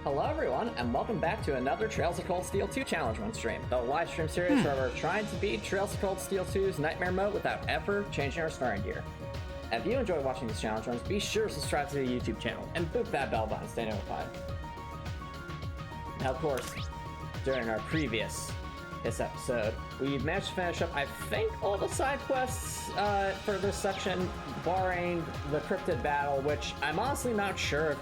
Hello everyone, and welcome back to another Trails of Cold Steel 2 Challenge 1 stream, the live stream series where we're trying to beat Trails of Cold Steel 2's Nightmare Mode without ever changing our sparring gear. If you enjoy watching these challenge runs, be sure to subscribe to the YouTube channel and boop that bell button to stay notified. Now of course, during our previous episode, we managed to finish up, I think, all the side quests for this section, barring the cryptid battle, which I'm honestly not sure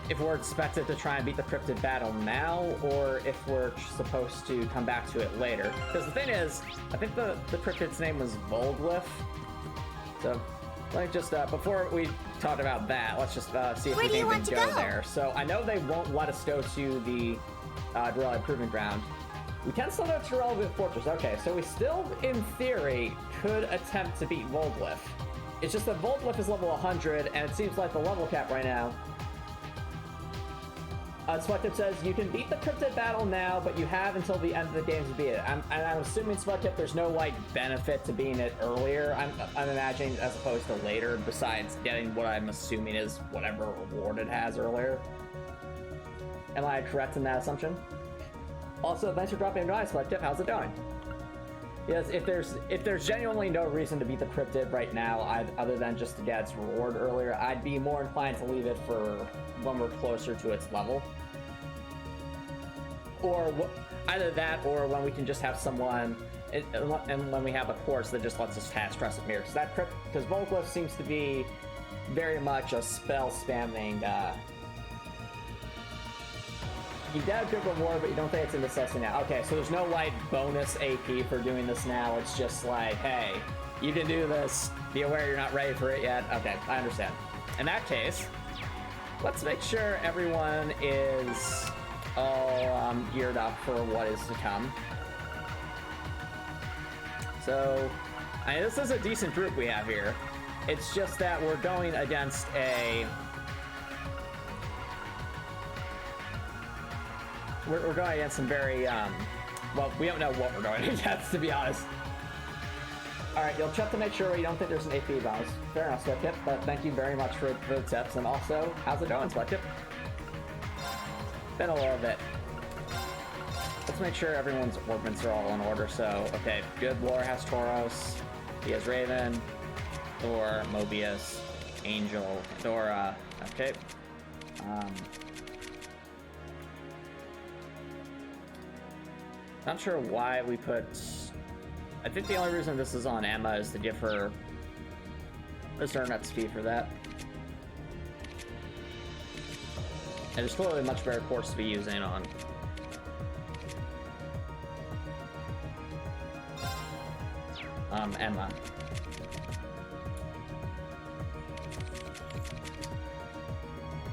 if we're expected to try and beat the cryptid battle now, or if we're supposed to come back to it later. Because the thing is, I think the cryptid's name was Volglyph. So, let me just, before we talk about that, let's just see if we can even go there. So, I know they won't let us go to the Dorelli Proving Ground. We can still go to Relevant Fortress. Okay, so we still, in theory, could attempt to beat Volglyph. It's just that Volglyph is level 100, and it seems like the level cap right now. Selective says, you can beat the cryptid battle now, but you have until the end of the game to beat it. I'm assuming, Selective, there's no, like, benefit to beating it earlier, I'm imagining, as opposed to later, besides getting what I'm assuming is whatever reward it has earlier. Am I correct in that assumption? Also, thanks for dropping by, Selective. How's it going? Yes, if there's genuinely no reason to beat the cryptid right now, other than just to get its reward earlier, I'd be more inclined to leave it for when we're closer to its level. Or either that, or when we can just have someone, and when we have a course that just lets us task Crescent Mirror. Because Volglyph seems to be very much a spell spamming. You get a good reward, but you don't think it's a necessity now. Okay, so there's no, like, bonus AP for doing this now. It's just like, hey, you can do this. Be aware you're not ready for it yet. Okay, I understand. In that case, let's make sure everyone is all geared up for what is to come. So, I mean, this is a decent group we have here. It's just that we're going against a... We're going against some very, well, we don't know what we're going against, to be honest. Alright, you'll check to make sure you don't think there's an AP bonus. Fair enough, Sweatkip, but thank you very much for the tips, and also, how's it going, Sweatkip? Been a little bit. Let's make sure everyone's orbits are all in order, so, okay, good, Lore has Tauros, he has Raven, Thor, Mobius, Angel, Dora, okay. Not sure why we put... I think the only reason this is on Emma is to give her a certain XP for that. And there's clearly a much better course to be using on. Emma.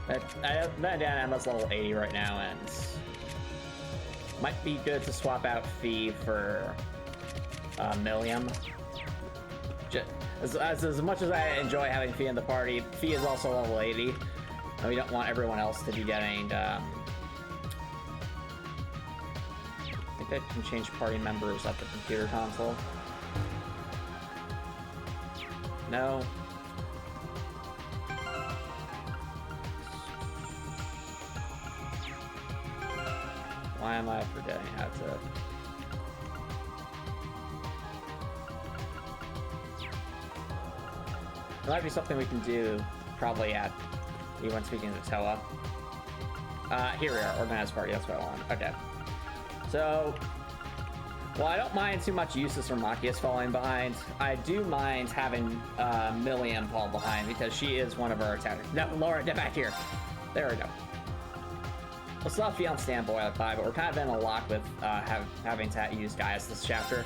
Then Emma's level 80 right now, and might be good to swap out Fee for Milliam. As much as I enjoy having Fee in the party, Fee is also level 80. And we don't want everyone else to be getting... I think I can change party members at the computer console. No. Why am I forgetting how to... There might be something we can do, probably at... When speaking to Tella. Here we are, organized party, that's what I want. Okay. So... Well, I don't mind too much Eustace or Machias falling behind. I do mind having Milliam fall behind, because she is one of our attackers. No, Laura, get back here. There we go. We'll still have Fiona standby at 5, but we're kind of in a lock with having to use Gaius this chapter.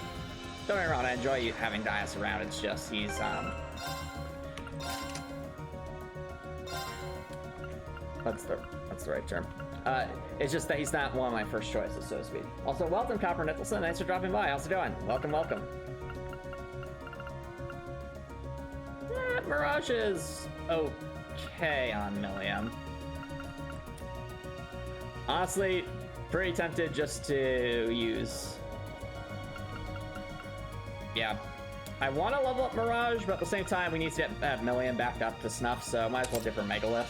Don't get me wrong, I enjoy having Gaius around, it's just he's, that's the right term. It's just that he's not one of my first choices, so to speak. Also, welcome, Copper Nicholson, thanks for dropping by, how's it going? Welcome, welcome. Mirage is okay on Milliam. Honestly, pretty tempted just to use... Yeah. I want to level up Mirage, but at the same time, we need to get Milliam back up to snuff, so might as well give her Megalith.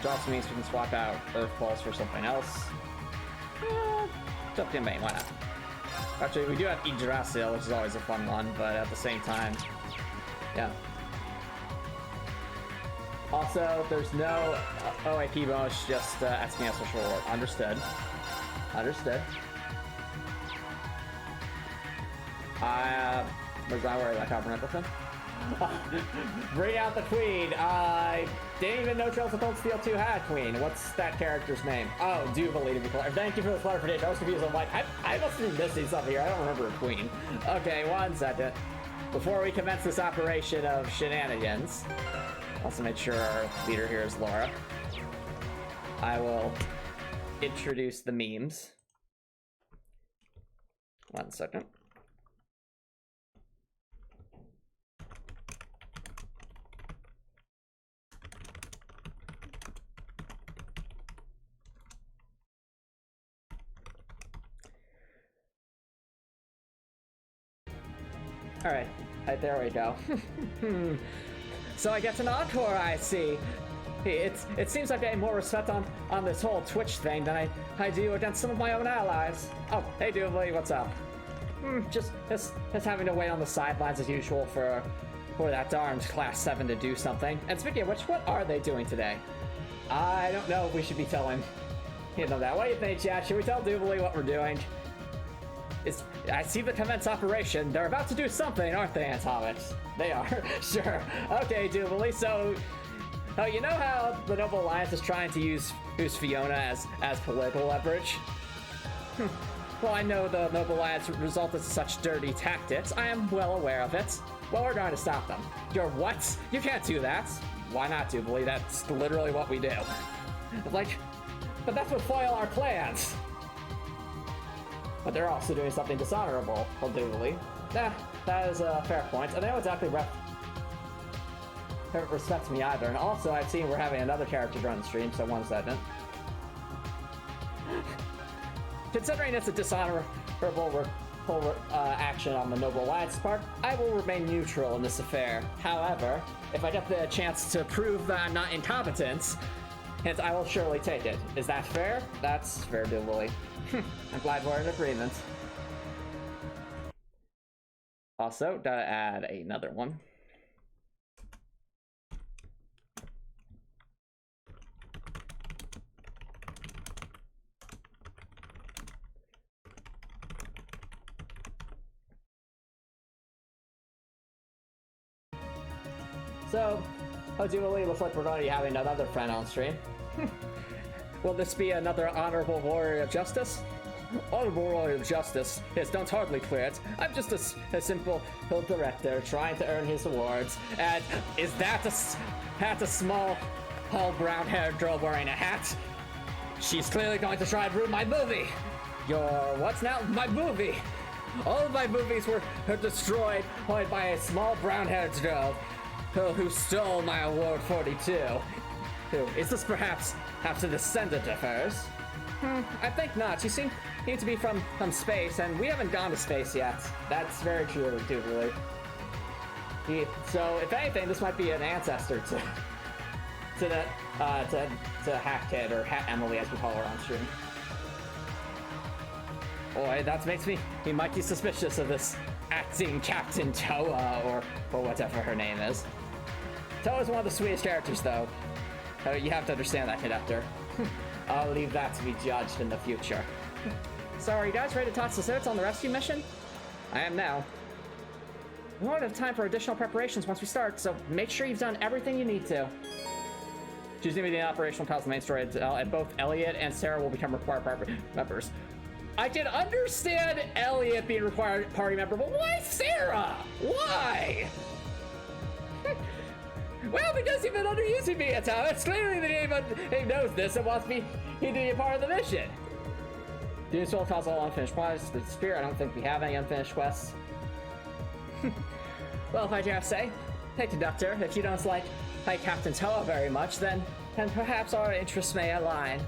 which also means we can swap out Earth Pulse for something else. Jump to main, why not? Actually, we do have Yggdrasil, which is always a fun one, but at the same time, yeah. Also, there's no OAP bonus, just SPS for sure. Understood. Understood. Was I worried about Copper Nicholson? Bring out the Queen. I didn't even know Trails of Cold Steel 2 had Queen. What's that character's name? Oh, Jubilee to be clear. Thank you for the clarification. I was confused. I'm like, I must be missing something here. I don't remember a Queen. Okay, 1 second. Before we commence this operation of shenanigans, also make sure our leader here is Laura. I will introduce the memes. 1 second. Alright, there we go. So I get an encore, I see. It seems I'm getting more respect on this whole Twitch thing than I do against some of my own allies. Oh, hey Doobly, what's up? Just having to wait on the sidelines as usual for that darned Class 7 to do something. And speaking of which, what are they doing today? I don't know if we should be telling that. What do you think, chat? Should we tell Doobly what we're doing? I see the commence operation. They're about to do something, aren't they, Antomicx? They are. Sure. Okay, Doobly. So, you know how the Noble Alliance is trying to use Fiona as political leverage? Well, I know the Noble Alliance resulted in such dirty tactics. I am well aware of it. Well, we're going to stop them. You're what? You can't do that. Why not, Doobly? That's literally what we do. Like, but that would foil our plans. But they're also doing something dishonorable, Doobly. That is a fair point. And they don't exactly respect me either. And also, I've seen we're having another character run the stream, so 1 second. Considering it's a dishonorable action on the Noble Alliance's part, I will remain neutral in this affair. However, if I get the chance to prove that I'm not incompetent, hence I will surely take it. Is that fair? That's fair, Doobly. I'm glad we're in agreement. Also, gotta add another one. So, Doobly, looks like we're going to be having another friend on stream. Will this be another honorable warrior of justice? Honorable warrior of justice? Yes, don't hardly clear it. I'm just a simple director trying to earn his awards. And is that a small, tall, brown-haired girl wearing a hat? She's clearly going to try and ruin my movie. What's now? My movie. All of my movies were destroyed by a small brown-haired girl who stole my award 42. Is this perhaps a descendant of hers? I think not. She seemed to be from space, and we haven't gone to space yet. That's very true, Doobly. So, if anything, this might be an ancestor to Hat Kid, or Hat Emily, as we call her on stream. Boy, that makes me mighty suspicious of this acting Captain Toa, or whatever her name is. Toa's one of the sweetest characters, though. You have to understand that, conductor. I'll leave that to be judged in the future. So, are you guys ready to toss the suits on the rescue mission? I am now. We won't have time for additional preparations once we start, so make sure you've done everything you need to. Choosing to be the operational cause of the main story, and both Elliot and Sarah will become required party members. I can understand Elliot being required party member, but why Sarah? Why? Well, because you've been underusing me at times. Clearly the game knows this and wants me to be a part of the mission. This will cause all unfinished quests to disappear. I don't think we have any unfinished quests. Well, if I dare say, hey conductor, if you don't like Captain Toa very much, then perhaps our interests may align.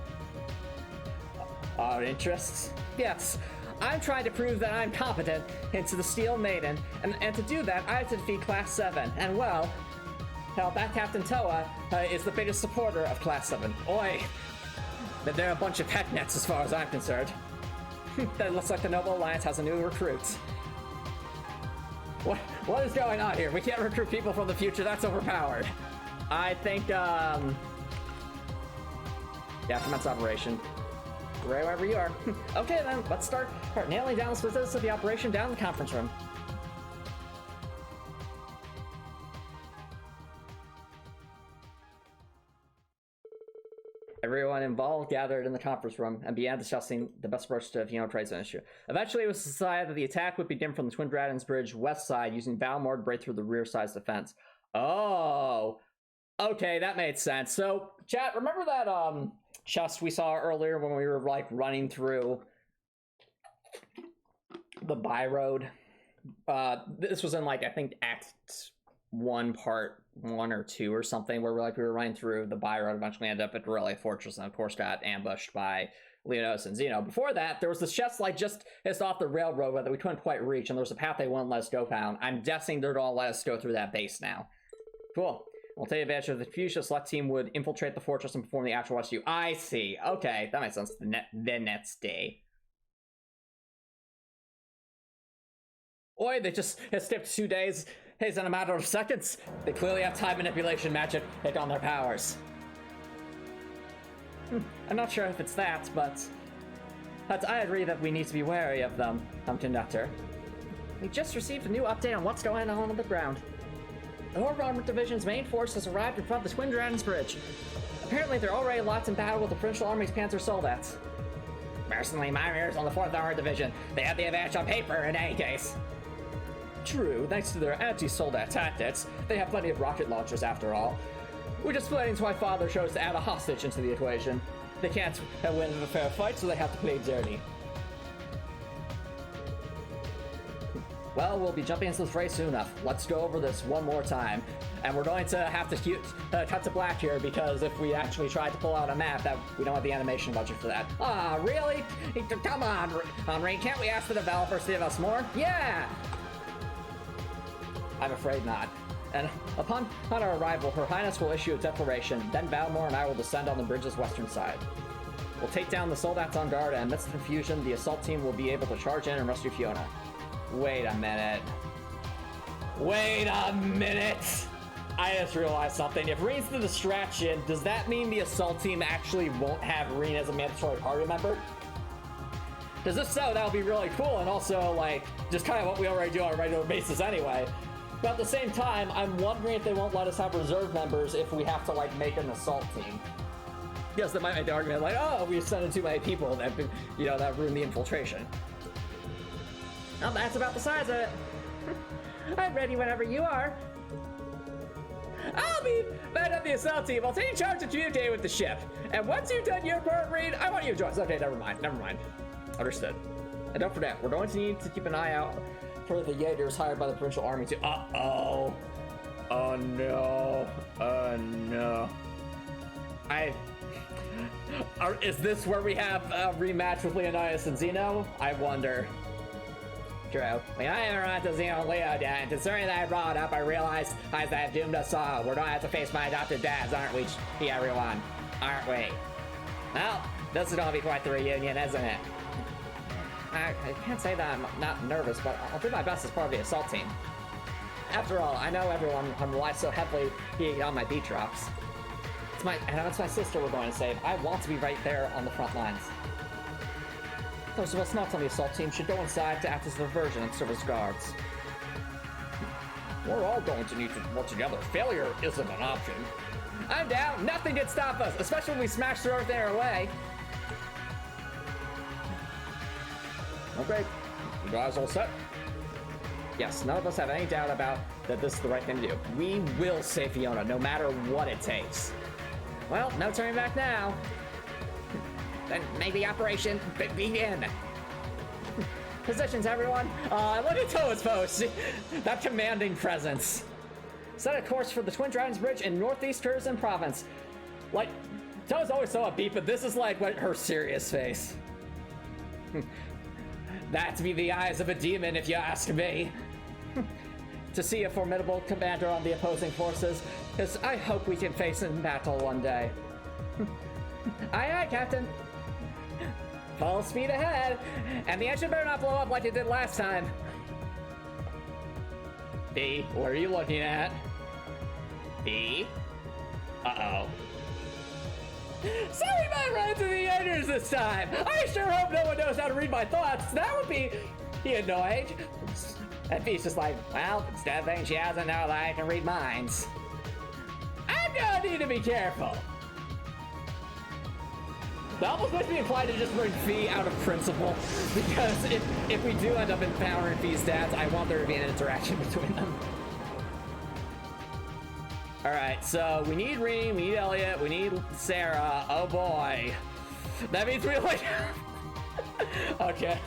Our interests? Yes. I'm trying to prove that I'm competent into the Steel Maiden, and to do that, I have to defeat Class 7, and well, hell, that Captain Toa is the biggest supporter of Class 7. Oi! They're a bunch of head nets as far as I'm concerned. That looks like the Noble Alliance has a new recruit. What is going on here? We can't recruit people from the future, that's overpowered. I think, yeah, commence operation. Wherever you are. Okay then, let's start nailing down the specifics of the operation down in the conference room. Everyone involved gathered in the conference room and began discussing the best approach to Fiona Trade's issue. Eventually, it was decided that the attack would begin from the Twin Dragons Bridge west side using Valmore to break through the rear side's defense. Oh, okay, that made sense. So, chat, remember that chest we saw earlier when we were like running through the by road? This was in like, I think, Act 1, Part 1 or 2 or something, where we were running through the by road, eventually ended up at Relic Fortress, and of course got ambushed by Leonos and Xeno. Before that, there was this chest like just off the railroad that we couldn't quite reach, and there was a path they wouldn't let us go down. I'm guessing they're gonna let us go through that base now. Cool. We'll take advantage of the future. Select team would infiltrate the fortress and perform the actual rescue. I see. Okay, that makes sense. The next day. Oi, they just skipped 2 days. It's in a matter of seconds. They clearly have time manipulation magic hit on their powers. I'm not sure if it's that, but I agree that we need to be wary of them, Conductor. We just received a new update on what's going on the ground. The Horde Armored Division's main force has arrived in front of the Twin Dragons Bridge. Apparently, they're already locked in battle with the Provincial Army's Panzer Soldats. Personally, my mirrors on the 4th Armored Division. They have the advantage on paper in any case. True, thanks to their anti-soldat tactics, they have plenty of rocket launchers after all. Which explains why Father chose to add a hostage into the equation. They can't win a fair fight, so they have to play dirty. Well, we'll be jumping into this fray soon enough. Let's go over this one more time. And we're going to have to cut to black here, because if we actually try to pull out a map, that we don't have the animation budget for that. Ah, really? Come on, Rain, can't we ask the developers to give us more? Yeah! I'm afraid not. And upon our arrival, Her Highness will issue a declaration, then Valmore and I will descend on the bridge's western side. We'll take down the soldats on guard, and amidst the confusion, the assault team will be able to charge in and rescue Fiona. Wait a minute. Wait a minute! I just realized something. If Reen's the distraction, does that mean the assault team actually won't have Reen as a mandatory party member? Because if so, that would be really cool, and also, like, just kind of what we already do on a regular basis anyway. But at the same time, I'm wondering if they won't let us have reserve members if we have to, like, make an assault team. Because they might make the argument, like, oh, we sent in too many people that, you know, that ruined the infiltration. Well, that's about the size of it. I'm ready whenever you are. I'll be back on the assault team. I'll take charge of communicating with the ship. And once you've done your part, Reed, I want you to join us. Okay, never mind. Understood. And don't forget, we're going to need to keep an eye out for the Jaegers hired by the Provincial Army to... Uh-oh. Oh, no. Oh, no. Is this where we have a rematch with Leonidas and Xeno? I wonder. True. When I ever went to Xeno and Leo, and considering that I brought it up, I realized I have doomed us all. We're going to have to face my adopted dads, aren't we, everyone? Aren't we? Well, this is going to be quite the reunion, isn't it? I can't say that I'm not nervous, but I'll do my best as part of the assault team. After all, I know everyone relies so heavily on my beat drops. It's my sister we're going to save. I want to be right there on the front lines. Those of us not on the assault team should go inside to act as a diversion and serve as guards. We're all going to need to work together. Failure isn't an option. I'm down. Nothing can stop us, especially when we smash through everything our way. Okay, you guys all set? Yes, none of us have any doubt about that this is the right thing to do. We will save Fiona, no matter what it takes. Well, no turning back now. Then make the operation begin. Positions, everyone. Look at Toa's post. That commanding presence. Set a course for the Twin Dragons Bridge in Northeast Kyrgyzstan Province. Like, Toa's always so upbeat, but this is like her serious face. That'd be the eyes of a demon, if you ask me. to see a formidable commander on the opposing forces, because I hope we can face him in battle one day. Aye, aye, Captain. Full speed ahead, and the engine better not blow up like it did last time. B, what are you looking at? B? Uh-oh. So we might run into the editors this time! I sure hope no one knows how to read my thoughts! That would be annoying. And B's just like, well, instead of thinking she doesn't know that I can read minds, I'm gonna need to be careful. That almost makes me inclined to just bring Fee out of principle, because if we do end up empowering Fee's dads, I want there to be an interaction between them. Alright, so we need Reem, we need Elliot, we need Sarah. Oh boy. That means we like... Okay.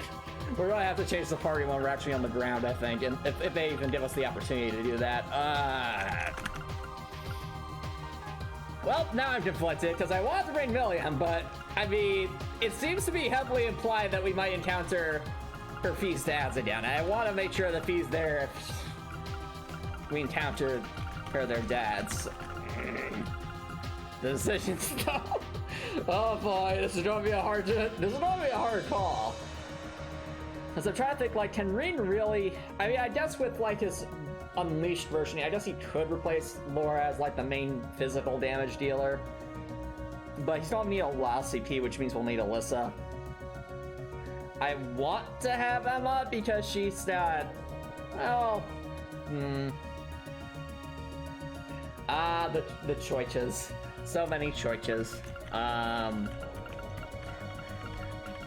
We're gonna have to change the party when we're actually on the ground, I think, and if they even give us the opportunity to do that. Well, now I'm conflicted, because I want to bring Milliam, but, I mean, it seems to be heavily implied that we might encounter her Fee's dads again. I want to make sure that Fee's there if we encounter their dads. The decision's tough. Oh boy, this is gonna be a hard call. Because I'm trying to think, like, can Reen really... I mean, I guess with, like, his Unleashed version, I guess he could replace Laura as, like, the main physical damage dealer. But he's gonna need a lot of CP, which means we'll need Alyssa. I want to have Emma because she's not... Well... the choices. So many choices.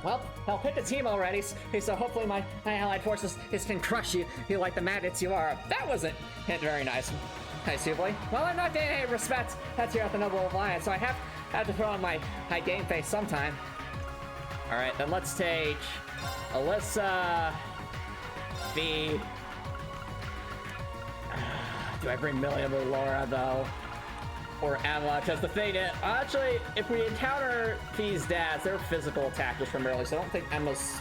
Well, I'll pick a team already, so hopefully my allied forces can crush you like the magnets you are. That wasn't very nice, Jubilee. Well, I'm not getting any respect here at the Noble Alliance, so I have to throw on my game face sometime. Alright, then let's take Alyssa, Fee. Do I bring Milliam or Laura, though? Or Emma? Because the thing is, actually, if we encounter Fee's dads, they're physical attackers primarily, so I don't think Emma's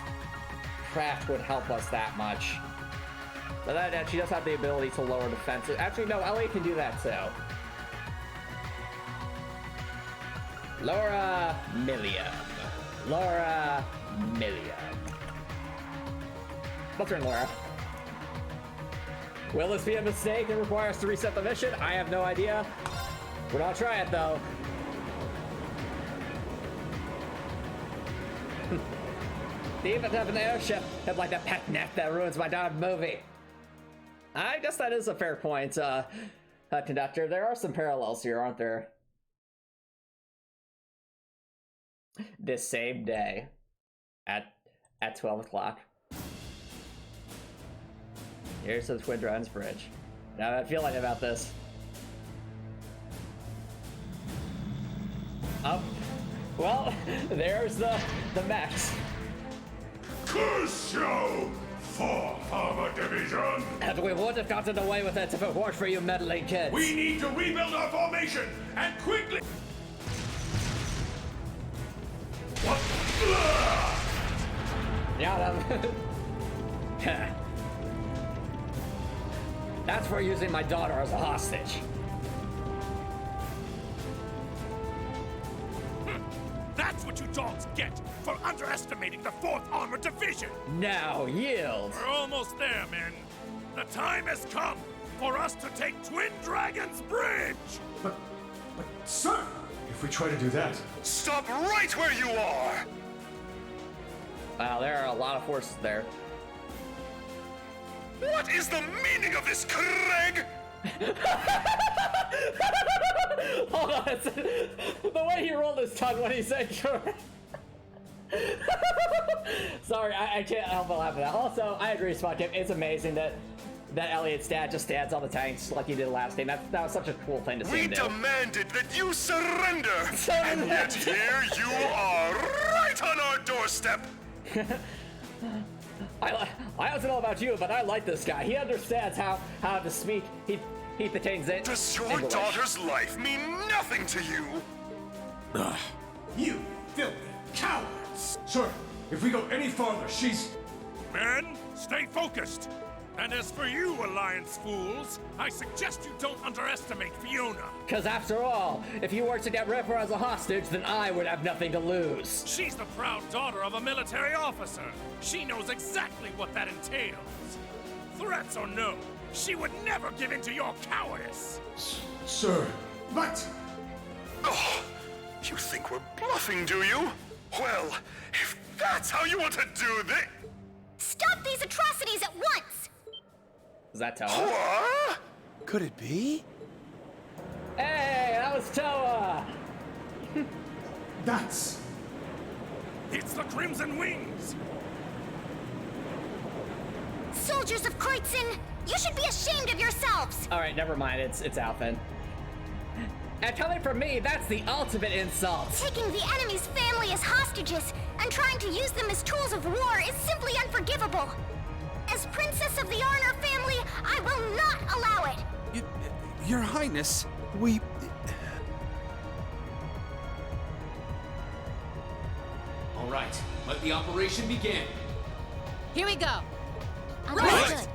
craft would help us that much. But that she does have the ability to lower defenses. Actually, no, Elliot can do that, too. Laura Milliam. Laura Milliam. Let's bring Laura. Will this be a mistake and require us to reset the mission? I have no idea. We're gonna try it, though. They even have an airship and like the pet net that ruins my darn movie. I guess that is a fair point, Conductor. There are some parallels here, aren't there? This same day at 12 o'clock. Here's the Twin Dragons Bridge. Now I feel like about this. Oh, well, there's the mechs. Curse you, 4th Armored Division! And we would have gotten away with it if it weren't for you meddling kids. We need to rebuild our formation, and quickly! What? Yeah, that's for using my daughter as a hostage. That's what you dogs get for underestimating the 4th Armored Division! Now yield! We're almost there, men. The time has come for us to take Twin Dragons Bridge! But, sir, if we try to do that... Stop right where you are! Wow, there are a lot of forces there. What is the meaning of this, Craig? Hold on, the way he rolled his tongue when he said correct. Sorry, I can't help but laugh at that. Also, I agree, Spotcam. It's amazing that Elliot's dad just stands on the tanks like he did last game. That was such a cool thing to see him do. We demanded that you surrender, and yet here you are, right on our doorstep. I don't know about you, but I like this guy. He understands how to speak. He pertains it. Does your daughter's life mean nothing to you? You filthy cowards! Sir, if we go any farther, she's... Men, stay focused. And as for you, Alliance fools, I suggest you don't underestimate Fiona. Because after all, if you were to get rid of her as a hostage, then I would have nothing to lose. She's the proud daughter of a military officer. She knows exactly what that entails. Threats or no, she would never give in to your cowardice. Sir, but... Oh, you think we're bluffing, do you? Well, if that's how you want to do this... Stop these atrocities at once! Is that Toa? What? Could it be? Hey, that was Toa! That's... It's the Crimson Wings! Soldiers of Kreutzen, you should be ashamed of yourselves! Alright, never mind, it's Alphen. And coming from me, that's the ultimate insult! Taking the enemy's family as hostages and trying to use them as tools of war is simply unforgivable. As Princess of the Arnor family, I will not allow it! Your Highness, we... All right, let the operation begin. Here we go. Understood.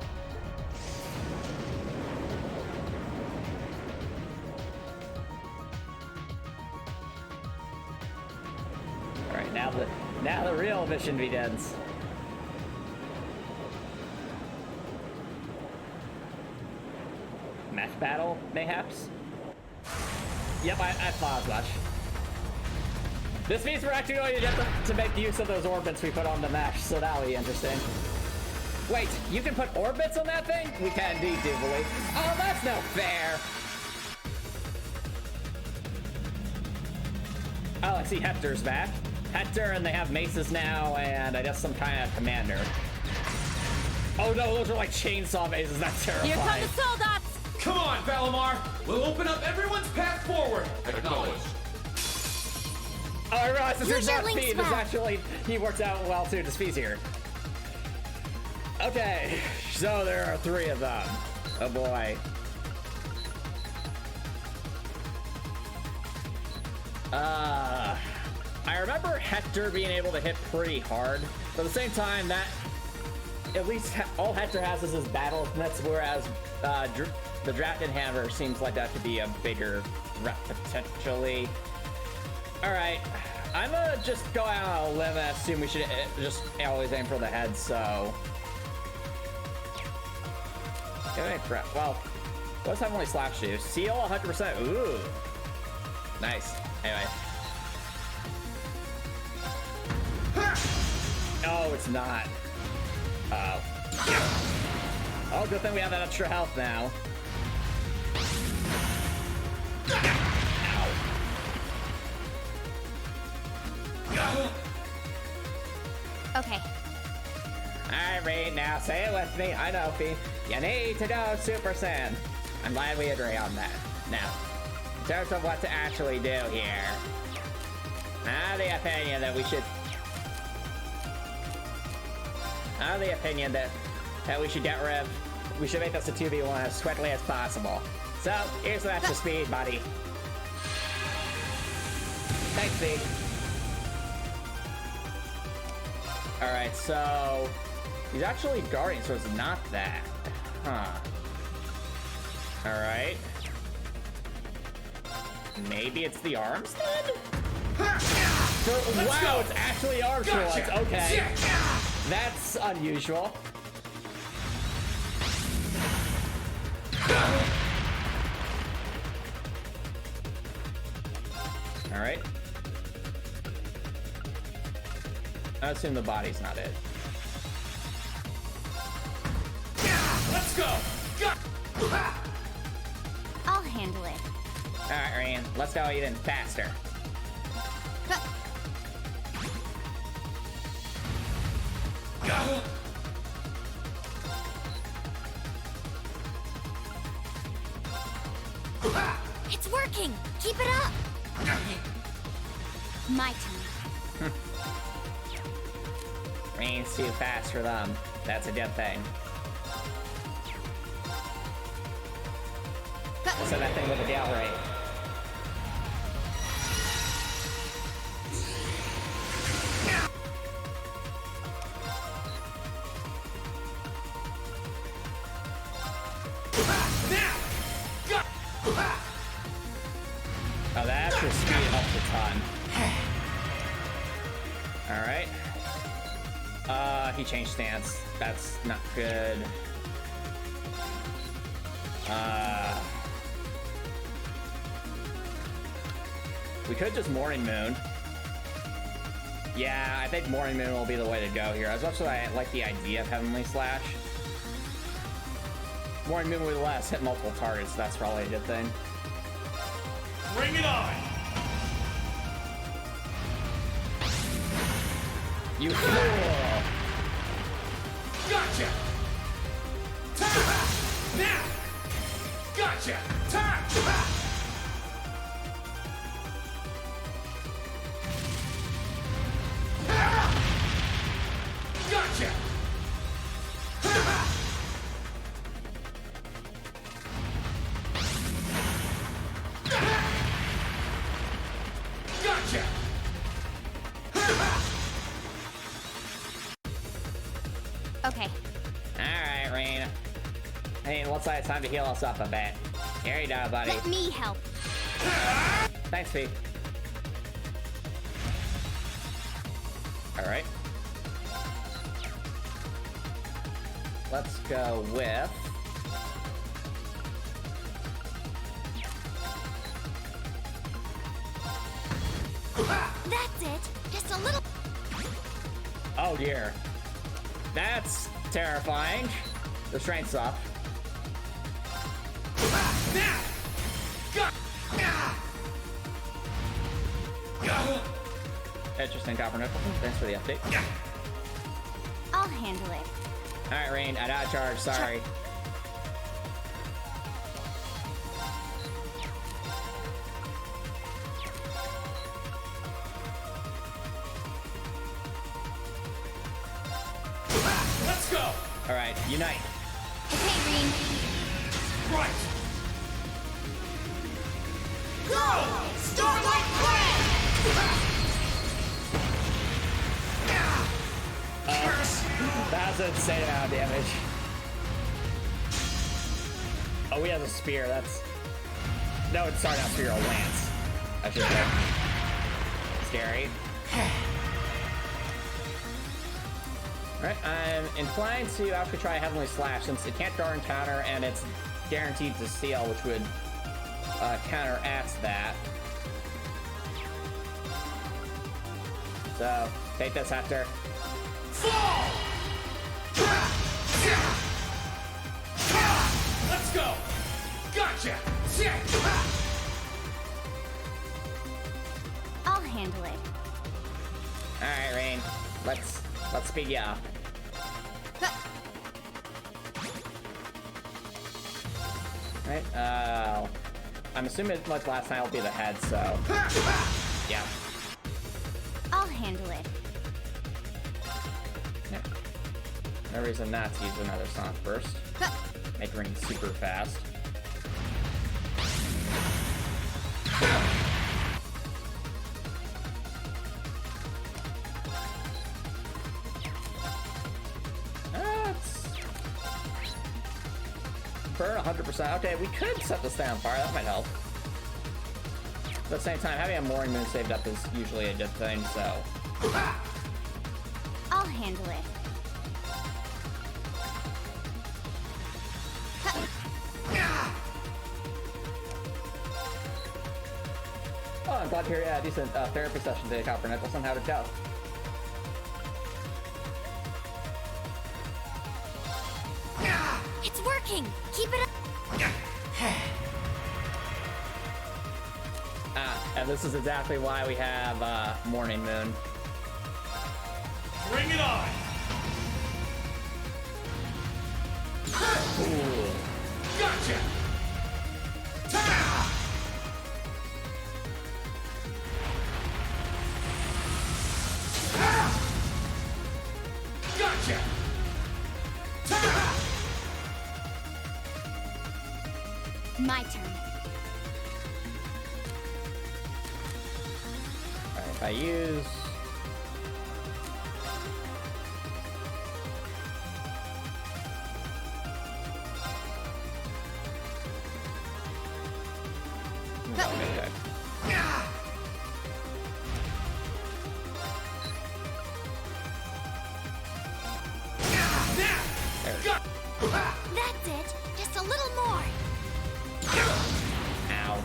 Alright, now the real mission begins. Match battle, mayhaps? Yep, I thought as much. This means we're actually going to get to make use of those orbits we put on the mesh, so that'll be interesting. Wait, you can put orbits on that thing? We can indeed, do believe. Oh, that's no fair! Oh, I see Hector's back. Hector, and they have maces now, and I guess some kind of commander. Oh no, those are like chainsaw maces, that's terrifying. Here come the soldats. Come on, Valimar! We'll open up everyone's path forward! Acknowledged. Oh, I realized this Use is your not link speed. This swap. actually, he worked out well too, this fees here. Okay, so there are 3 of them. Oh boy. I remember Hector being able to hit pretty hard, but at the same time, that at least all Hector has is his battle nets, whereas the Drafted Hammer seems like that could be a bigger threat potentially. All right, I'm gonna just go out on a limb and assume we should just always aim for the head. So, well, what's that only slap shoes? Seal 100%. Ooh, nice. Anyway. No, it's not. Oh. Oh, good thing we have that extra health now. Ow. Okay. Alright, now say it with me. I know, Fee. You need to go Super Saiyan. I'm glad we agree on that. Now, in terms of what to actually do here, I have the opinion that we should get rid of. We should make this a 2v1 as quickly as possible. So, here's the extra speed, buddy. Thanks, Fee. Alright, so he's actually guarding, so it's not that. Huh. Alright. Maybe it's the arms then? Wow, it's actually arms for once. Okay. That's unusual. Alright. I assume the body's not it. Let's go! I'll handle it. Alright, Ryan, let's go even faster. It's working! Keep it up! My turn. Ryan's too fast for them. That's a good thing. So that thing with the gal rate. Alright. He changed stance. That's not good. We could just Morning Moon. Yeah, I think Morning Moon will be the way to go here. As much as I like the idea of Heavenly Slash, Morning Moon will let us hit multiple targets, so that's probably a good thing. Bring it on! You fool! Gotcha! Ta! Now! Gotcha! Ta! Gotcha! Gotcha! Okay. Alright, Rain. Hey, it looks like it's time to heal us up a bit. Here you go, buddy. Let me help. Thanks, Pete. Alright. Let's go with... That's it. Just a little. Oh dear. That's terrifying. The strength's up. Now! Got! Interesting, Copper Nicholson. Thanks for the update. I'll handle it. Alright, Rain, I got charged, sorry. Let's go! Alright, unite. Okay, Green. Right! Go! Starlight Clan! That's an insane amount of damage. Oh, he has a spear, that's... No, it's sorry, not spear, a lance. I should say. Scary. Alright, I'm inclined to actually try Heavenly Slash since it can't guard and counter and it's guaranteed to steal, which would counteract that. So, take this, Hector. Fall! Let's go! Gotcha! I'll handle it. Alright, Rain. Let's speed you up. Right, I'm assuming like last time it'll be the head, so... Yeah. I'll handle it. Yeah. No reason not to use another Sonic Burst. Make Rain super fast. Burn 100%. Okay, we could set this thing on fire. That might help. But at the same time, having a Morning Moon saved up is usually a good thing, so... I'll handle it. Oh, I'm glad to hear a decent therapy session today, Copper Nicholson. How'd it go? It's working. Keep it up. And this is exactly why we have Morning Moon. Bring it on! Ooh. Gotcha! Ta! Gotcha! Ta! My turn. Alright, if I use... Okay. That's it. Just a little more. Ow.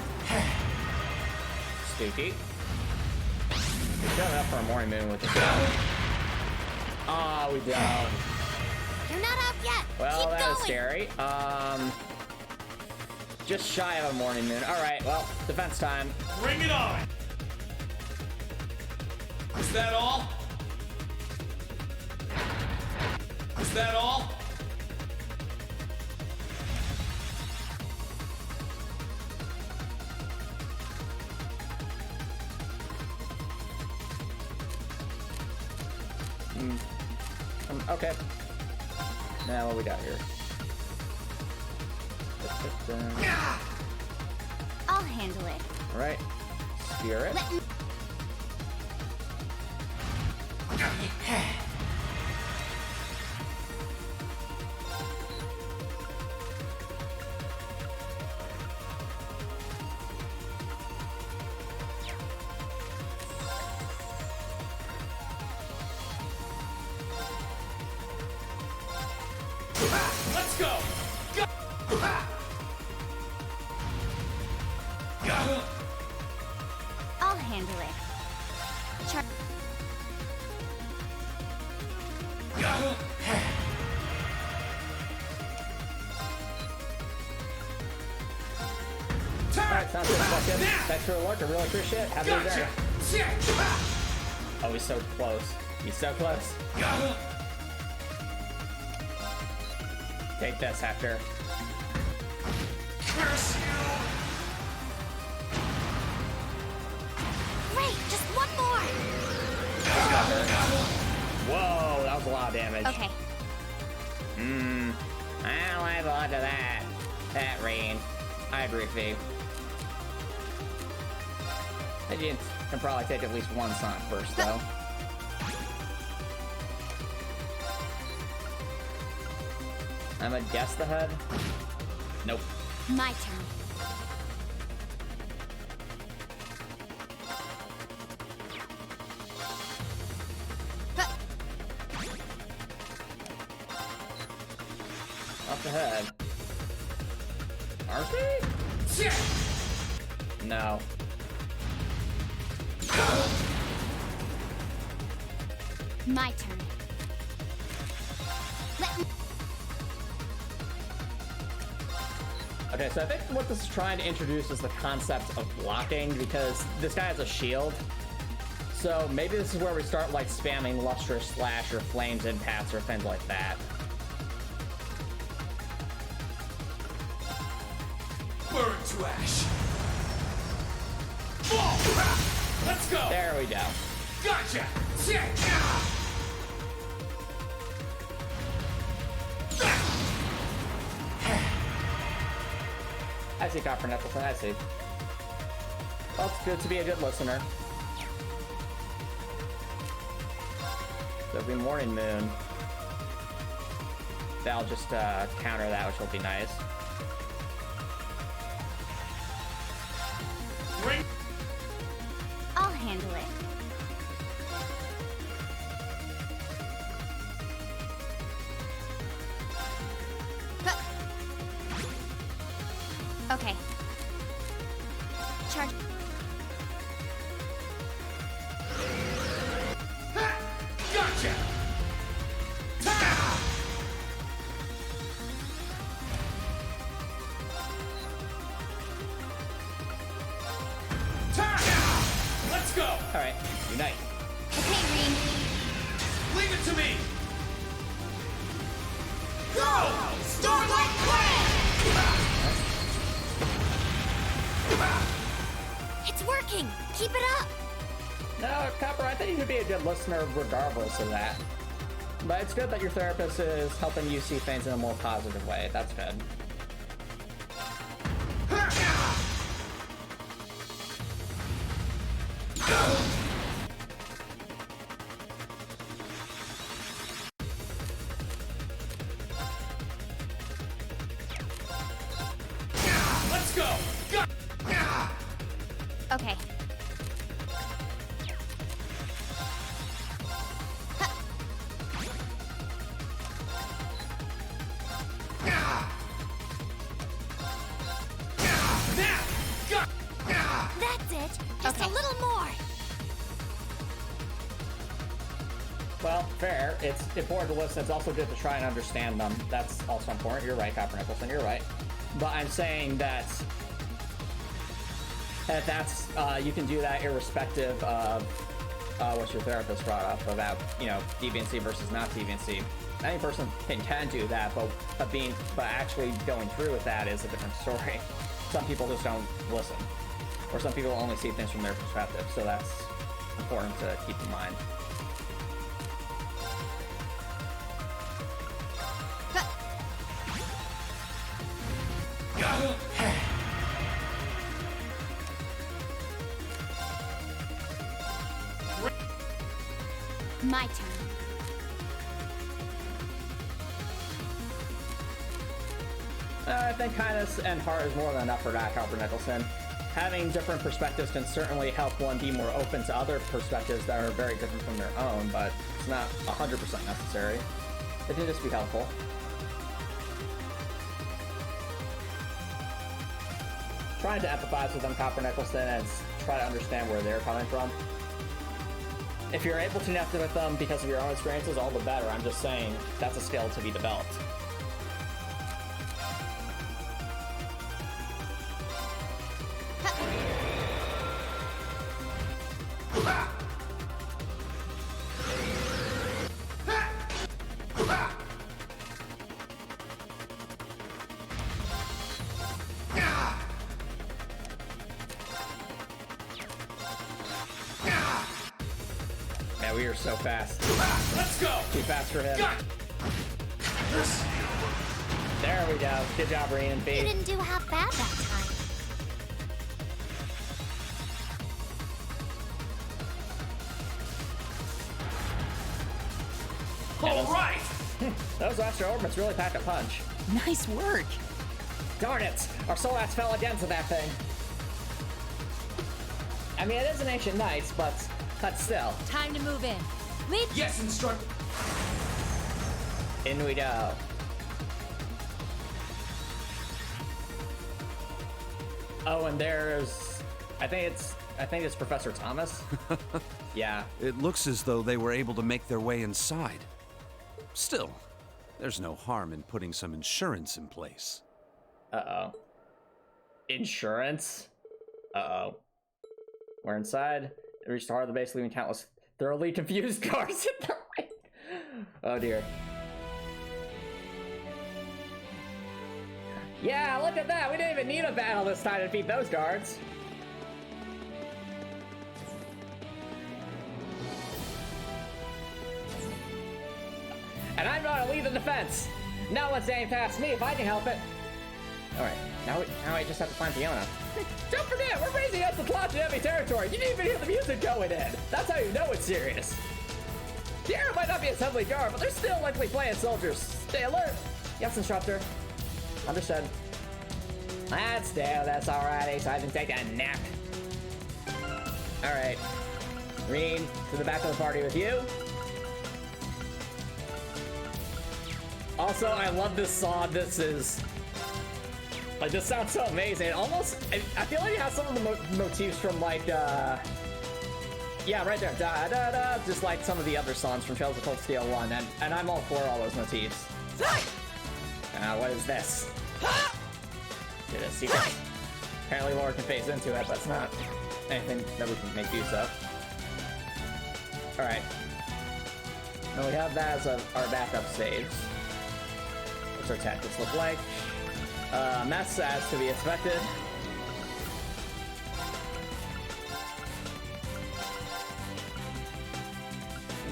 Spooky. We're showing up for a morning moon with the show. Oh, we don't. You're not out yet. Well, Keep that going. is scary. Just shy of a morning moon. All right, well, defense time. Bring it on! Is that all? Is that all? Okay. Now what we got here? I'll handle it. All right. Spirit. Let me... Let's go! I'll handle it. Alright, sounds good. Fucking. Thanks for the work. I really appreciate it. Have a good day. Oh, he's so close. He's so close. Take this, Hector. Great, just one more. Whoa, that was a lot of damage. Okay. I'll have a lot of that. That rain. I agree with you. Agent can probably take at least one Sonic first, though. I'm gonna guess the head. Nope. My turn. Off the head. RP? No. My turn. Let me... Okay, so I think what this is trying to introduce is the concept of blocking, because this guy has a shield. So maybe this is where we start like spamming Lustrous Slash or Flames Impacts or things like that. Burn to ash. Fall! Let's go! There we go. Gotcha! I see, Copper Nicholson, I see. Well, it's good to be a good listener. There'll be Morning Moon. That'll just counter that, which will be nice. Ring. I'll handle it. Okay. Charge. Gotcha! Let's go! Alright, unite. Okay, Reem. Leave it to me! Go! Starlight Blade! It's working! Keep it up! No, Copper, I think you could be a good listener regardless of that. But it's good that your therapist is helping you see things in a more positive way. That's good. Let's go! Okay. Well, fair. It's important to listen. It's also good to try and understand them. That's also important. You're right, Copper Nicholson. You're right. But I'm saying that that's you can do that irrespective of what your therapist brought up about, you know, deviancy versus not deviancy. Any person can do that, but actually going through with that is a different story. Some people just don't listen, or some people only see things from their perspective. So that's important to keep in mind. My turn. I think kindness and heart is more than enough for that, Copper Nicholson. Having different perspectives can certainly help one be more open to other perspectives that are very different from their own, but it's not 100% necessary. It can just be helpful. Trying to empathize with them, Copper Nicholson, and try to understand where they're coming from. If you're able to connect with them because of your own experiences, all the better. I'm just saying that's a skill to be developed. Man, we are so fast. Let's go! Too fast for him. Got it. There we go. Good job, Reen and You B. didn't do half bad that time. All right! Those extra orbits really pack a punch. Nice work. Darn it! Our soul axe fell again to that thing. I mean, it is an ancient knight, but still. Time to move in. Lead. Yes, instructor. In we go. Oh, and there's, I think it's Professor Thomas. Yeah. It looks as though they were able to make their way inside. Still, there's no harm in putting some insurance in place. Uh-oh. Insurance? Uh-oh. We're inside. We reached the heart of the base, leaving countless thoroughly confused guards in the way. Oh dear. Yeah, look at that! We didn't even need a battle this time to defeat those guards. And I'm not a lead in defense. No one's aiming past me if I can help it. Alright, now I just have to find Fiona. Don't forget, we're raising up the plot in enemy territory. You didn't even hear the music going in. That's how you know it's serious. The area might not be a heavily guard, but they're still likely playing soldiers. Stay alert. Yes, instructor. Understood. Let's do this already so I can take a nap. Alright. Reen, to the back of the party with you. Also, I love this song. This is... like, this sounds so amazing. It almost... I feel like it has some of the motifs from, like, yeah, right there. Da-da-da. Just like some of the other songs from Trails of Cold Steel 1. And I'm all for all those motifs. What is this? It is secret. Apparently Laura can phase into it, but it's not anything that we can make use of. Alright. Now we have that as our backup saves. What's our tactics look like? Mess as to be expected.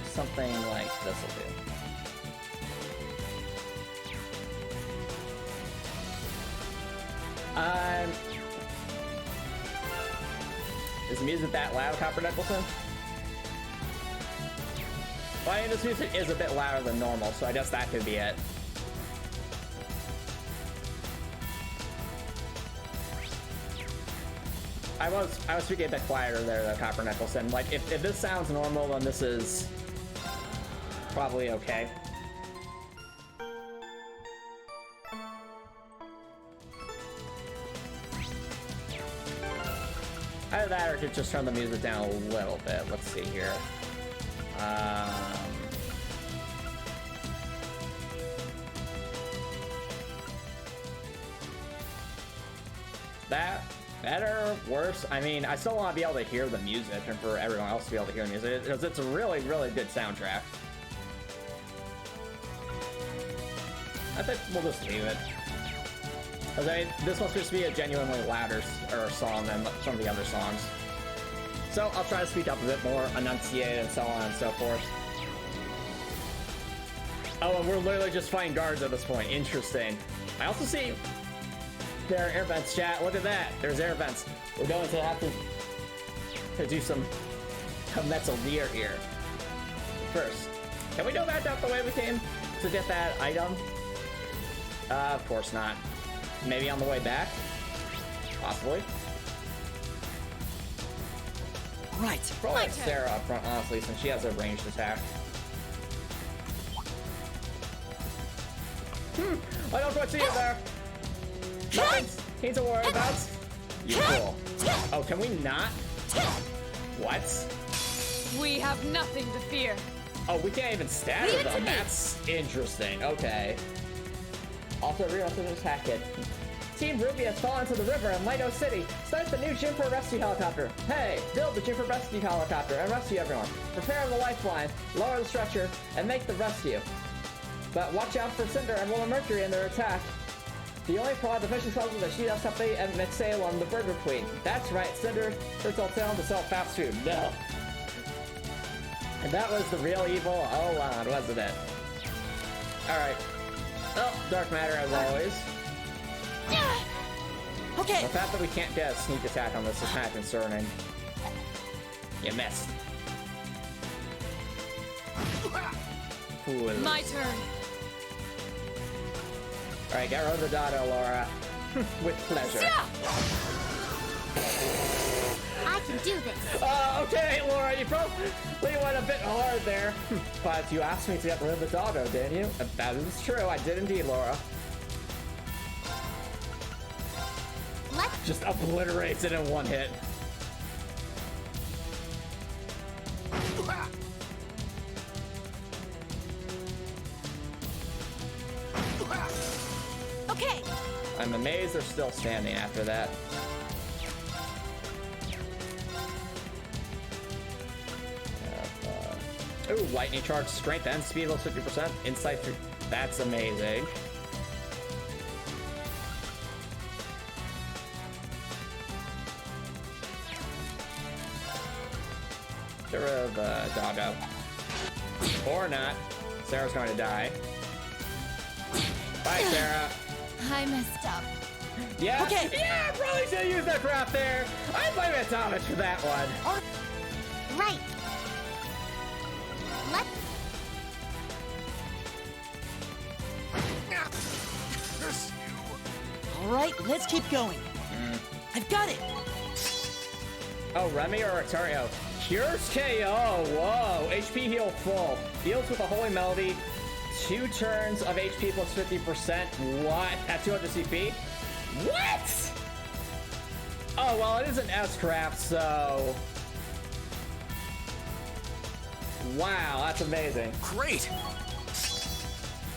Something like this will do. Is the music that loud, Copper Nicholson? Well, I mean, this music is a bit louder than normal, so I guess that could be it. I was speaking a bit quieter there, though, Copper Nicholson. Like, if this sounds normal, then this is probably okay. Either that or I could just turn the music down a little bit. Let's see here. that better, worse? I mean, I still want to be able to hear the music and for everyone else to be able to hear the music because it's a really, really good soundtrack. I think we'll just leave it. Because this must just be a genuinely louder song than some of the other songs. So I'll try to speak up a bit more, enunciate, and so on and so forth. Oh, and we're literally just fighting guards at this point. Interesting. I also see there are air vents, chat. Look at that. There's air vents. We're going to have to do some metal gear here. First, can we go back out the way we came to get that item? Of course not. Maybe on the way back? Possibly. Right. Probably have Sarah up front, honestly, since she has a ranged attack. I don't quite see it there. Nothing to worry about. You fool. Oh, can we not? What? We have nothing to fear. Oh, we can't even statter them. That's interesting. Okay. Also, realize to attack it. Team Ruby has fallen into the river in Lido City. Start the new Jumper rescue helicopter. Hey, build the Jumper rescue helicopter and rescue everyone. Prepare the lifeline, lower the stretcher, and make the rescue. But watch out for Cinder and Woman Mercury in their attack. The only problem, the fishing puzzle that she does something at McSalem, the Burger Queen. That's right, Cinder hurts all town to sell fast food. No. And that was the real evil all along, wasn't it? Alright. Oh, dark matter as always. Okay. The fact that we can't get a sneak attack on this is kind of concerning. You missed. Ooh, My turn. Alright, get rid of the dado, Laura. With pleasure. I can do this. Okay, Laura, you probably went a bit hard there. But you asked me to get rid of the dado, didn't you? That is true, I did indeed, Laura. Just obliterates it in one hit. Okay. I'm amazed they're still standing after that. Ooh, lightning charge, strength and speed loss 50%, insight 3. That's amazing. Get rid of Doggo. Or not. Sarah's going to die. Bye, Sarah. I messed up. Yeah? Okay. Yeah, probably should have used that crap there. I blame Antomicx for that one. Right. All right, let's keep going. I've got it. Oh, Remy or Artario? Cures KO. Whoa. HP heal full. Deals with a Holy Melody. 2 turns of HP plus 50%. What? At 200 CP? What? Oh, well, it is an S-craft, so... Wow, that's amazing. Great!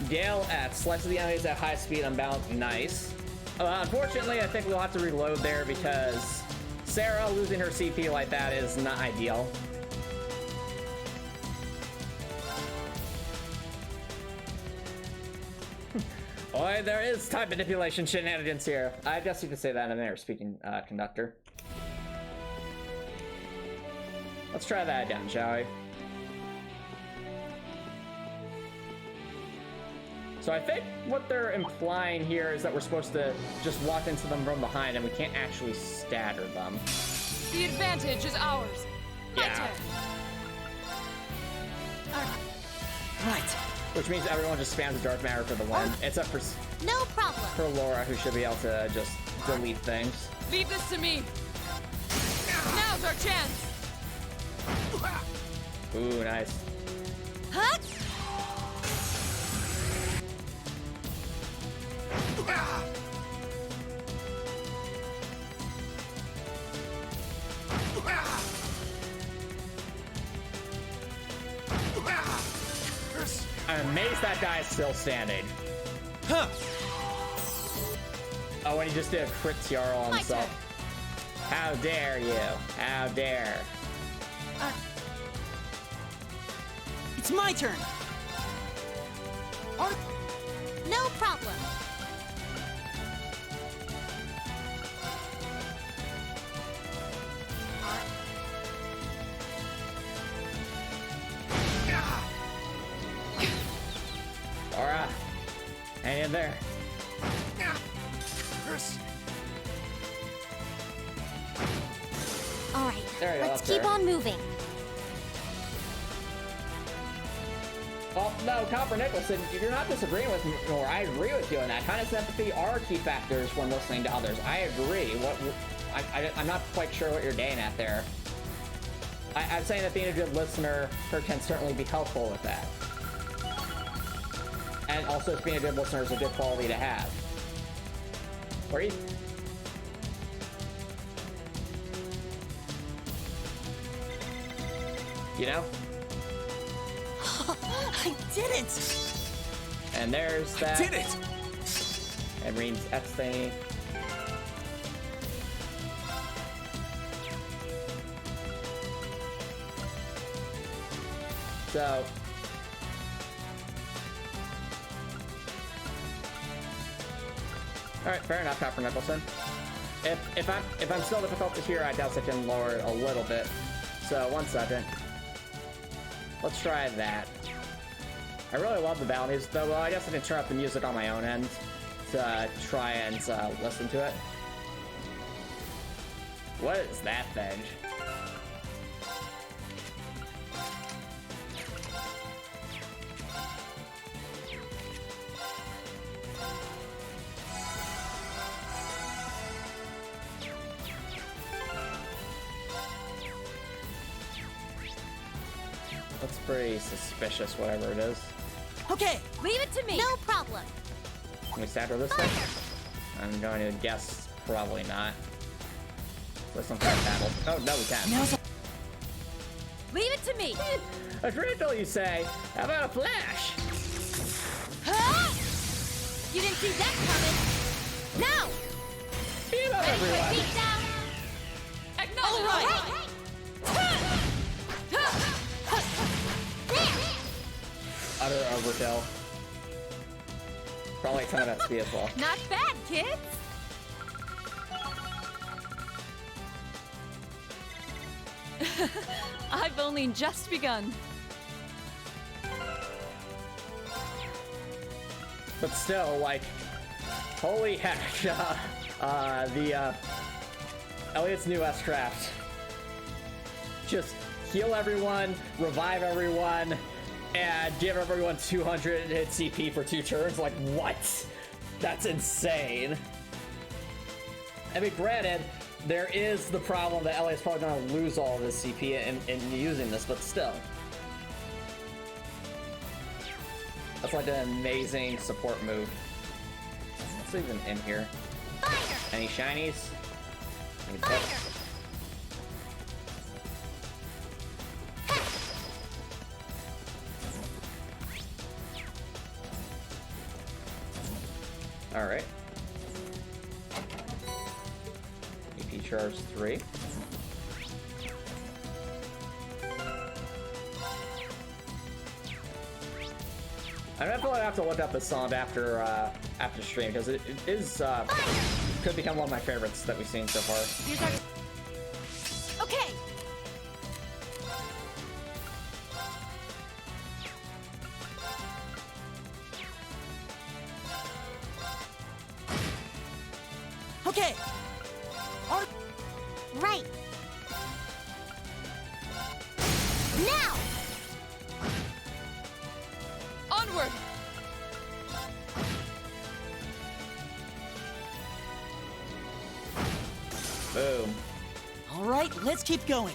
Gale at slices the enemies at high speed unbound. Nice. Unfortunately, I think we'll have to reload there because Sarah losing her CP like that is not ideal. Boy, there is time manipulation shenanigans here. I guess you could say that in there, speaking conductor. Let's try that again, shall we? So I think what they're implying here is that we're supposed to just walk into them from behind and we can't actually scatter them. The advantage is ours. My Yeah. turn. Right. Which means everyone just spams dark matter for the win, except for No problem. Laura, who should be able to just delete things. Leave this to me. Now's our chance. Ooh, nice. Huh? I'm amazed that guy is still standing. Huh. Oh, when he just did a crit tiara on My himself. turn. How dare you? How dare? It's my turn. No problem. Alright. Hang in there. All right, There you go, let's up keep there. on moving. Well, no, Copper Nicholson, you're not disagreeing with me, or I agree with you on that. Kindness and empathy are key factors when listening to others. I agree. I'm not quite sure what you're getting at there. I'm saying that being a good listener can certainly be helpful with that. And also, being a good listener is a good quality to have. Or you... You know? I did it! And there's that. Did it! And Reem's X thingy. So. Alright, fair enough, Copper Nicholson. If I'm still difficult to hear, I doubt I can lower it a little bit. So 1 second. Let's try that. I really love the battle music, though. Well, I guess I can turn up the music on my own end to try and listen to it. What is that thing? That's pretty suspicious, whatever it is. Okay, Leave it to me. No problem. Can we stagger this thing? I'm going to guess probably not. With some kind of battle. Oh, no, we can. now's Leave it to me. A critical, you say? How about a flash? Huh? You didn't see that coming. Now. Beat up, Ready for a everyone! beatdown? Acknowledge. All right. Utter overkill. Probably a ton of XP as well. Not bad, kids. I've only just begun. But still, like, holy heck, Elliot's new S-Craft. Just heal everyone, revive everyone, and give everyone 200 hit CP for 2 turns. Like, what? That's insane. I mean, granted, there is the problem that Elliot's probably going to lose all of his CP in using this, but still. That's like an amazing support move. What's even in here? Fire! Any shinies? Any Fire! books? Alright. EP charge 3. I definitely have to look up this song after stream because it is could become one of my favorites that we've seen so far. Here's our... Okay. Okay. Right. Now! Onward. Boom. All right, let's keep going.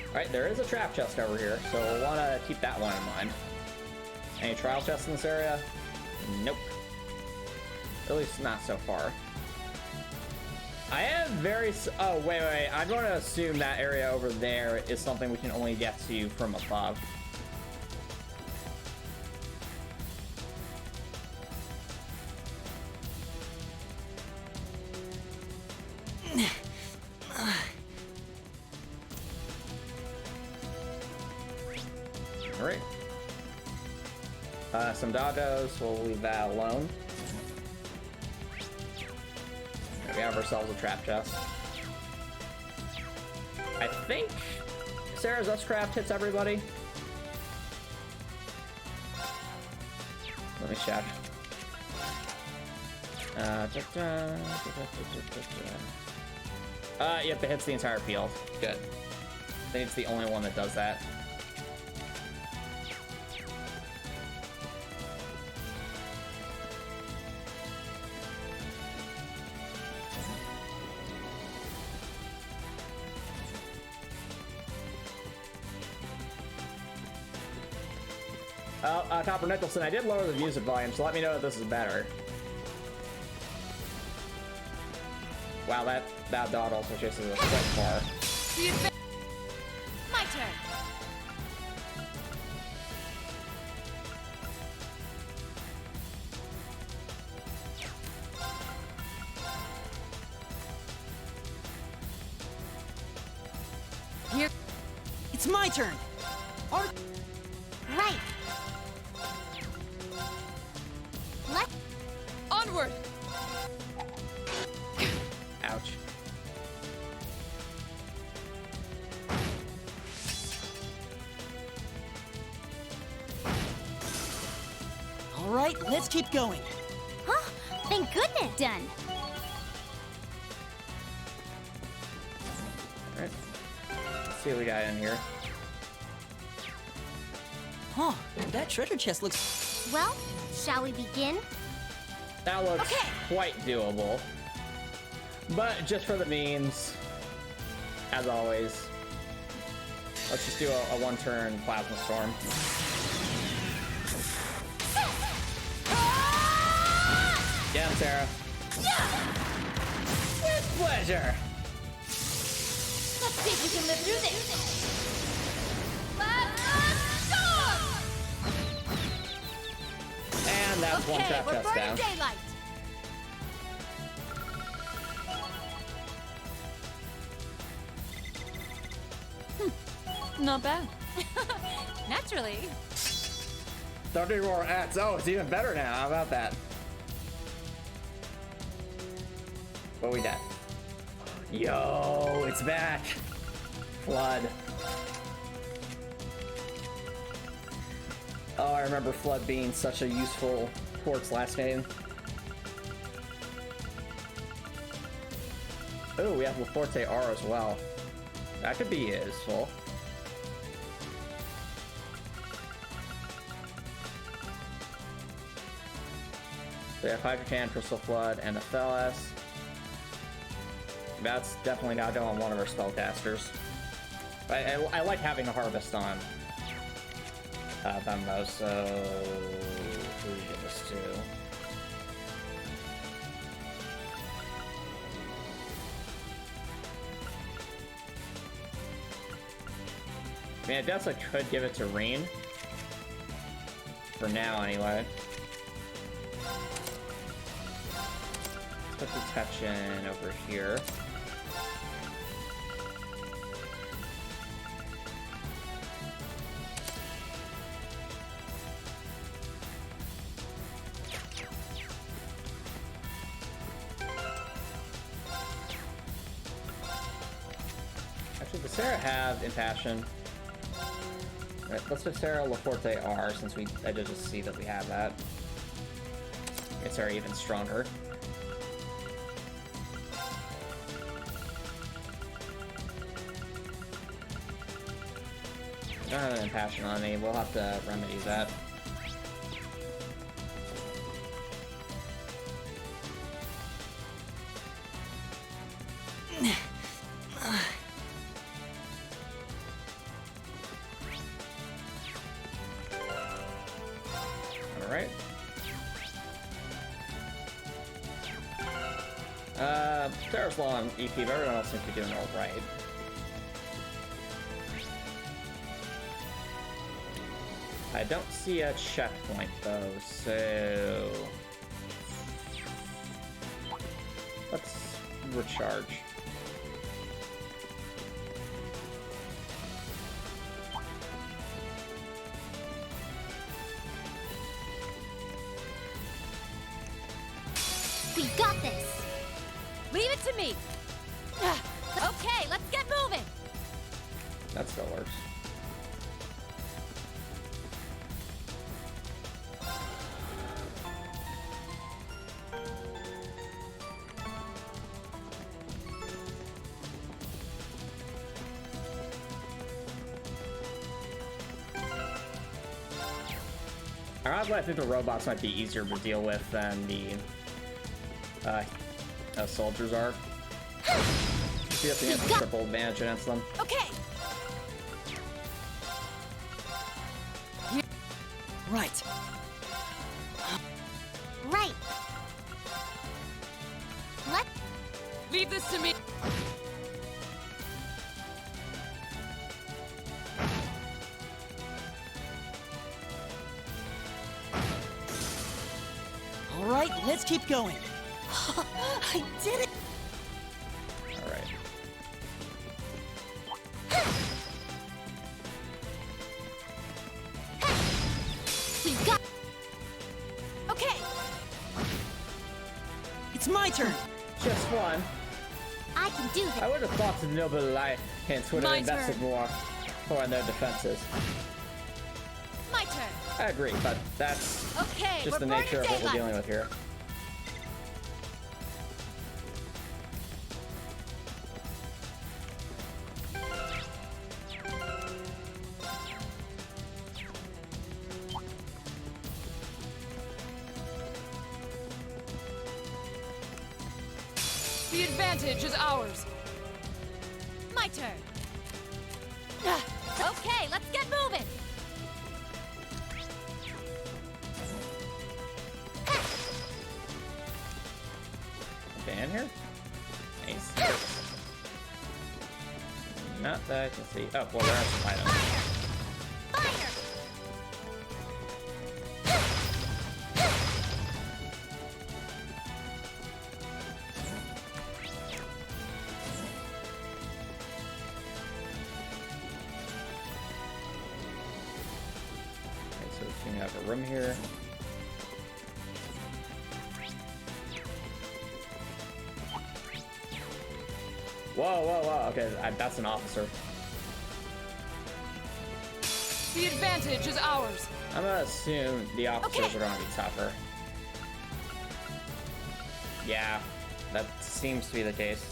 Alright, there is a trap chest over here, so we'll want to keep that one in mind. Any trial chests in this area? Nope. At least not so far. I am very... Oh, wait. I'm going to assume that area over there is something we can only get to from above. some doggos. We'll leave that alone. There, we have ourselves a trap chest. I think Sarah's Uscraft hits everybody. Let me check. Yep, it hits the entire field. Good. I think it's the only one that does that. Copper Nicholson, I did lower the music volume, so let me know if this is better. Wow, that dot also chases us quite far. My turn. Here. It's my turn. Art. Right. Let. Onward. Ouch. All right, let's keep going. Huh? Thank goodness. Done. Alright. Let's see what we got in here. Huh? That treasure chest looks. Well, shall we begin? That looks Okay. quite doable. But just for the means, as always, let's just do a one-turn plasma storm. Get him, Sarah. With pleasure. Let's see if we can live through this. And that's one Okay, trap we're chest burning down. daylight. Not bad. Naturally. 30 more X. Oh, it's even better now. How about that? What we got? Yo, it's back. Flood. Oh, I remember Flood being such a useful quartz last game. Oh, we have Laforte R as well. That could be useful. So we have Hydrocan, Crystal Flood, and Athelas. That's definitely not going one of our spellcasters. I like having a Harvest on them though, so who do we give this to? I mean, I guess I could give it to Reen. For now, anyway. Let's put the touch in over here. Actually, does Sarah have Impassion? Right, let's do Sarah Laforte R, since I did just see that we have that. It's Sarah even stronger. I don't have an Impassion on me, we'll have to remedy that. Alright. Sarah's low on EP, but everyone else seems to be doing alright. I don't see a checkpoint though, so let's recharge. me! Okay, let's get moving! That still works. Honestly, I think the robots might be easier to deal with than the soldiers are. You have to have a triple advantage against them. Okay! Right. Right. Let Leave this to me! All right, let's keep going. I did it. All right. you got. Okay! It's my turn. Just one. I can do this. I would have thought the noble life hints would have My invested turn. more for their defenses. My turn! I agree, but that's Okay, just we're the burning nature of what we're daylight. dealing with here. The advantage is ours. My turn. Okay, let's get moving. Dan here? Nice. Not that I can see. Oh, well, there are some items. Fire! Okay, so we have a room here. Whoa, whoa, whoa. Okay, that's an officer. The advantage is ours. I'm gonna assume the officers Okay. are gonna be tougher. Yeah, that seems to be the case.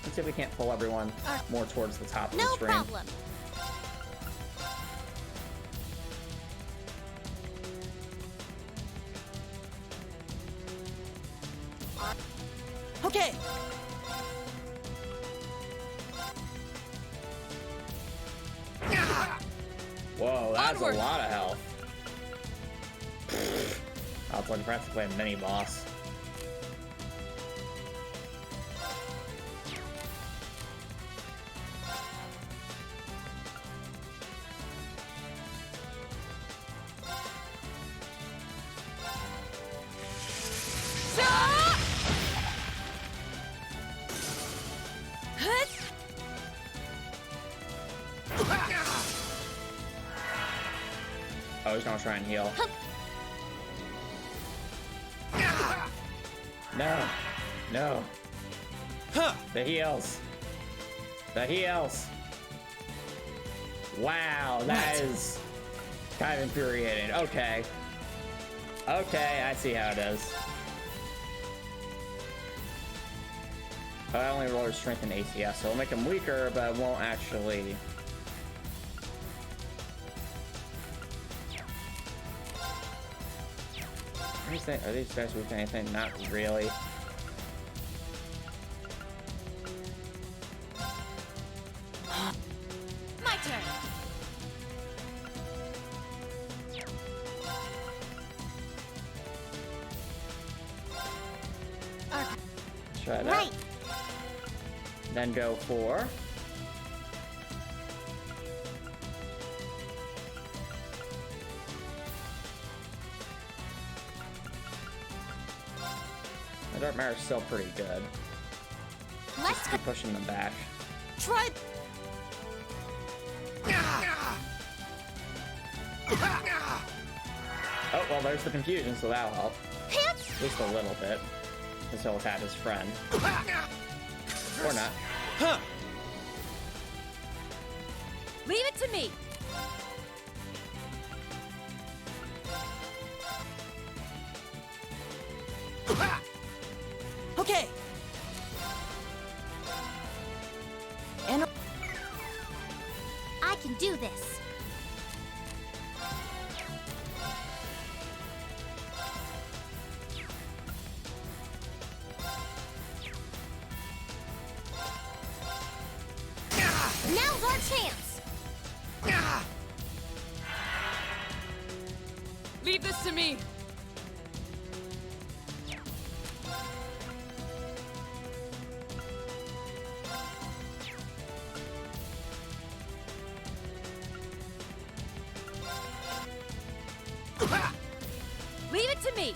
Let's see if we can't pull everyone more towards the top of the No screen. problem. Okay. Whoa, that's Onward. a lot of health. That's like practically a mini boss. Oh, he's gonna try and heal. No. No. Huh. The heals. The heals. Wow, that is kind of infuriating. Okay. Okay, I see how it is. I only roll his strength and ACS, so it'll make him weaker, but it won't actually. Are these guys weak to anything? Not really. My turn. Try that. Right. Then go for. The Dark Matter is still pretty good. Let's go. Keep pushing them back. Try. Oh, well, there's the confusion, so that'll help. least a little bit. Because he'll have his friend. Or not. Huh. Leave it to me. Okay. And I can do this. Now's our chance. Leave this to me. Leave it to me.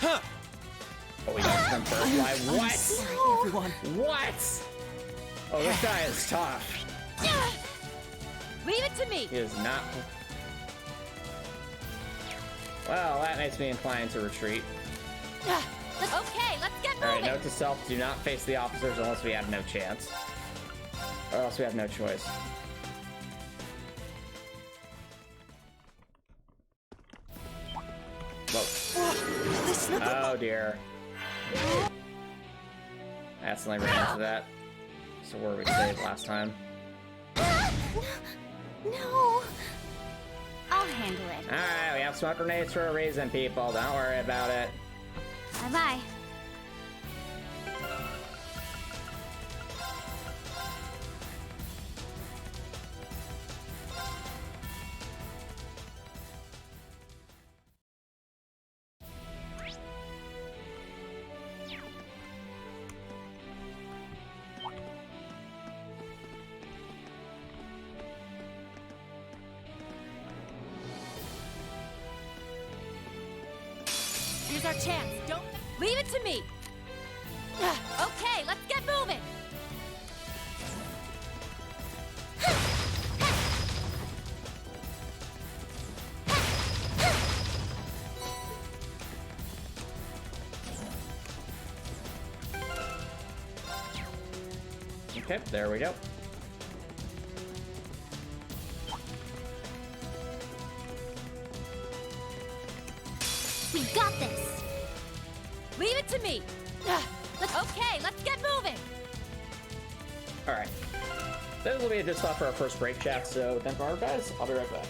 Huh. Oh, we got some first. Why? What? Sorry, everyone. What? Oh, this guy is tough. Leave it to me. He is not. Well, that makes me inclined to retreat. Okay, let's get Alright, moving. note to self, do not face the officers unless we have no chance. Or else we have no choice. Whoa. Oh dear. I accidentally ran into that. So where we saved last time. No. I'll handle it. Alright, we have smoke grenades for a reason, people. Don't worry about it. Bye-bye. Here's our chance. Don't leave it to me. Okay, let's get moving. Okay, there we go. We got this. Leave it to me. Okay, let's get moving. Alright. This will be a good spot for our first break, chat, so thank you, guys. I'll be right back.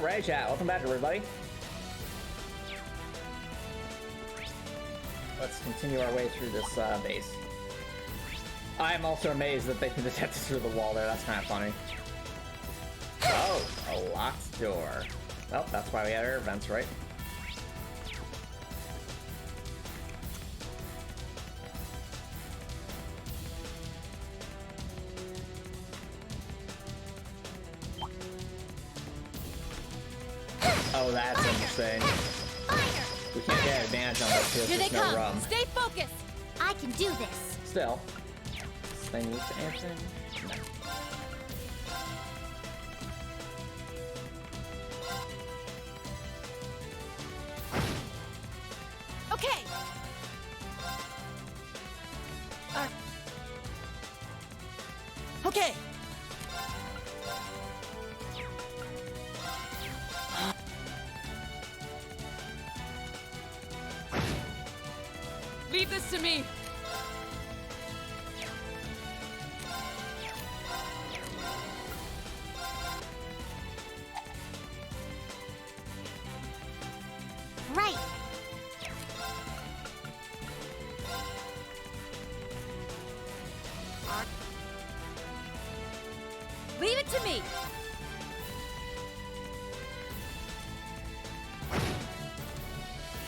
Alright, chat. Welcome back, everybody. Let's continue our way through this base. I am also amazed that they can detect us through the wall there. That's kind of funny. Oh, a locked door. Well, that's why we had air vents, right? Oh, that's interesting. We can't get advantage on this because Here they there's no come. rum. Stay focused. I can do this. Still. This thing needs to answer. No. Okay. Okay. Leave this to me. Right. Leave it to me.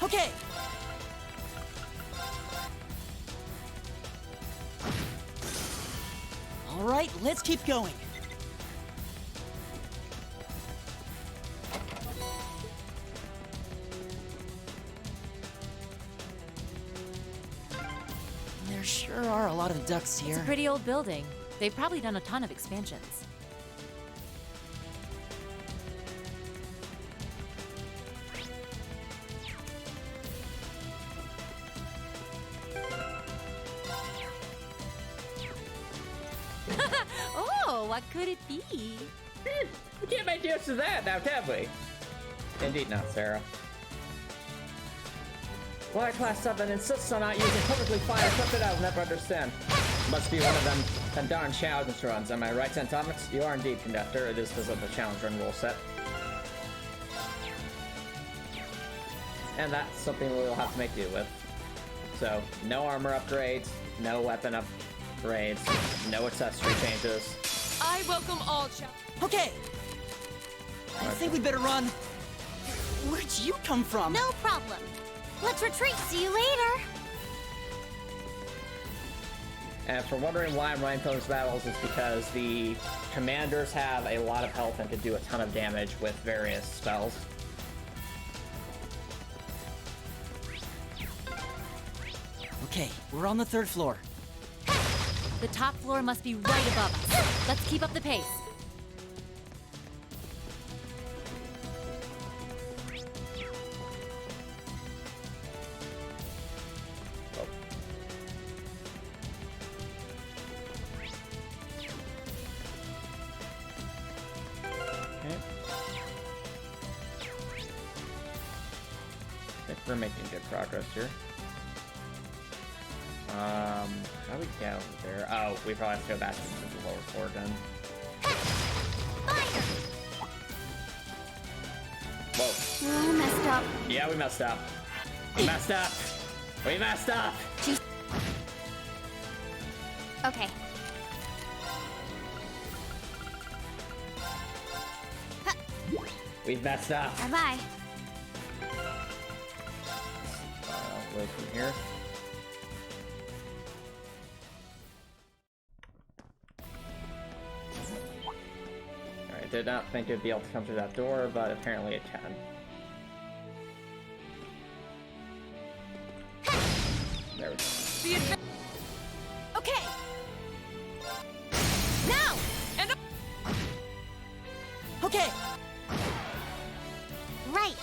Okay. All right, let's keep going. There sure are a lot of ducks here. It's a pretty old building. They've probably done a ton of expansions. Oh, what could it be? We can't make use of that now, can we? Indeed not, Sarah. Why class 7 insists on not using perfectly fine equipment I'll never understand. Must be one of them darn challenge runs. Am I right, Antomicx? You are indeed, Conductor. It is because of the challenge run rule set. And that's something we'll have to make do with. So, no armor upgrades, no weapon upgrades, no accessory changes. I welcome all Okay. I think we better run. Where'd you come from? No problem. Let's retreat. See you later. And if you're wondering why I'm running those battles, it's because the commanders have a lot of health and can do a ton of damage with various spells. Okay, we're on the 3rd floor. The top floor must be right above us. Let's keep up the pace. I think we're making good progress here. How do we get over there? Oh, we probably have to go back to the lower floor then. Whoa. Oh, messed up. Yeah, we messed up. We messed up. We messed up. Jeez. Okay. We've messed up. Bye-bye. Away from here. Alright, did not think it'd be able to come through that door, but apparently it can. There we go. Okay. Now and Okay. Right.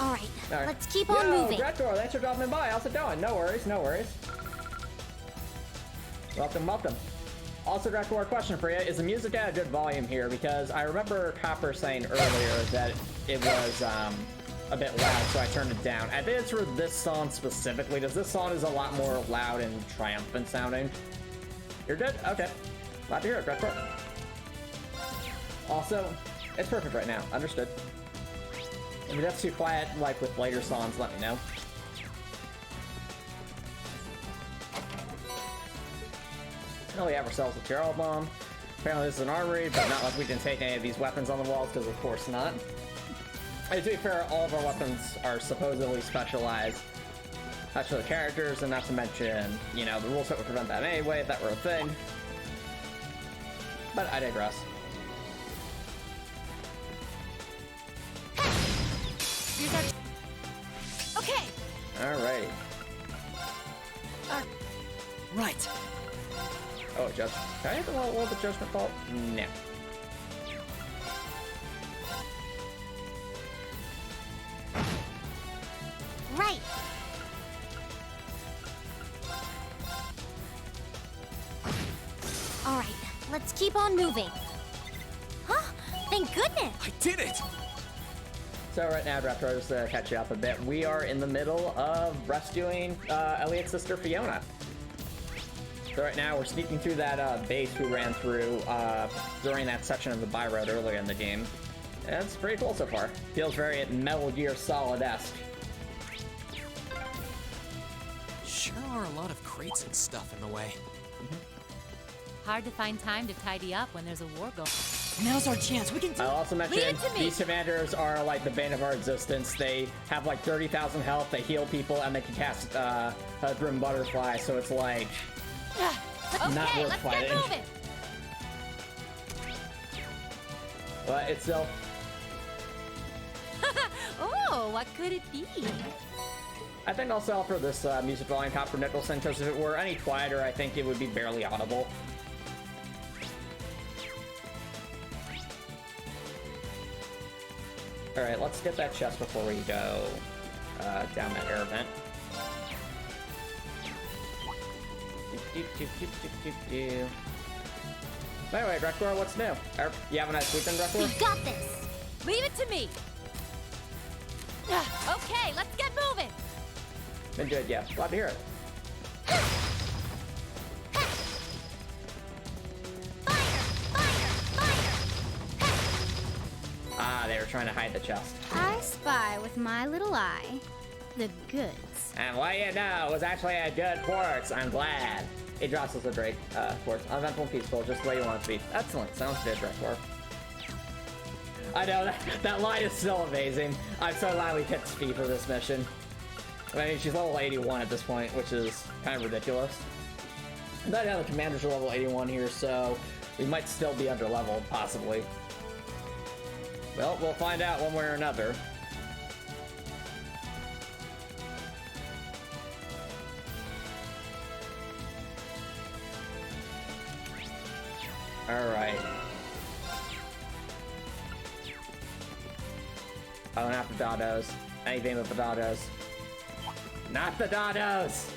All right. Let's keep on moving. Grettor, thanks for dropping by. How's it going? No worries, no worries. Welcome, welcome. Also, Grettor, question for you. Is the music at a good volume here? Because I remember Copper saying earlier that it was a bit loud, so I turned it down. I think it's for this song specifically. Does this song is a lot more loud and triumphant sounding? You're good? Okay. Glad to hear it, Dreadcore. Also, it's perfect right now. Understood. If that's too quiet, like with later songs, let me know. Oh, we have ourselves a Terrell Bomb. Apparently this is an armory, but not like we can take any of these weapons on the walls, because of course not. And to be fair, all of our weapons are supposedly specialized. That's for the characters, and not to mention, you know, the rules that would prevent that anyway, if that were a thing. But I digress. Okay. Alrighty. Right. Oh, Judge. Can I hit the wall with the Judgment Bolt? No. Right. All right, let's keep on moving. Huh? Thank goodness. I did it! So right now, Raptor, just to catch you up a bit, we are in the middle of rescuing Elliot's sister, Fiona. So right now, we're sneaking through that base we ran through during that section of the by road earlier in the game. And it's pretty cool so far. Feels very Metal Gear Solid-esque. Sure are a lot of crates and stuff in the way. Hard to find time to tidy up when there's a war going. Now's our chance. We can do I'll also Leave mention it to me. these commanders are like the bane of our existence. They have like 30,000 health, they heal people, and they can cast a Grim Butterfly, so it's like Okay, not worth let's fighting. get moving. But it's still... Oh, what could it be? I think I'll sell for this music volume top for Nicholson, because if it were any quieter, I think it would be barely audible. Alright, let's get that chest before we go down that air vent. Anyway, Drekor, what's new? You have a nice weekend, Drekor? We got this. Leave it to me. Okay, let's get moving. Been good, yeah. Glad to hear it. Ah, they were trying to hide the chest. I spy with my little eye the goods. And what you know, it was actually a good quartz. I'm glad. It drops us a great quartz. Uneventful and peaceful, just the way you want it to be. Excellent. Sounds good, Drekor. I know, that line is still amazing. I'm so glad we picked Spee for this mission. I mean, she's level 81 at this point, which is kind of ridiculous. But yeah, the commanders are level 81 here, so we might still be under leveled, possibly. Well, we'll find out one way or another. Alright. Oh, not the Doddos. Anything but the Doddos. Not the Doddos!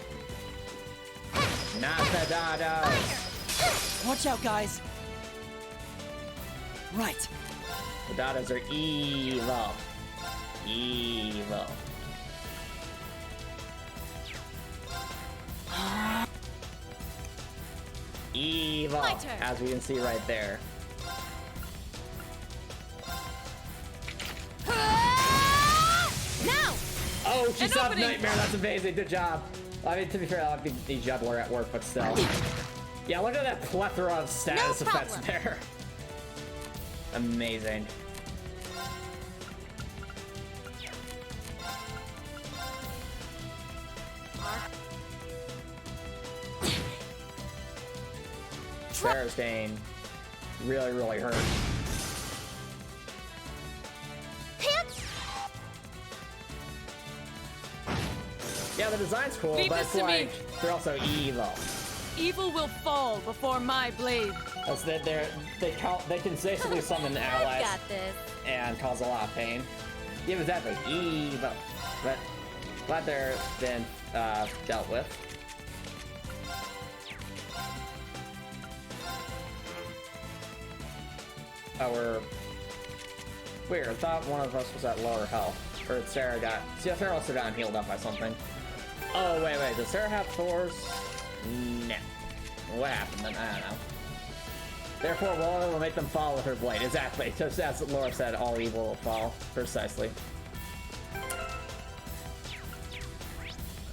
Not the Doddos! Watch out, guys. Right. The Doddos are evil. Evil. Evil, My turn. as we can see right there. Now! Oh, she An saw opening. Nightmare, that's amazing, good job. I mean, to be fair, that would be the juggler at work, but still. Yeah, look at that plethora of status No effects problem. there. Amazing. Sarah's Dane really, really hurt. Yeah, the design's cool, Leave but this it's to me. like they're also evil. Evil will fall before my blade. As they can basically summon I allies got this. and cause a lot of pain. Yeah, exactly. Evil. But glad they're been dealt with. Oh, we're weird. I thought one of us was at lower health. Or Sarah got... See, Sarah also got healed up by something. Oh, wait. Does Sarah have Thor's? No. What happened then? I don't know. Therefore, Laura will make them fall with her blade. Exactly. Just as Laura said, all evil will fall. Precisely.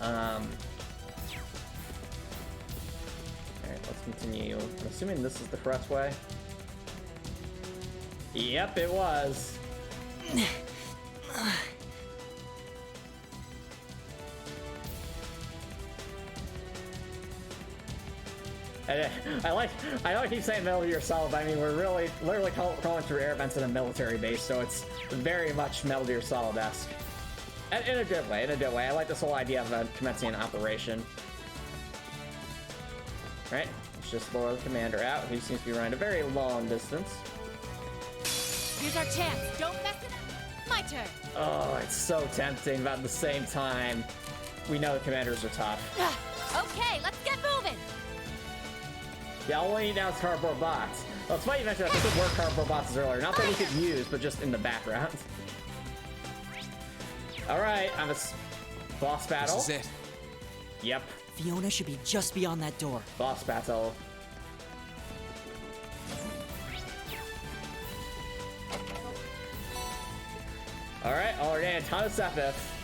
Alright, let's continue. I'm assuming this is the correct way. Yep, it was. I know I keep saying Metal Gear Solid, but I mean, we're really, literally crawling through air vents in a military base, so it's very much Metal Gear Solid-esque. In a good way, I like this whole idea of commencing an operation. Right, let's just lure the commander out, who seems to be running a very long distance. Here's our chance. Don't mess it up. My turn. Oh, it's so tempting, but at the same time, we know the commanders are tough. Okay, let's get moving. Yeah, all we need now is cardboard bots. Well, it's funny you mentioned I think there were cardboard bots earlier. Not that we could use, but just in the background. Alright, I'm a boss battle. This is it. Yep, Fiona should be just beyond that door. boss battle. Alright, already a ton of stuff.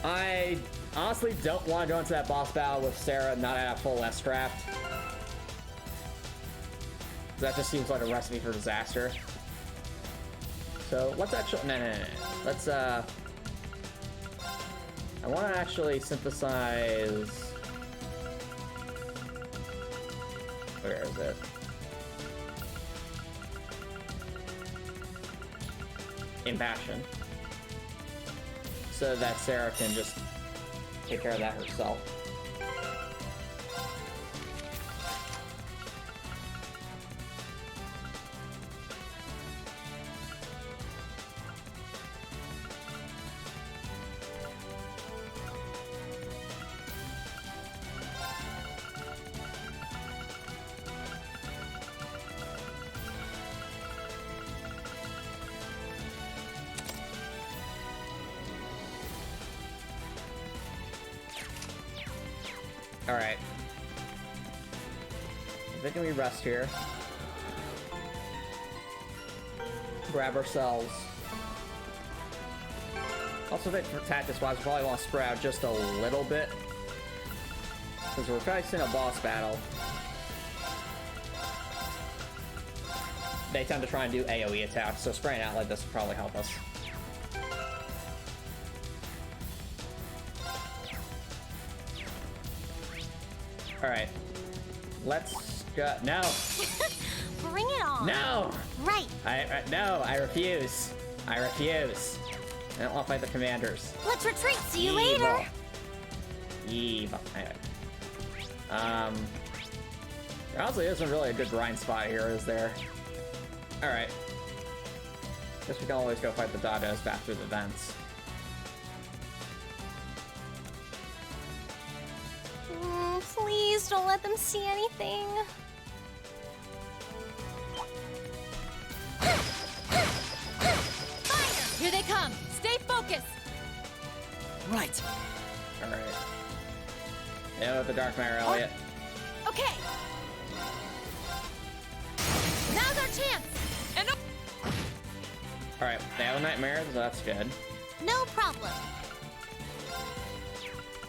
I honestly don't want to go into that boss battle with Sarah not at a full S-craft. That just seems like a recipe for disaster. So let's actually, no. Let's, I want to actually synthesize, where is it? Impassion. So that Sarah can just take care of that herself. Alright. I think we rest here. Grab ourselves. Also, think for tactics-wise, we probably want to spread out just a little bit. Because we're facing a boss battle. They tend to try and do AoE attacks, so spraying out like this would probably help us. Alright. Let's go. No! Bring it on. No! Right. No, I refuse. I refuse. I don't want to fight the commanders. Let's retreat. See you Evil. later. Evil. Anyway. There honestly isn't really a good grind spot here, is there? Alright. Guess we can always go fight the Dados back through the vents. Please don't let them see anything. Fire! Here they come. Stay focused. Right. Alright. Yeah, with the Dark Matter, Elliot. Okay. Now's our chance. And Alright, they have a Nightmare, so that's good. No problem.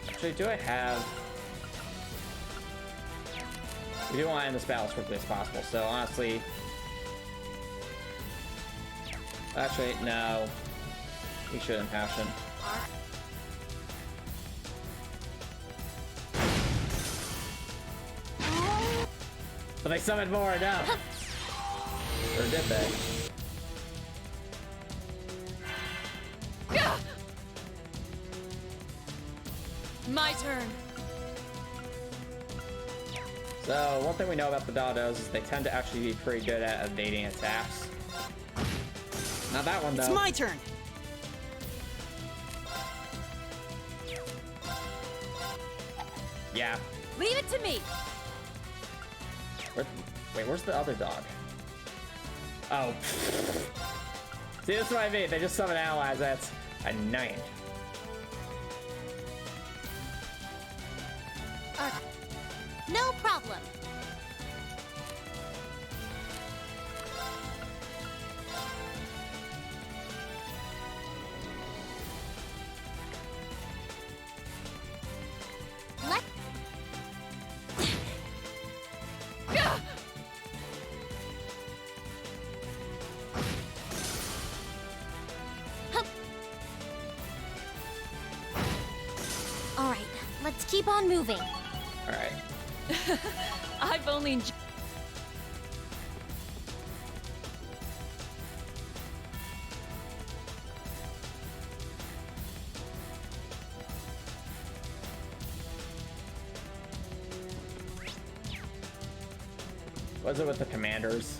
Actually, do I have... We do want to end this battle as quickly as possible, so honestly... Actually, no. We should Impassion. But they summoned more, no! Or did they? my turn. So, one thing we know about the Dados is they tend to actually be pretty good at evading attacks. Not that one, though. It's my turn. Yeah. Leave it to me. Wait, where's the other dog? Oh. See, that's what I mean. They just summon allies. That's annoying. No problem. keep on moving. Alright. I've only enjoyed. What's it with the commanders?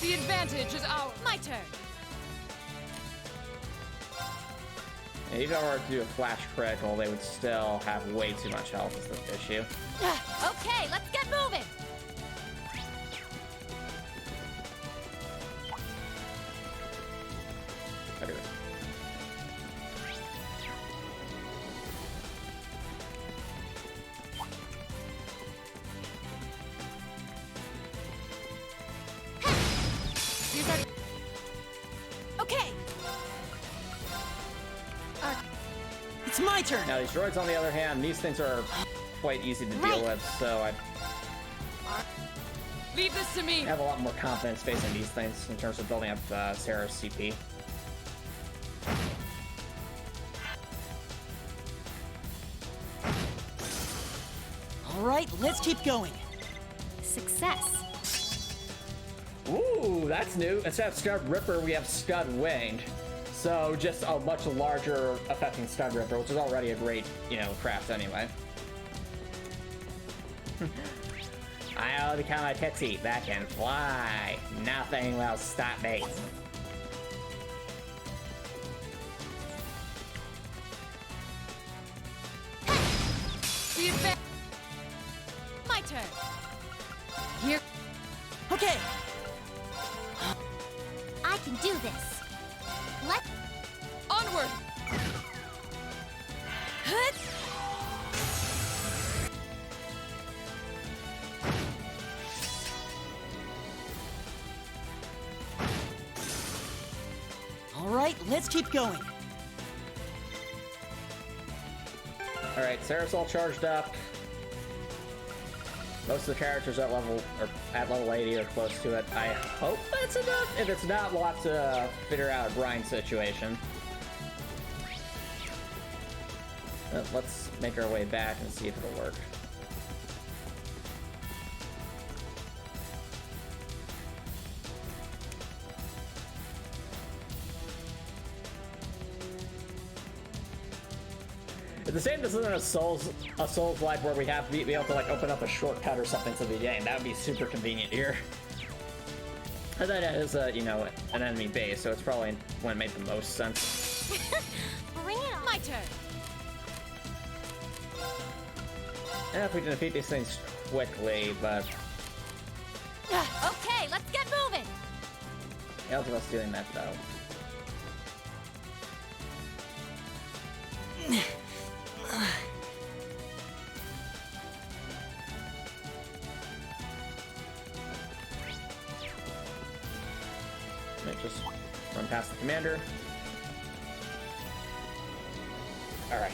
The advantage is ours. My turn. And even if I were to do a flash critical, they would still have way too much health is the issue. Okay, let's get moving. Better. Here's our... Okay. It's my turn. Now these droids, on the other hand, these things are quite easy to deal with, so I Leave this to me. have a lot more confidence facing these things in terms of building up Sarah's CP. All right, let's keep going. Success. Ooh, that's new. Instead of Scud Ripper, we have Scud Winged. So just a much larger affecting Scud Ripper, which is already a great, craft anyway. I only become a Pixie that can fly. Nothing will stop me. The advantage. My turn. Here. Okay. I can do this. Let Onward. Hut. All right, let's keep going. Alright, Sarah's all charged up. Most of the characters at level 80 or close to it. I hope that's enough. If it's not, we'll have to figure out a grind situation. Let's make our way back and see if it'll work. It's the same. This isn't a Souls like where we have to be able to like open up a shortcut or something to the game. That would be super convenient here. And then it is an enemy base, so it's probably when it made the most sense. bring it on. My turn. And if we can defeat these things quickly, but Okay, let's get moving. how's us doing that though? Let me just run past the commander. Alright.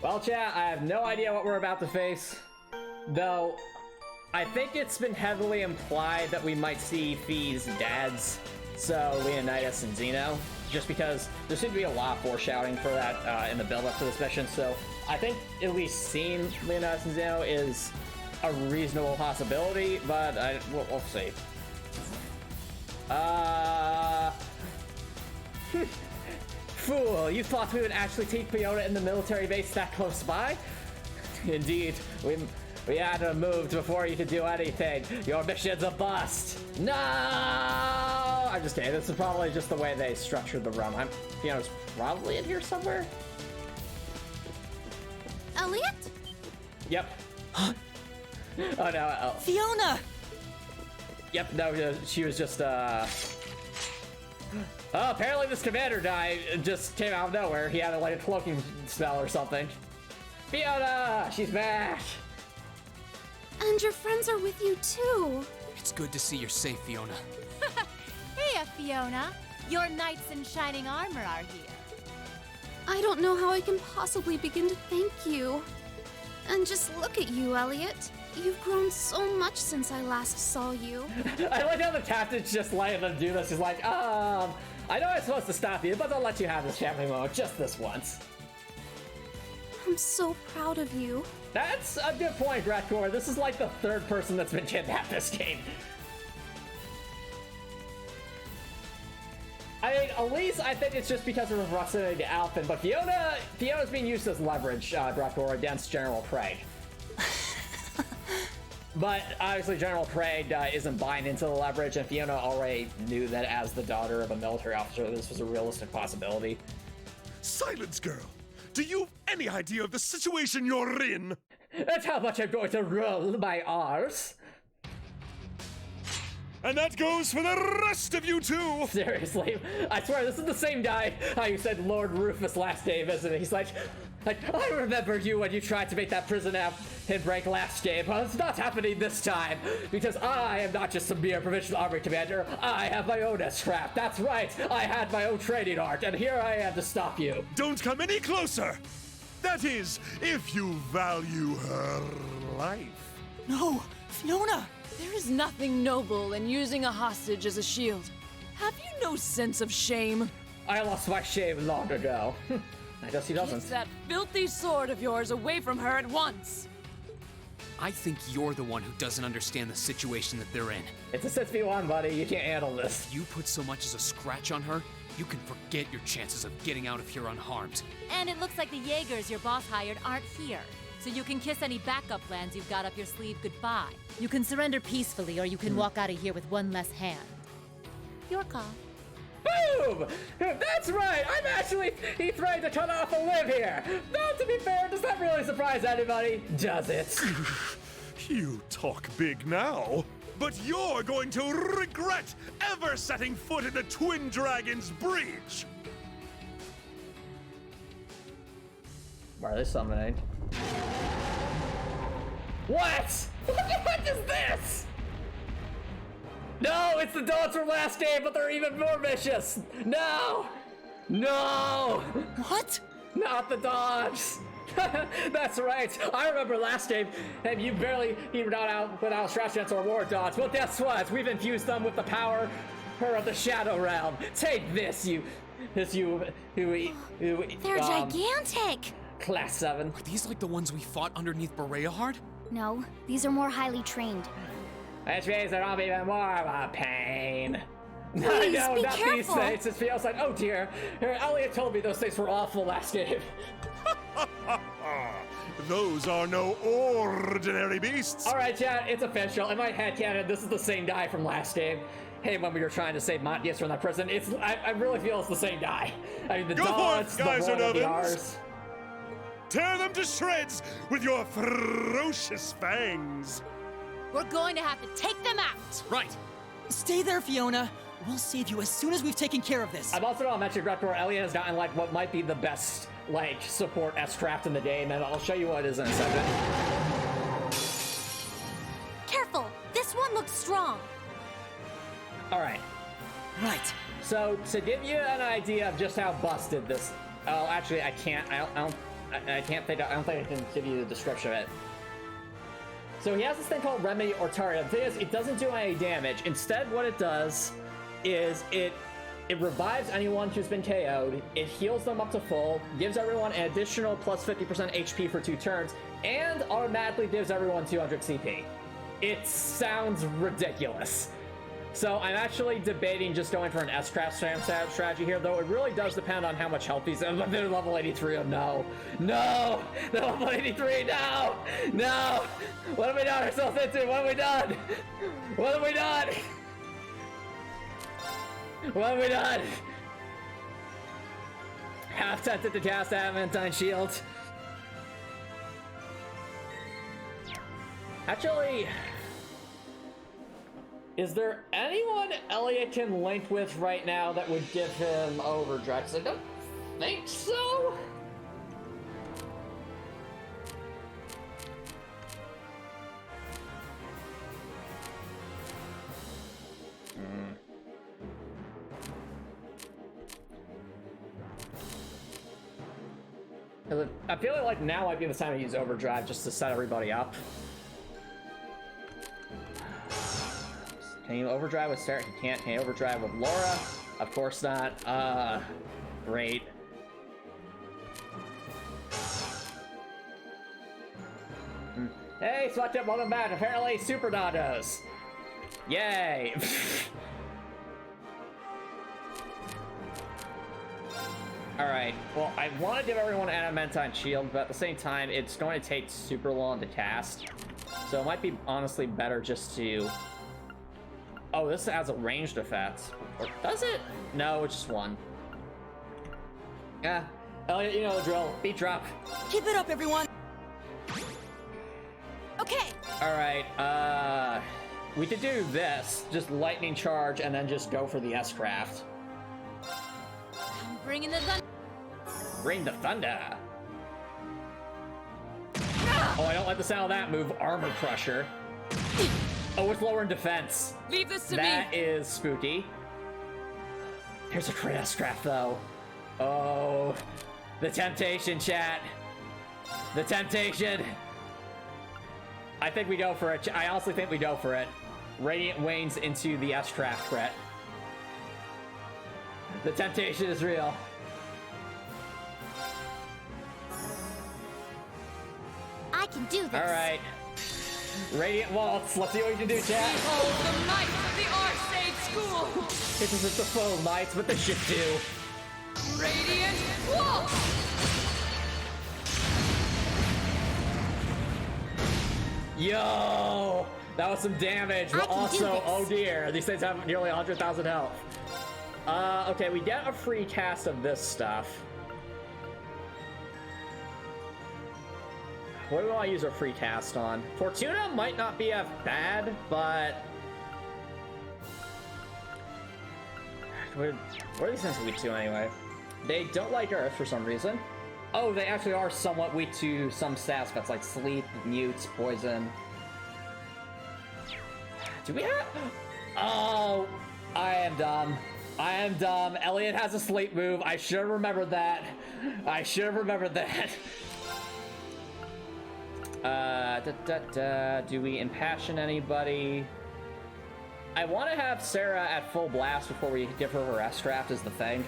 Well, chat, I have no idea what we're about to face. Though, I think it's been heavily implied that we might see Fee's dads, so Leonidas and Zeno, just because there seemed to be a lot of foreshadowing for that in the build-up to this mission, so I think at least seeing Leonidas and Zeno is a reasonable possibility, but we'll see. Fool, you thought we would actually take Fiona in the military base that close by? Indeed, we had to move before you could do anything. Your mission's a bust. No! I'm just kidding. This is probably just the way they structured the run. Fiona's probably in here somewhere. Elliot? Yep. Oh no. Fiona! Yep, no, she was just, Oh, apparently this commander guy just came out of nowhere. He had like a cloaking spell or something. Fiona! She's back! And your friends are with you too. It's good to see you're safe, Fiona. Hey, Fiona. Your knights in shining armor are here. I don't know how I can possibly begin to thank you. And just look at you, Elliot. You've grown so much since I last saw you. I like how the captain's just letting them do this. He's like, I know I'm supposed to stop you, but I'll let you have this family moment just this once. I'm so proud of you. That's a good point, Gratcore. This is like the third person that's been kidnapped this game. I mean, at least I think it's just because of her proximity to Alphen, but Fiona's being used as leverage, Gratcore, against General Craig. But obviously General Craig isn't buying into the leverage, and Fiona already knew that as the daughter of a military officer, this was a realistic possibility. Silence, girl! Do you have any idea of the situation you're in? That's how much I'm going to roll my R's. And that goes for the rest of you too! Seriously, I swear this is the same guy how you said Lord Rufus last game, isn't it? He's like, I remember you when you tried to make that prison hit break last game, but it's not happening this time, because I am not just a mere provincial army commander, I have my own S-Craft. That's right, I had my own training art, and here I am to stop you. Don't come any closer! That is, if you value her life. No, Fiona! There is nothing noble in using a hostage as a shield. Have you no sense of shame? I lost my shame long ago. I guess he doesn't. Get that filthy sword of yours away from her at once! I think you're the one who doesn't understand the situation that they're in. It's a 6v1, buddy. You can't handle this. If you put so much as a scratch on her, you can forget your chances of getting out of here unharmed. And it looks like the Jaegers your boss hired aren't here. So you can kiss any backup plans you've got up your sleeve goodbye. You can surrender peacefully, or you can walk out of here with one less hand. Your call. Boom! That's right! He threatened to cut off a limb here! Though, to be fair, does that really surprise anybody? Does it? You talk big now, but you're going to regret ever setting foot in the Twin Dragons Breach! Why are they summoning? What? What is this? No, it's the dogs from last game, but they're even more vicious. No! No! What? Not the dogs. That's right. I remember last game, and you barely even out without stretch against our war dogs. Well, guess what? We've infused them with the power of the Shadow Realm. Take this, they're gigantic! Class 7. Are these like the ones we fought underneath Bereahard? No, these are more highly trained. Which means they're all even more of a pain. Please, I know, be not careful. these things. It feels like, oh dear. Elliot told me those things were awful last game. Those are no ordinary beasts. All right, chat, it's official. In my head canon, this is the same guy from last game. Hey, when we were trying to save Montius from that prison, I really feel it's the same guy. I mean, the Go dogs, forth, guys the and one, the ovens. R's. Tear them to shreds with your ferocious fangs. We're going to have to take them out! Right. Stay there, Fiona. We'll save you as soon as we've taken care of this. I've also not mentioned Grettor. Elliot has gotten like what might be the best support S-Craft in the game, and I'll show you what it is in a second. Careful! This one looks strong! All right. Right. So to give you an idea of just how busted this, oh, actually I can't. I don't think I can give you the description of it. So he has this thing called Remedy Ortaria. The thing is, it doesn't do any damage. Instead, what it does is it revives anyone who's been KO'd, it heals them up to full, gives everyone an additional plus 50% HP for 2 turns, and automatically gives everyone 200 CP. It sounds ridiculous. So I'm actually debating just going for an S-Craft strategy here, though it really does depend on how much health he's in. They're level 83, oh no. No! They're level 83, no! No! What have we done ourselves into? What have we done? What have we done? What have we done? Half tempted to cast Adamantine Shield. Actually, is there anyone Elliot can link with right now that would give him overdrive? 'Cause I don't think so. Because I feel like now might be the time to use overdrive just to set everybody up. Can you overdrive with Sarah? He can't. Can you overdrive with Laura? Of course not. Great. Hey, Swat Tip, welcome back. Apparently, Super Dondos. Yay. Alright, well, I want to give everyone an Adamantine Shield, but at the same time, it's going to take super long to cast. So it might be honestly better just to... Oh, this has a ranged effect. Or does it? No, it's just one. Yeah. Elliot, you know the drill. Beat drop. Keep it up, everyone. Okay. Alright, we could do this. Just lightning charge and then just go for the S-Craft. I'm bringing the thunder. Bring the thunder. Oh, I don't like the sound of that move. Armor Crusher. Oh, it's lower in defense. Leave this to me. That is spooky. Here's a crit S-Craft, though. Oh, the temptation, chat. The temptation. I think we go for it. I honestly think we go for it. Radiant Wanes into the S-Craft crit. The temptation is real. I can do this. Alright. Radiant Waltz. Let's see what we can do, chat. Behold the might of the Arcade School! This is the full knights with the shit too. Radiant Waltz! Yo! That was some damage, but I can do also, this. oh dear, these things have nearly 100,000 health. Okay, we get a free cast of this stuff. What do we want to use our free cast on? Fortuna might not be as bad, but... What are these things weak to anyway? They don't like Earth for some reason. Oh, they actually are somewhat weak to some stats, that's like sleep, mutes, poison. Do we have... Oh, I am dumb. I am dumb. Elliot has a sleep move. I should have remembered that. I should have remembered that. Do we impassion anybody? I want to have Sarah at full blast before we give her her S-Draft is the thing.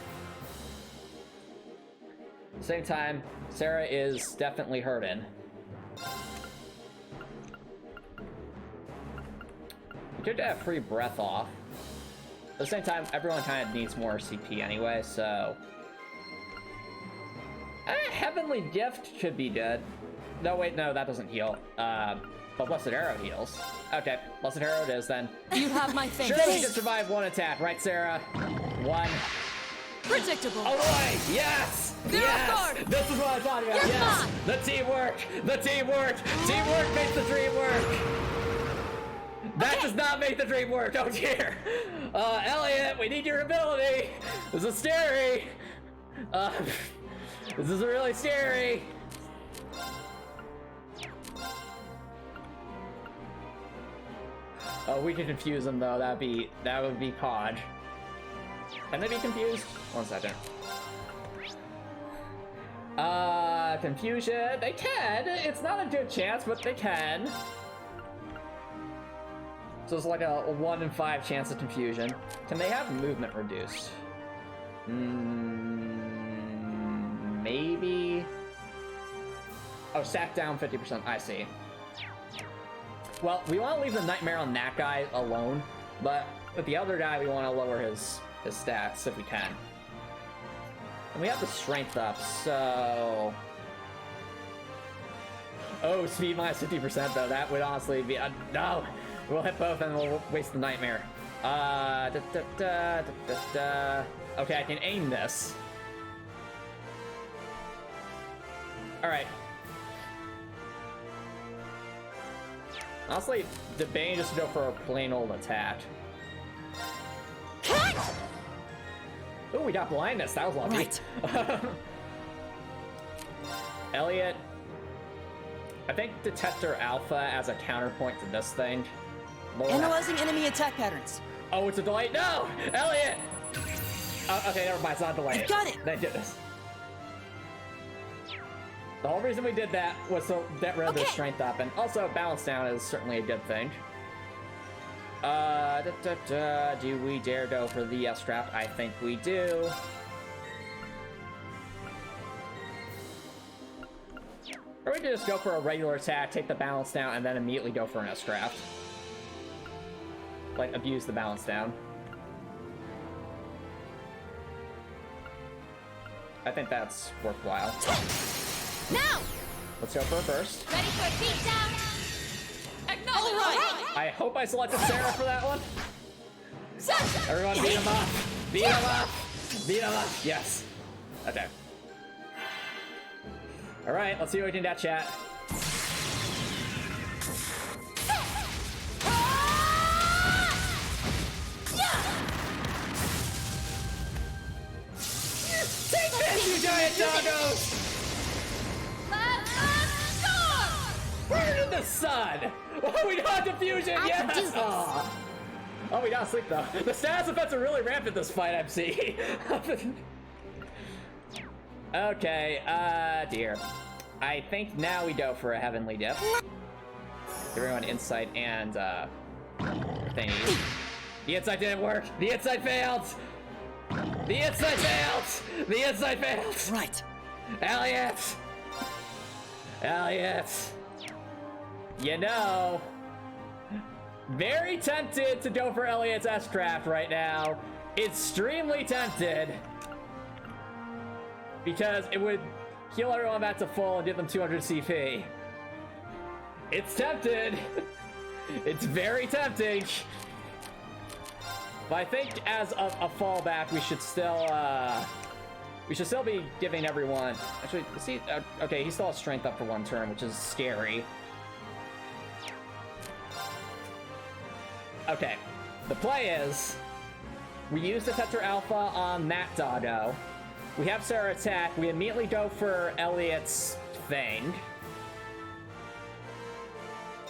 Same time, Sarah is definitely hurting. We could have free breath off. At the same time, everyone kind of needs more CP anyway, so... Heavenly Gift should be good. No, wait, no, that doesn't heal. But Blessed Arrow heals. Okay, Blessed Arrow it is then. You have my thanks. Sure, we can survive one attack, right, Sarah? One. Predictable. Oh boy, yes! Yes! This is what I'm talking about, yes! The teamwork! The teamwork! Teamwork makes the dream work! That does not make the dream work, oh dear! Elliot, we need your ability! This is scary! This is really scary! Oh, we can confuse them though, that would be Podge. Can they be confused? 1 second. Confusion. They can. It's not a good chance, but they can. So it's like a 1 in 5 chance of confusion. Can they have movement reduced? Maybe. Oh, stack down 50%. I see. Well, we want to leave the nightmare on that guy alone, but with the other guy, we want to lower his stats if we can. And we have the strength up, so... Oh, speed minus 50% though. That would honestly be... no! We'll hit both and we'll waste the nightmare. Okay, I can aim this. Alright. Honestly, debating just to go for a plain old attack. Oh, we got blindness. That was lucky. Right. Elliot, I think Detector Alpha as a counterpoint to this thing. Analyzing enemy attack patterns. Oh, it's a delay. No, Elliot. Okay, never mind. It's not delayed. I got it. Thank goodness. The whole reason we did that was to get rid of their strength up, and also balance down is certainly a good thing. Do we dare go for the S-Trap? I think we do. Or we could just go for a regular attack, take the balance down, and then immediately go for an S-Trap. Like, abuse the balance down. I think that's worthwhile. Now! Let's go for a burst. Ready for a beatdown? All right. I hope I selected Sarah for that one. Everyone beat him up! Beat him up! Beat him up! Yes. Okay. Alright, let's see what we can do, chat. Take this, you giant doggos! Burn in the sun! Oh, we got diffusion! I can do Yes! this. Aw. Oh, we got sleep though. The status effects are really rampant this fight, I'm seeing. Okay, dear. I think now we go for a heavenly dip. Everyone insight and thingy. The insight didn't work. The insight failed. The insight failed. The insight failed. Right. Elliot. Elliot. You know, very tempted to go for Elliot's S-Craft right now. Extremely tempted. Because it would heal everyone back to full and give them 200 CP. It's tempted. It's very tempting. But I think as a fallback, we should still be giving everyone. Actually, see, okay, he still has strength up for one turn, which is scary. Okay, the play is we use the Tetra Alpha on that doggo. We have Sarah attack. We immediately go for Elliot's thing.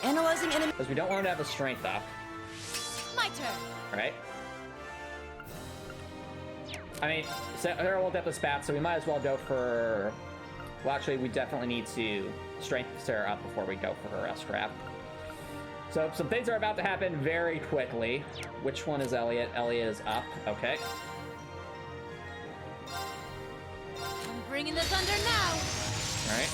Analyzing enemy. Because we don't want him to have the strength up. My turn. Right? I mean, Sarah will get the spat, so we might as well go for... Well, actually, we definitely need to strengthen Sarah up before we go for her S-Crap. So, some things are about to happen very quickly. Which one is Elliot? Elliot is up. Okay. I'm bringing the thunder now. Alright.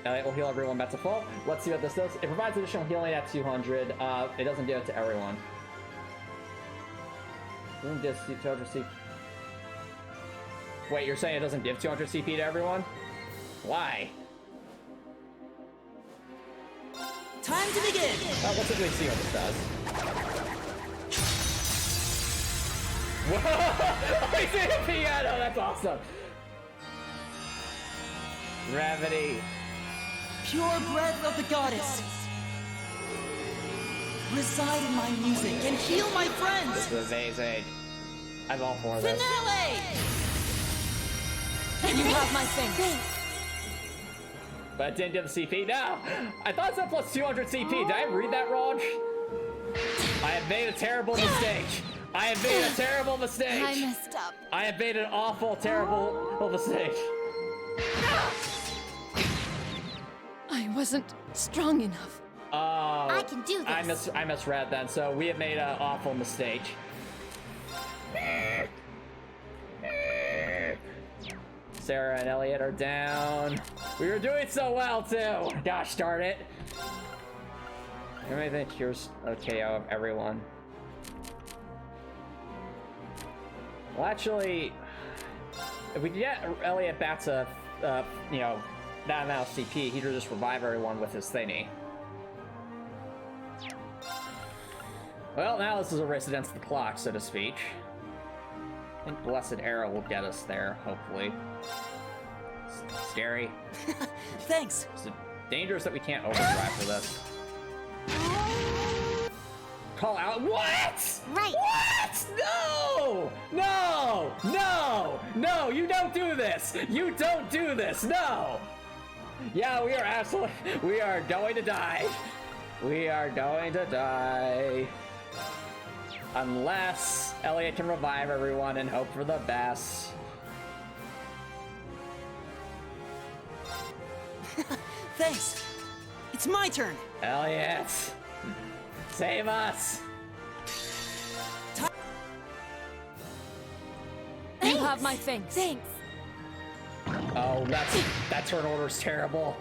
Elliot will heal everyone back to full. Let's see what this does. It provides additional healing at 200. It doesn't do it to everyone. Doesn't give 200 CP. Wait, you're saying it doesn't give 200 CP to everyone? Why? Time to begin. Let's quickly see what this does. Whoa! I see a piano! That's awesome! Gravity. Pure breath of the goddess. Reside in my music and heal my friends. This is amazing. I'm all for this. Finale! You have my thing. But it didn't give the CP. No! I thought it said plus 200 CP. Did I read that wrong? I have made a terrible mistake. I have made a terrible mistake. I messed up. I have made an awful, terrible mistake. I wasn't strong enough. Oh, I can do this. I misread then. So we have made an awful mistake. Sarah and Elliot are down. We were doing so well too. Gosh darn it. I think here's a KO of everyone. Well, actually, if we get Elliot back to, you know, that amount of CP, he could just revive everyone with his thingy. Well, now this is a race against the clock, so to speak. I think Blessed Arrow will get us there, hopefully. Scary. Thanks. It's dangerous that we can't overdrive for this. Call out. What? Right. What? No! No! No! No! You don't do this! You don't do this! No! Yeah, we are absolutely. We are going to die. We are going to die. Unless Elliot can revive everyone and hope for the best. Thanks. It's my turn. Elliot, save us. You have my thanks. Thanks. Oh, that turn order's terrible.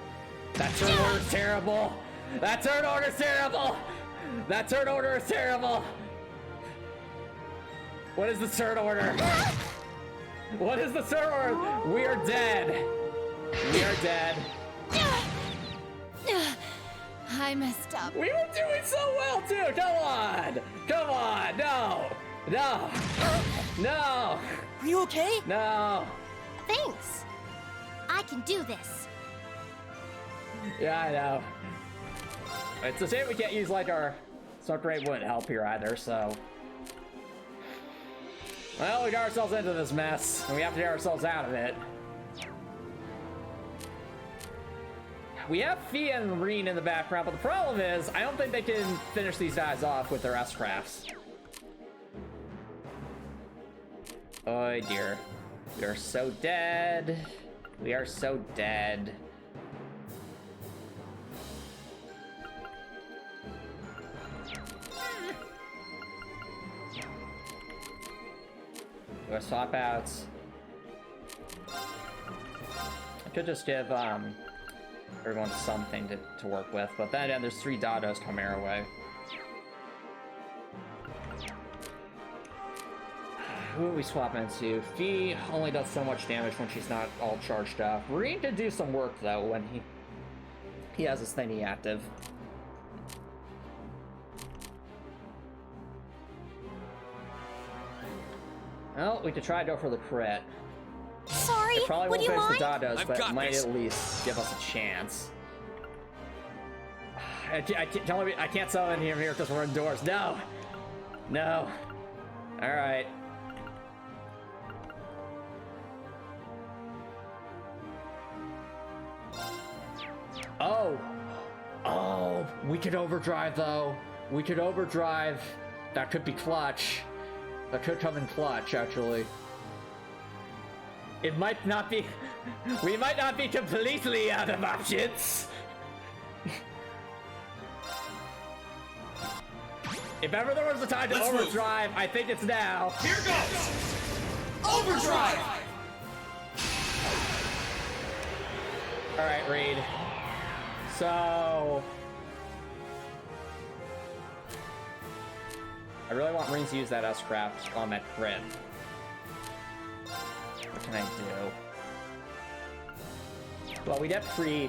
That turn order's terrible. That turn order's terrible. That turn order is terrible. What is the turn order? What is the turn order? We are dead. We are dead. I messed up. We were doing so well too. Come on. Come on. No. No. No. Are you okay? No. Thanks. I can do this. Yeah, I know. It's a shame we can't use like our Smoke Ray wouldn't help here either, so. Well, we got ourselves into this mess, and we have to get ourselves out of it. We have Fia and Reen in the background, but the problem is, I don't think they can finish these guys off with their S-crafts. Oh dear. We are so dead. We are so dead. Do I swap outs? I could just give everyone something to work with, but then there's 3 Dados coming our way. Who are we swapping into? Fee only does so much damage when she's not all charged up. Reen could do some work though when he has his thingy active. Well, we could try to go for the crit. Sorry, It probably would won't you finish mind? the Dados, I've but got it might this. at least give us a chance. I can't summon him here because we're indoors. No! No. Alright. Oh! Oh! We could overdrive though. We could overdrive. That could be clutch. That could come in clutch, actually. It might not be... We might not be completely out of options. If ever there was a time to Let's move. overdrive, I think it's now. Here goes! Overdrive! Alright, Reed. So... I really want Reen to use that S-craft on that crit. What can I do? Well, we get free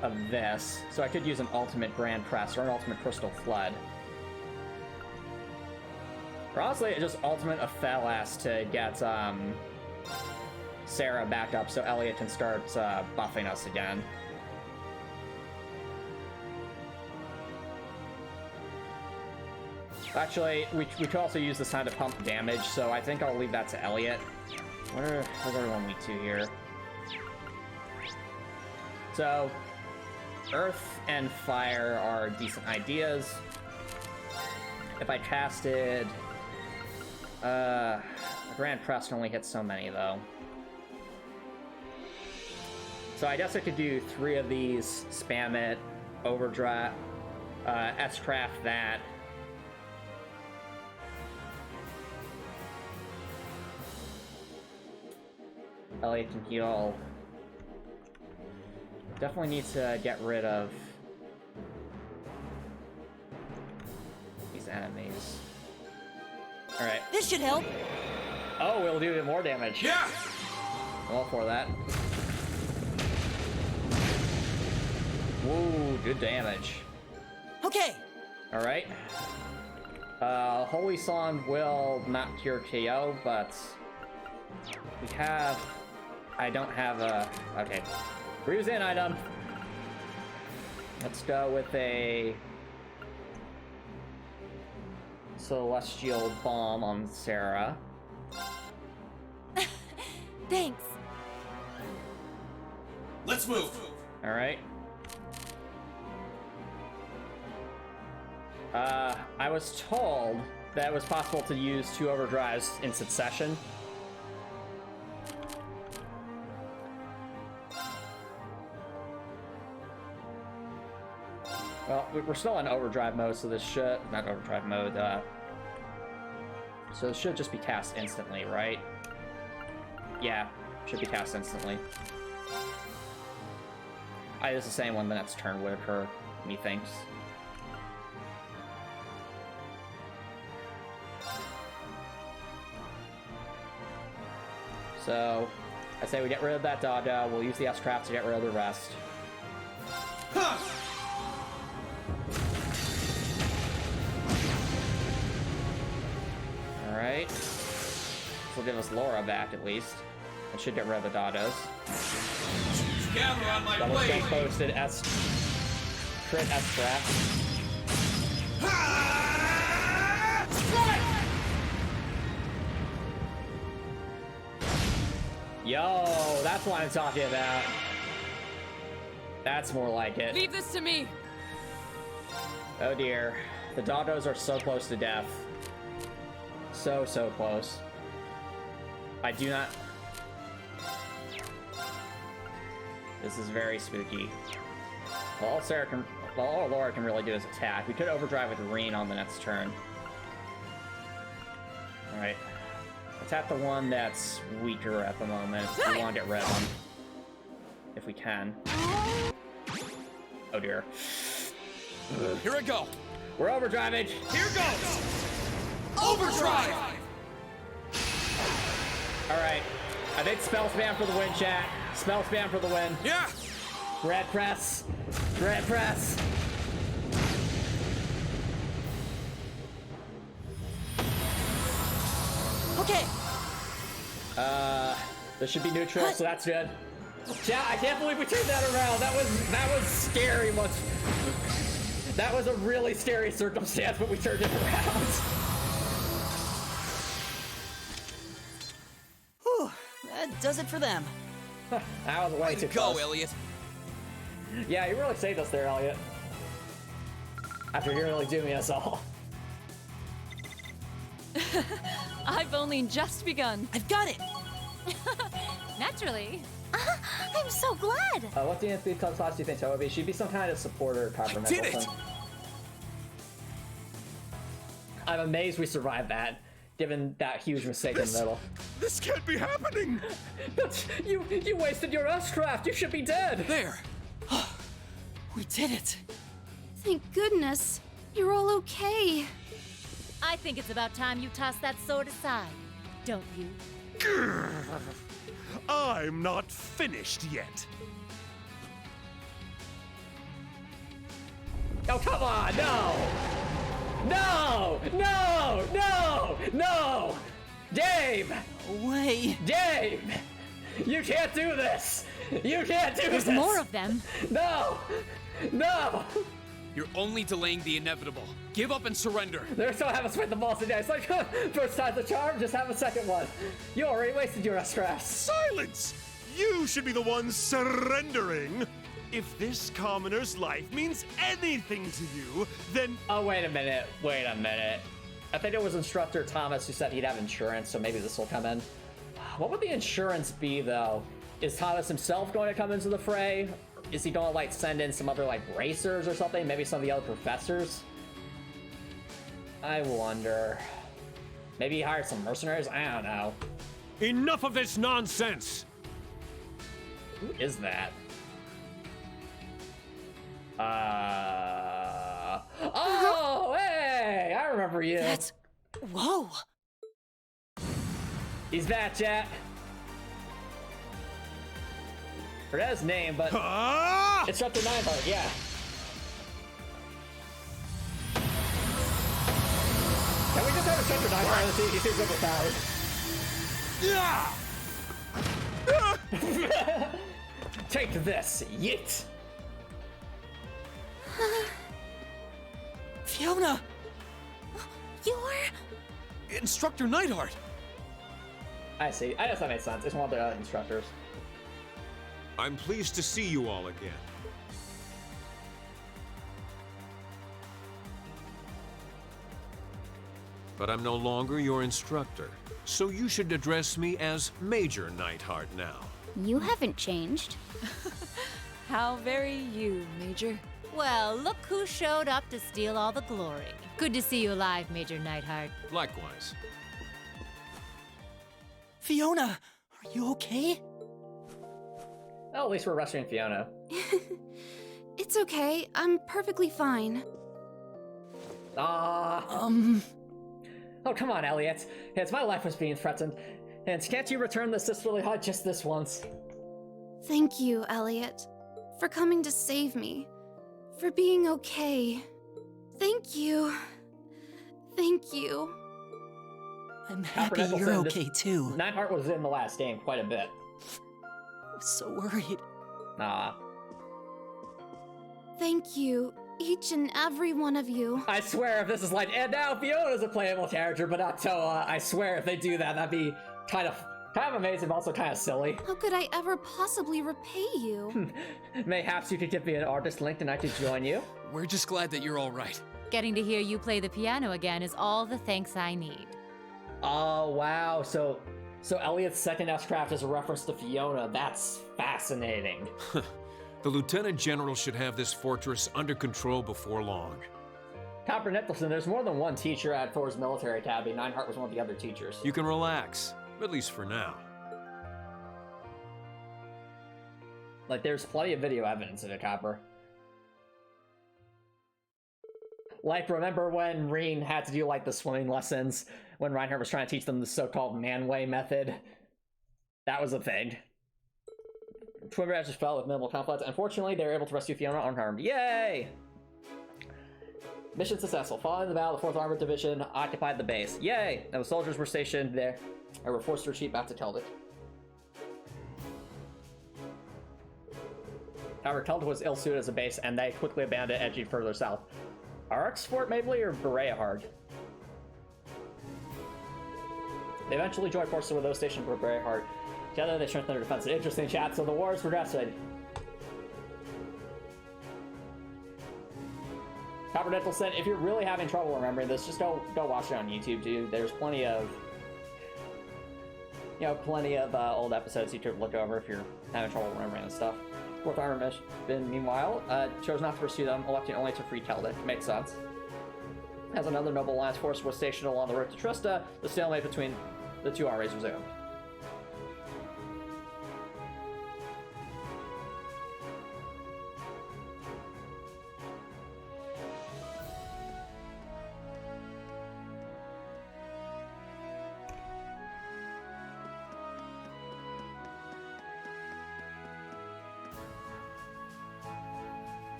of this, so I could use an ultimate Grand Press or an ultimate Crystal Flood. Or honestly, just ultimate a Felas to get Sarah back up so Elliot can start buffing us again. Actually, we could also use this time to pump damage, so I think I'll leave that to Elliot. What are everyone weak to here? So, Earth and Fire are decent ideas. If I casted... the Grand Press can only hit so many, though. So I guess I could do 3 of these, spam it, overdrive, S-craft that. Elliot can heal. Definitely need to get rid of these enemies. Alright. This should help. Oh, we'll do even more damage. Yeah! I'm all for that. Whoa, good damage. Okay. Alright. Holy Song will not cure KO, but we have... I don't have a... Okay. Brews in item. Let's go with a... Celestial Bomb on Sarah. Thanks. Let's move! Alright. I was told that it was possible to use 2 overdrives in succession. Well, we're still in overdrive mode, so this should... Not overdrive mode, so it should just be cast instantly, right? Yeah, should be cast instantly. It's the same when the next turn would occur, methinks. So, I say we get rid of that Dada, we'll use the S-Craft to get rid of the rest. Alright. This will give us Laura back, at least. It should get rid of the Dados. Gather on my Double blade! jump posted, crit S-Craft. Yo, that's what I'm talking about. That's more like it. Leave this to me. Oh dear. The Dados are so close to death. So close. I do not... This is very spooky. Well, all Laura can really do is attack. We could overdrive with Reen on the next turn. Alright. Attack the one that's weaker at the moment. We want to get rid of him. If we can. Oh dear. Here I go! We're overdriving! Here goes! Overdrive! Alright. I think spell spam for the win, chat. Spell spam for the win. Yeah! Red press. Red press. Okay. This should be neutral, so that's good. Yeah, I can't believe we turned that around. That was scary. That was a really scary circumstance, but we turned it around. Whew, that does it for them. That was way too close. Go, Elliot. Yeah, you really saved us there, Elliot. After nearly doing us all. I've only just begun. I've got it. Naturally. I'm so glad. What DNF club class do you think Toa would be? She'd be some kind of supporter, Copper did it! I'm amazed we survived that, given that huge mistake in the middle. This can't be happening! But you wasted your S-Craft! You should be dead! There! We did it. Thank goodness. You're all okay. I think it's about time you toss that sword aside, don't you? I'm not finished yet. Oh, come on! No! No! No! No! No! Dave! Way. Dave! You can't do this! You can't do this! There's more of them. No! No! You're only delaying the inevitable. Give up and surrender. They're still having spent the balls today. It's like, first time's the charm, just have a second one. You already wasted your S-Crafts. Silence! You should be the one surrendering. If this commoner's life means anything to you, then... Oh, wait a minute. Wait a minute. I think it was Instructor Thomas who said he'd have insurance, so maybe this will come in. What would the insurance be, though? Is Thomas himself going to come into the fray? Is he going to, like, send in some other, like, racers or something? Maybe some of the other professors? I wonder. Maybe he hired some mercenaries? I don't know. Enough of this nonsense! Who is that? Oh, hey! I remember you. That's... Whoa. He's back, chat. Forgot his name, but it's Instructor Nineheart, yeah. Can we just have Instructor Nineheart and see? He seems overpowered. Take this, yeet! Fiona! You're... Instructor Nightheart! I see. I guess that makes sense. It's one of the instructors. I'm pleased to see you all again. but I'm no longer your instructor. So you should address me as Major Neidhart now. You haven't changed. How very you, Major. Well, look who showed up to steal all the glory. Good to see you alive, Major Neidhart. Likewise. Fiona, are you okay? Well, at least we're rescuing Fiona. It's okay. I'm perfectly fine. Oh, come on, Elliot. It's my life was being threatened. And can't you return the sisterly hug just this once? Thank you, Elliot, for coming to save me. For being okay. Thank you. Thank you. I'm happy you're okay too. Neidhart was in the last game quite a bit. I was so worried. Thank you, each and every one of you. I swear if this is like, and now Fiona's a playable character, but not Toa, I swear if they do that, that'd be kind of amazing, but also kind of silly. How could I ever possibly repay you? Mayhaps you could give me an artist link and I could join you. We're just glad that you're all right. Getting to hear you play the piano again is all the thanks I need. Oh, wow. So Elliot's second S-Craft is a reference to Fiona. That's fascinating. The Lieutenant General should have this fortress under control before long. Copper Nicholson, there's more than one teacher at Thor's military academy. Neidhart was one of the other teachers. You can relax, at least for now. Like, there's plenty of video evidence of it, Copper. Like, remember when Reen had to do, like, the swimming lessons when Reinhardt was trying to teach them the so-called man-way method? That was a thing. Twin Badgers fell with minimal conflict. Unfortunately, they were able to rescue Fiona unharmed. Yay! Mission successful. Following the battle, the 4th Armored Division occupied the base. Yay! And the soldiers were stationed there and were forced to retreat back to Kelduk. However, Kelduk was ill-suited as a base, and they quickly abandoned it, edging further south. Arx Fort Mabley or Bereahard? They eventually joined forces with those stationed at Bereahard. Together, they strengthened their defense. Interesting chat, so the war is progressing. Copper Dental said, if you're really having trouble remembering this, just go watch it on YouTube, dude. There's plenty of, old episodes you could look over if you're having trouble remembering this stuff. 4th Armored Mission, meanwhile, chose not to pursue them, electing only to free Kelduk. Makes sense. As another noble alliance force was stationed along the road to Trista, the stalemate between the two armies resumed.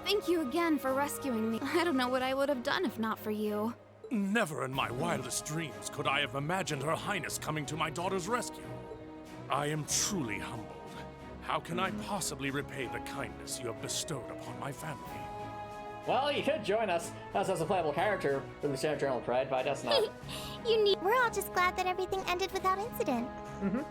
Thank you again for rescuing me. I don't know what I would have done if not for you. Never in my wildest dreams could I have imagined Her Highness coming to my daughter's rescue. I am truly humbled. How can I possibly repay the kindness you have bestowed upon my family? Well, you could join us as a playable character for the Lieutenant General Pride, but I guess not. We're all just glad that everything ended without incident. Mm-hmm.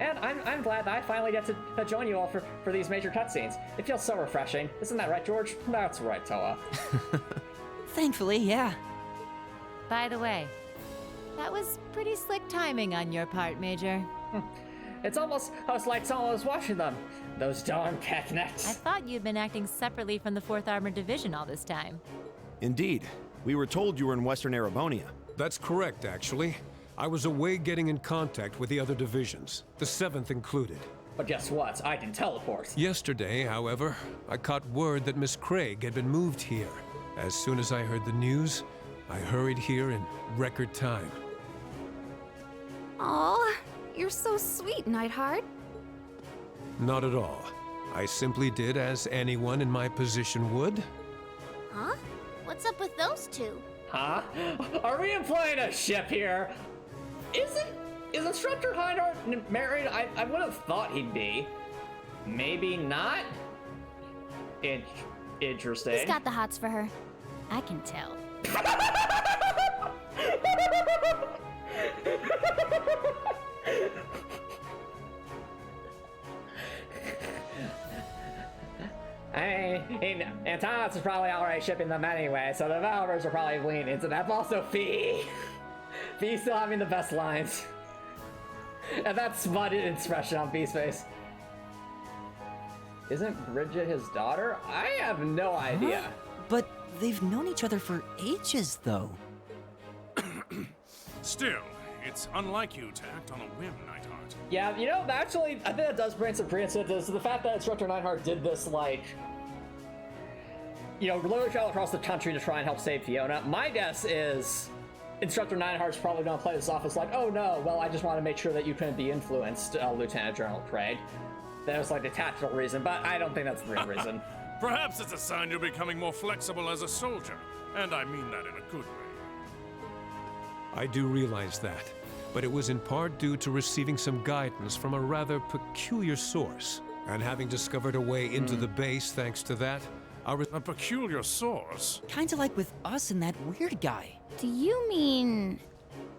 And I'm glad that I finally get to join you all for these major cutscenes. It feels so refreshing. Isn't that right, George? That's right, Toa. Thankfully, yeah. By the way, that was pretty slick timing on your part, Major. It's almost like someone was watching them. Those darn Pecknecks. I thought you'd been acting separately from the 4th Armored Division all this time. Indeed. We were told you were in Western Erebonia. That's correct, actually. I was away getting in contact with the other divisions, the 7th included. But guess what? I can teleport. Yesterday, however, I caught word that Miss Craig had been moved here. As soon as I heard the news, I hurried here in record time. Aw, you're so sweet, Neidhart. Not at all. I simply did as anyone in my position would. Huh? What's up with those two? Huh? Are we employing a ship here? Is Instructor Heinhardt married? I would have thought he'd be. Maybe not? Interesting. He's got the hots for her. I can tell. I mean, Antomicx is probably already shipping them anyway, so the developers are probably leaning into that. But also Fee. Fee's still having the best lines. And that smutted expression on Fee's face. Isn't Bridget his daughter? I have no idea. Huh? But they've known each other for ages, though. Still, it's unlike you to act on a whim, Nightheart. Yeah, you know, actually, I think that does bring some credence to the fact that Instructor Nightheart did this, like, you know, literally travel across the country to try and help save Fiona. My guess is Instructor Nightheart's probably going to play this off as like, oh no, well, I just want to make sure that you couldn't be influenced, Lieutenant General Craig. That was like the tactical reason, but I don't think that's the real reason. Perhaps it's a sign you're becoming more flexible as a soldier, and I mean that in a good way. I do realize that, but it was in part due to receiving some guidance from a rather peculiar source. And having discovered a way into the base thanks to that, a peculiar source? Kinda like with us and that weird guy. Do you mean...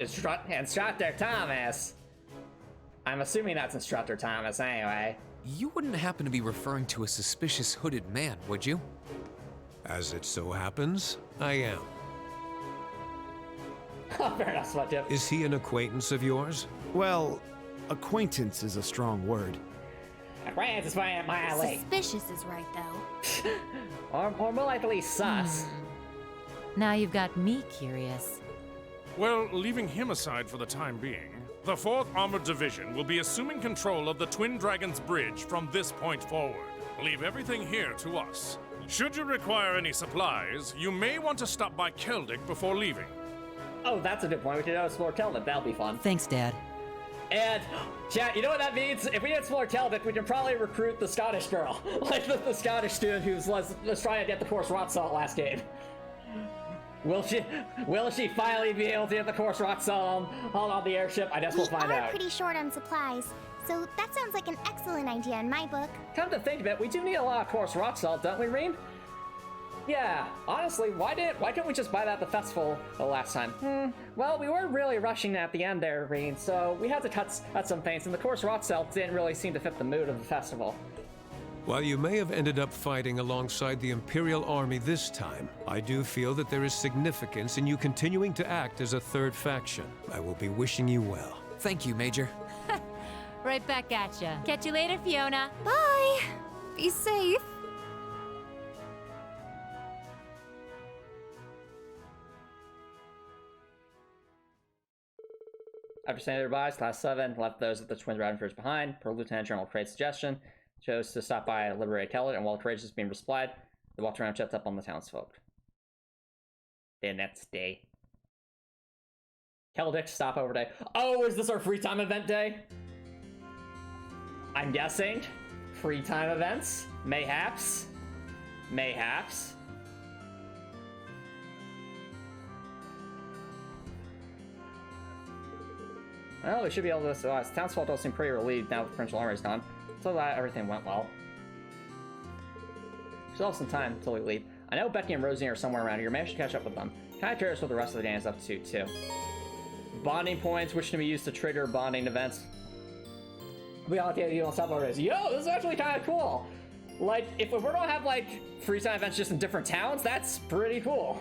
Instructor Thomas. I'm assuming that's Instructor Thomas anyway. You wouldn't happen to be referring to a suspicious hooded man, would you? As it so happens, I am. Fair enough, Smudge. Is he an acquaintance of yours? Well, acquaintance is a strong word. Acquaintance is my alley. Suspicious is right, though. or more likely sus. Now you've got me curious. Well, leaving him aside for the time being, the 4th Armored Division will be assuming control of the Twin Dragons Bridge from this point forward. Leave everything here to us. Should you require any supplies, you may want to stop by Keldic before leaving. Oh, that's a good point. We can explore Keldic. That'll be fun. Thanks, Dad. And, chat, you know what that means? If we explore Keldic, we can probably recruit the Scottish girl. Like the Scottish student who was trying to get the course rock salt last game. Will she finally be able to get the course rock salt on the airship? I guess we'll find out. We are pretty short on supplies, so that sounds like an excellent idea in my book. Come to think of it, we do need a lot of course rock salt, don't we, Reem? Yeah, honestly, why couldn't we just buy that at the festival the last time? Well, we were really rushing at the end there, Reem, so we had to cut some things, and the course rock salt didn't really seem to fit the mood of the festival. While you may have ended up fighting alongside the Imperial Army this time, I do feel that there is significance in you continuing to act as a third faction. I will be wishing you well. Thank you, Major. Right back at ya. Catch you later, Fiona. Bye! Be safe. After saying their goodbyes, Class 7 left those at the Twin Dragonfires behind, per Lieutenant General Craig's suggestion. Chose to stop by Liberate Elliot, and while Courage is being resupplied, they walked around and checked up on the townsfolk. The next day. Keldic stopover day. Oh, is this our free time event day? I'm guessing. Free time events? Mayhaps? Mayhaps? Well, we should be able to. Townsfolk all seem pretty relieved now that the provincial army's gone. So that everything went well. We still have some time until we leave. I know Becky and Rosie are somewhere around here. Maybe I should catch up with them. Kind of curious what the rest of the gang is up to, too. Bonding points, which can be used to trigger bonding events. We allocate you on stopover days. Yo, this is actually kind of cool. Like, if we're gonna have, like, free time events just in different towns, that's pretty cool.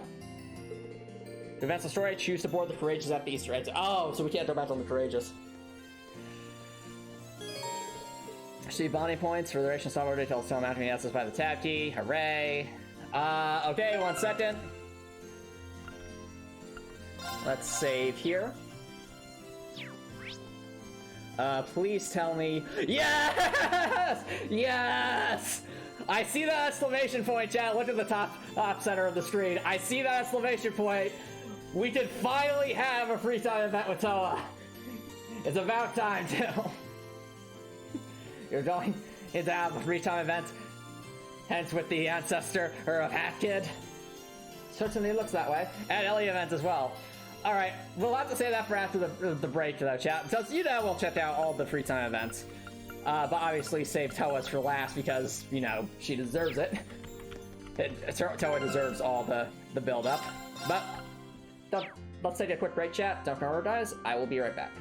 Events the story, choose to board the Courageous at the Easter eggs. Oh, so we can't go back on the Courageous. Receive bonding points for the duration of stopover day till it's automatically accessed by the tab key. Hooray. Okay, 1 second. Let's save here. Please tell me. Yes! Yes! I see that exclamation point, chat. Look at the top center of the screen. I see that exclamation point. We can finally have a free time event with Toa. It's about time, too. You're going into have a free time event, hence with the ancestor or a hat kid. Certainly looks that way. And Elliot event as well. Alright, we'll have to say that for after the break, though, chat. Because, you know, we'll check out all the free time events. But obviously save Toa's for last because, you know, she deserves it. Toa deserves all the build-up. But, let's take a quick break, chat. Don't remember, guys. I will be right back.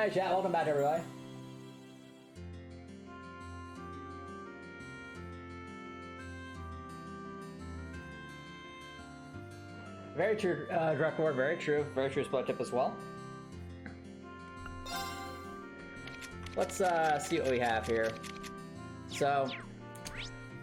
Hi, chat. Welcome back, everybody. Very true, Drekor. Very true. Very true split tip as well. Let's see what we have here. So,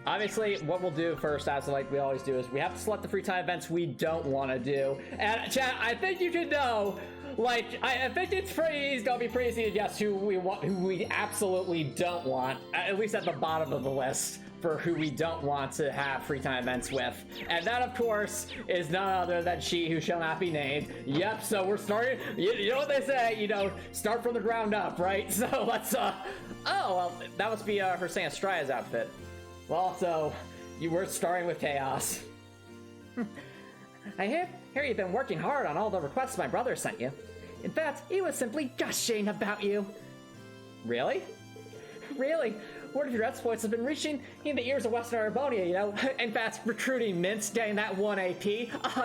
obviously, what we'll do first, as like we always do, is we have to select the free time events we don't want to do. And chat, I think you should know, like, I think it's gonna be pretty easy to guess who we absolutely don't want, at least at the bottom of the list, for who we don't want to have free time events with. And that, of course, is none other than she who shall not be named. Yep, so we're starting, you know what they say, you know, start from the ground up, right? So let's, oh, well, that must be her Saint Stria's outfit. Well, so, you were starting with Chaos. I hear you've been working hard on all the requests my brother sent you. In fact, he was simply gushing about you. Really? Really? Word of your exploits has been reaching in the ears of Western Arabonia, you know? In fact, recruiting Mint's getting that 1 AP.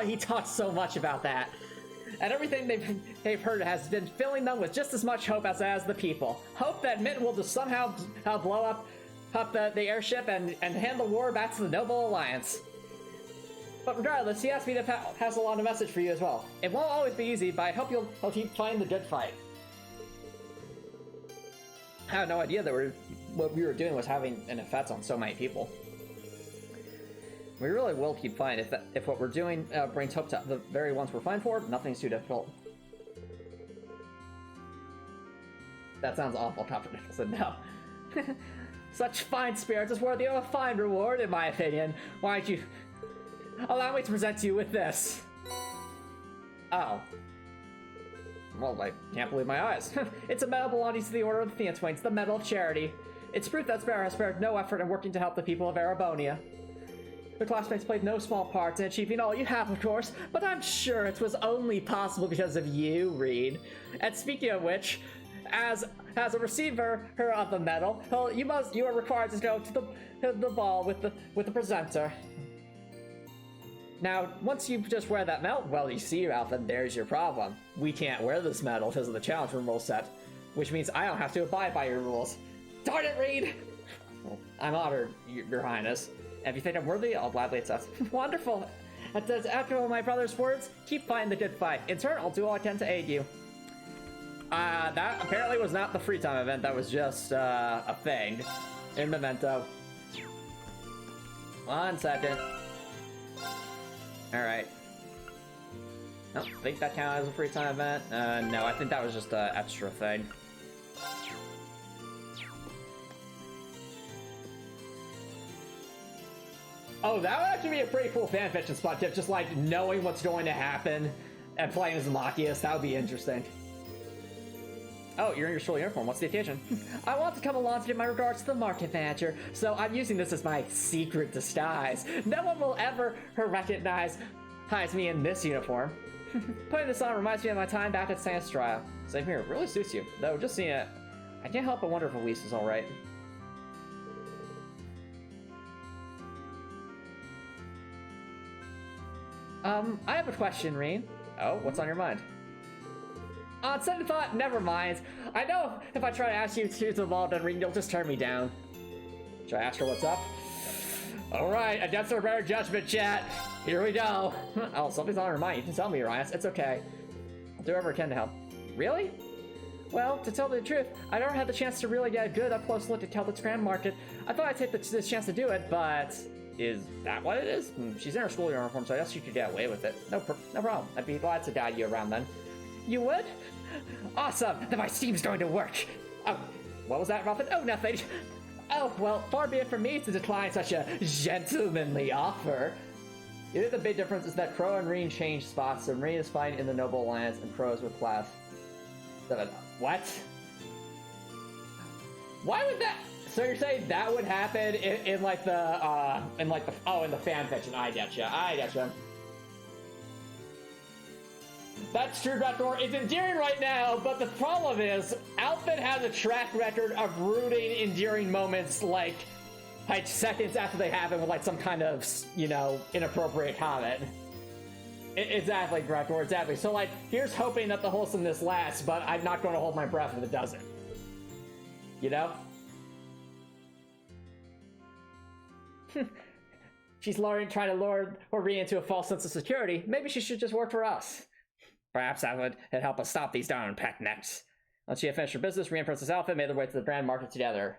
He talked so much about that. And everything they've heard has been filling them with just as much hope as the people. Hope that Mint will just somehow blow up the airship and hand the war back to the Noble Alliance. But regardless, he asked me to pass along a message for you as well. It won't always be easy, but I hope you'll keep fighting the good fight. I had no idea that what we were doing was having an effect on so many people. We really will keep fighting if what we're doing brings hope to the very ones we're fighting for. Nothing's too difficult. That sounds awful, Dr. Nicholson. No. Such fine spirits is worthy of a fine reward, in my opinion. Why don't you allow me to present you with this? Oh. Well, I can't believe my eyes. It's a medal belonging to the Order of the Theatwains, the Medal of Charity. It's proof that Sparrow has spared no effort in working to help the people of Arabonia. The classmates played no small part in achieving all you have, of course, but I'm sure it was only possible because of you, Reed. And speaking of which, as a receiver of the medal, you are required to go to the ball with the presenter. Now, once you just wear that medal, well, you see, Ralph, and there's your problem. We can't wear this medal because of the challenge room rule set, which means I don't have to abide by your rules. Darn it, Reed! Well, I'm honored, Your Highness. And if you think I'm worthy, I'll gladly accept. Wonderful! After my brother's words, keep fighting the good fight. In turn, I'll do all I can to aid you. That apparently was not the free time event, that was just, a thing. In Memento. 1 second. Alright. I don't think that counted as a free time event. No, I think that was just an extra thing. Oh, that would actually be a pretty cool fanfiction spot tip, just like knowing what's going to happen and playing as Machias. That would be interesting. Oh, you're in your school uniform. What's the occasion? I want to come along to give my regards to the market manager, so I'm using this as my secret disguise. No one will ever recognize me in this uniform. Putting this on reminds me of my time back at Saint Stria. Same here. It really suits you. Though, just seeing it, I can't help but wonder if Elise is alright. I have a question, Reen. Oh, what's on your mind? On second thought, never mind. I know if I try to ask you to choose the ball, then Reen, you'll just turn me down. Should I ask her what's up? Alright, against our better judgment, chat. Here we go. Oh, something's on her mind. You can tell me, Ryan. It's okay. I'll do whatever I can to help. Really? Well, to tell the truth, I never had the chance to really get a good up-close look at Celtic's Grand Market. I thought I'd take this chance to do it, but... Is that what it is? She's in her school uniform, so I guess she could get away with it. No problem. I'd be glad to guide you around then. You would? Awesome! Then my scheme's going to work! Oh, what was that, Robin? Oh, nothing. Oh, well, far be it from me to decline such a gentlemanly offer. You think the big difference is that Crow and Reen changed spots, so Reen is fighting in the Noble Alliance and Crow is with Class 7. What? Why would that... So you're saying that would happen in like the, in the fanfiction. I getcha. That's true, Raptor. It's endearing right now, but the problem is, Outfit has a track record of rooting endearing moments like seconds after they happen with like some kind of, you know, inappropriate comment. Exactly, Gregor, exactly. So, like, here's hoping that the wholesomeness lasts, but I'm not going to hold my breath if it doesn't. You know? She's trying to lure Ori into a false sense of security. Maybe she should just work for us. Perhaps that would help us stop these down peck necks. Once she had finished her business, Ori and Princess Alpha made their way to the brand market together.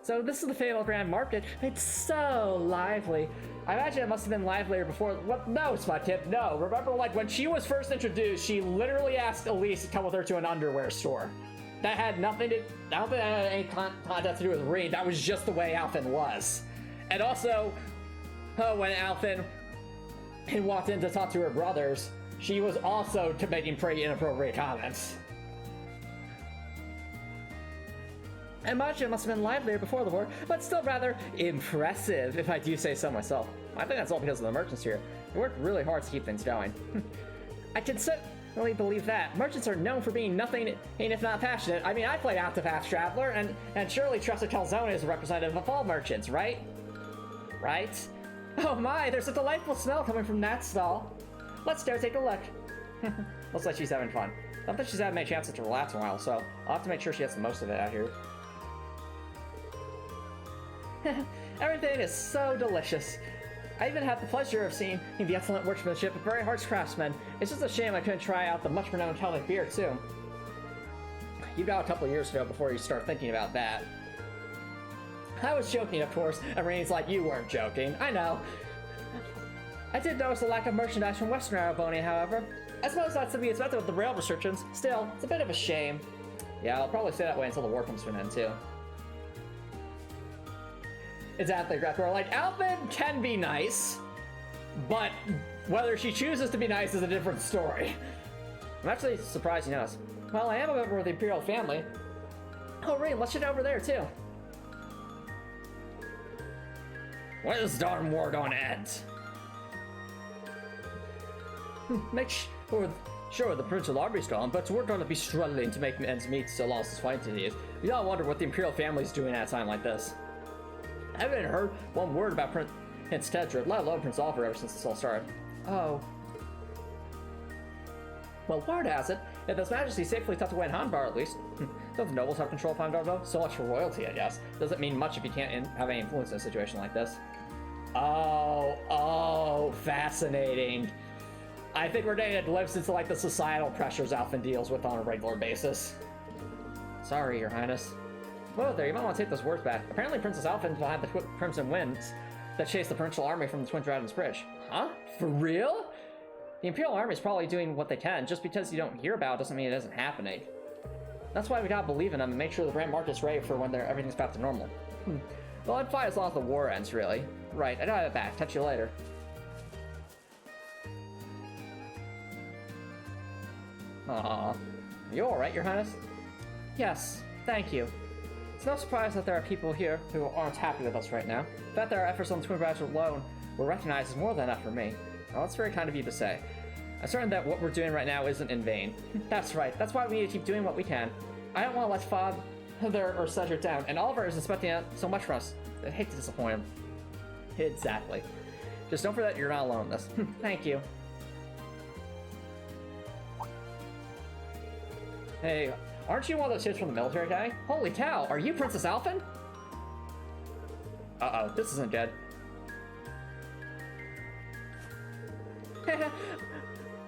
So this is the fabled Grand Market. It's so lively. I imagine it must have been livelier before. What? No, Smut Tip, no. Remember, like, when she was first introduced, she literally asked Elise to come with her to an underwear store. That had nothing to... I don't think that had any contact to do with Reed. That was just the way Alphen was. And also, when Alphen walked in to talk to her brothers, she was also making pretty inappropriate comments. I imagine it must have been livelier before the war, but still rather impressive, if I do say so myself. I think that's all because of the merchants here. They worked really hard to keep things going. I can certainly believe that. Merchants are known for being nothing if not passionate. I mean, I played Octopath Traveler, and surely Tressa Calzone is a representative of all merchants, right? Right? Oh my, there's a delightful smell coming from that stall. Let's dare take a look. Looks like she's having fun. I don't think she's had many chances to relax in a while, so I'll have to make sure she gets the most of it out here. Everything is so delicious. I even had the pleasure of seeing the excellent workmanship of very harsh craftsmen. It's just a shame I couldn't try out the much renowned Celtic beer too. You got a couple years ago before you start thinking about that. I was joking, of course, and Rainey's like, you weren't joking. I know. I did notice a lack of merchandise from Western Arabonia, however. I suppose that's to be expected with the rail restrictions. Still, it's a bit of a shame. Yeah, I'll probably stay that way until the war comes to an end too. Exactly, Gregor. Like, Alphen can be nice, but whether she chooses to be nice is a different story. I'm actually surprised you noticed. Well, I am a member of the Imperial family. Oh, Rain, let's get over there, too. When is this darn war going to end? Make sure the Prince Army's gone, but we're going to be struggling to make ends meet so long as this fight continues. You gotta wonder what the Imperial family's doing at a time like this. I haven't heard one word about Prince Tedric, let alone Prince Oliver, ever since this all started. Oh. Well, word has it, if His Majesty safely tucked away in Hanbar, at least. Don't the nobles have control of Hanbar, though? So much for royalty, I guess. Doesn't mean much if you can't have any influence in a situation like this. Oh, fascinating. I think we're getting a glimpse into, like, the societal pressures Alphen deals with on a regular basis. Sorry, Your Highness. Whoa there, you might want to take those words back. Apparently Princess Alphen behind the Crimson Winds that chased the Provincial Army from the Twin Dragons Bridge. Huh? For real? The Imperial Army is probably doing what they can. Just because you don't hear about it doesn't mean it isn't happening. That's why we gotta believe in them and make sure the Grand Market's ready for when everything's back to normal. Well, I'd fight as long as the war ends, really. Right, I gotta have it back. Catch you later. Aww. You alright, Your Highness? Yes, thank you. It's no surprise that there are people here who aren't happy with us right now. The fact that our efforts on the Twin Dragons alone were recognized is more than enough for me. Well, that's very kind of you to say. I'm certain that what we're doing right now isn't in vain. That's right, that's why we need to keep doing what we can. I don't want to let Father or Cedric down, and Oliver is expecting so much from us. I hate to disappoint him. Exactly. Just don't forget you're not alone in this. Thank you. Hey, aren't you one of those kids from the military guy? Holy cow, are you Princess Alphen? Uh-oh, this isn't good.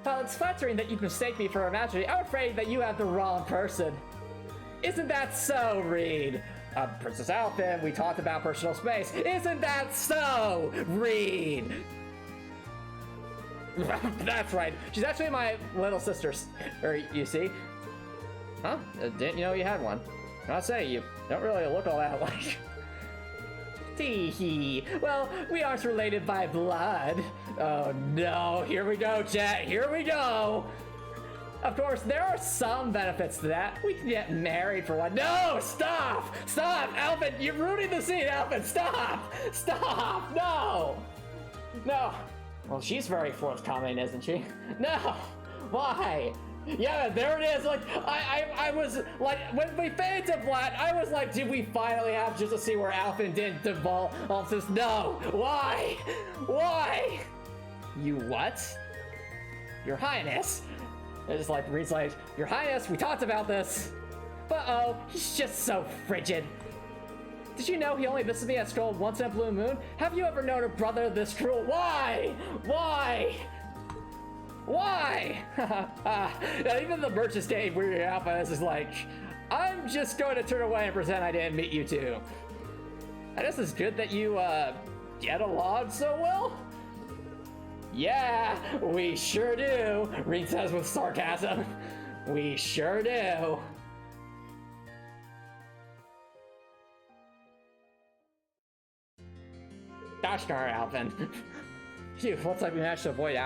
Well, it's flattering that you mistake me for Her Majesty. I'm afraid that you have the wrong person. Isn't that so, Reed? Princess Alphen, we talked about personal space. Isn't that so, Reed? That's right. She's actually my little sister, you see. Huh? Didn't you know you had one? I'll say, you don't really look all that alike. Tee-hee. Well, we aren't related by blood. Oh no, here we go, chat. Here we go. Of course, there are some benefits to that. We can get married for one. No, stop! Stop! Alphen, you're ruining the scene, Alphen! Stop! Stop! No! No. Well, she's very forthcoming, isn't she? No! Why? Yeah, there it is. Like, I was like, when we faded to black, I was like, did we finally have just to see where Alphen didn't devolve off this? No. Why? Why? You what? Your Highness. It's like, Reed's like, Your Highness, we talked about this. But oh, he's just so frigid. Did you know he only visits me at school once in a blue moon? Have you ever known a brother this cruel? Why? Why? Why? Even the merchant stage where you're Alpha is like, I'm just going to turn away and pretend I didn't meet you two. I guess it's good that you get along so well. Yeah, we sure do, Reed says with sarcasm. We sure do. Gosh darn, Alphen. Phew, looks like we managed to avoid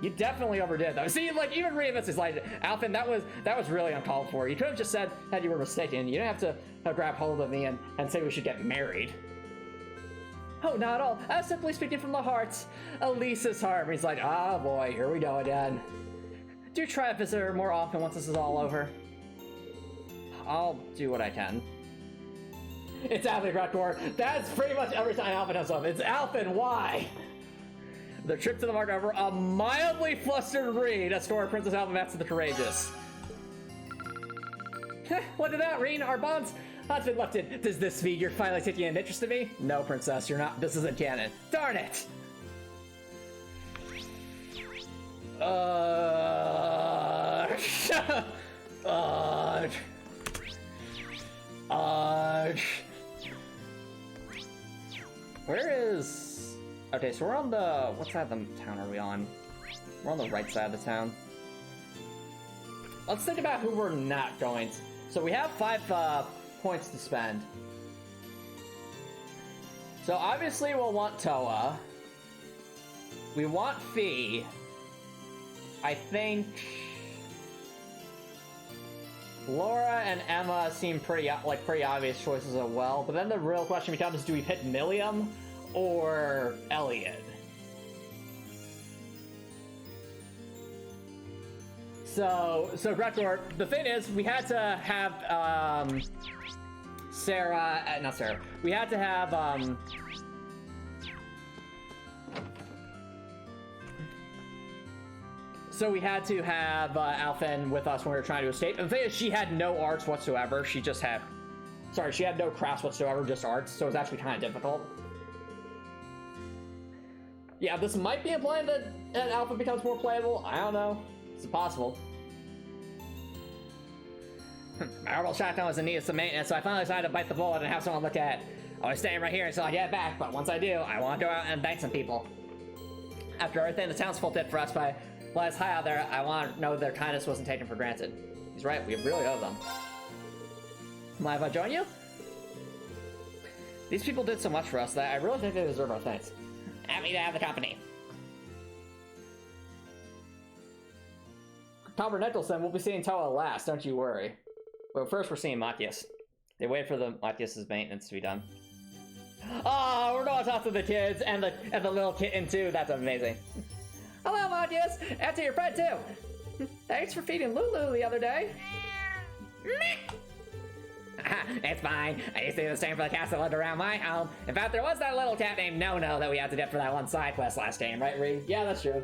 you definitely overdid though. See, like even Remus is like, Alphen, that was really uncalled for. You could have just said that you were mistaken. You didn't have to grab hold of me and say we should get married. Oh, not at all. I was simply speaking from the heart. Elise's heart. He's like, oh boy, here we go again. Do try to visit her more often once this is all over. I'll do what I can. It's Alphen Gratgore. That's pretty much every time Alphen has up. It's Alphen, why? The trip to the market over, a mildly flustered Reed escort Princess Antomicx to the Courageous. Look at that, Reed, our bonds has been lifted. Does this mean you're finally taking an interest in me? No, Princess, you're not. This isn't canon. Darn it! Where is... Okay, so we're on the... What side of the town are we on? We're on the right side of the town. Let's think about who we're not going to. So we have 5 points to spend. So obviously we'll want Toa. We want Fee. I think... Laura and Emma seem pretty obvious choices as well, but then the real question becomes, do we pick Milliam or Elliot? So Gretgor, the thing is, we had to have not Sarah. We had to have so we had to have Alphen with us when we were trying to escape. And the thing is, she had no arts whatsoever. She just had, she had no crafts whatsoever, just arts. So it was actually kind of difficult. Yeah, this might be implying that Alpha becomes more playable. I don't know. It's possible. My orbital shotgun was in need of some maintenance, so I finally decided to bite the bullet and have someone look at it. I was staying right here until I get back, but once I do, I want to go out and thank some people. After everything the townsfolk did for us by letting us high out there, I want to know their kindness wasn't taken for granted. He's right, we really owe them. Mind if I join you? These people did so much for us that I really think they deserve our thanks. Happy to have the company. Calvert Nicholson, we'll be seeing Toa last, don't you worry. But first we're seeing Matthias. They wait for the Matthias's maintenance to be done. Oh, we're going to talk to the kids and the little kitten too. That's amazing. Hello, Matthias, and to your friend too. Thanks for feeding Lulu the other day. It's fine. I used to do the same for the cats that lived around my home. In fact, there was that little cat named No-No that we had to get for that one side quest last game, right, Reed? Yeah, that's true.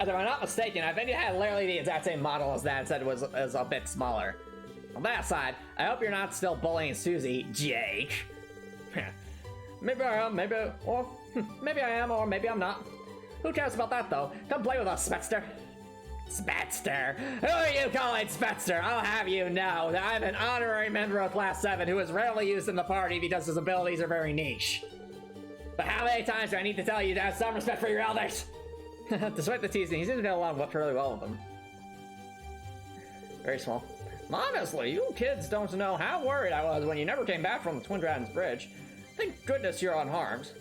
If I'm not mistaken, I think it had literally the exact same model as that, said it was a bit smaller. On that side, I hope you're not still bullying Susie, Jake. Maybe I am, maybe I am, or maybe I'm not. Who cares about that, though? Come play with us, Spetster. Spetster? Who are you calling Spetster? I'll have you know that I'm an honorary member of Class 7 who is rarely used in the party because his abilities are very niche. But how many times do I need to tell you to have some respect for your elders? Despite the teasing, he seems to get along fairly well with them. Very small. Honestly, you kids don't know how worried I was when you never came back from the Twin Dragons Bridge. Thank goodness you're unharmed.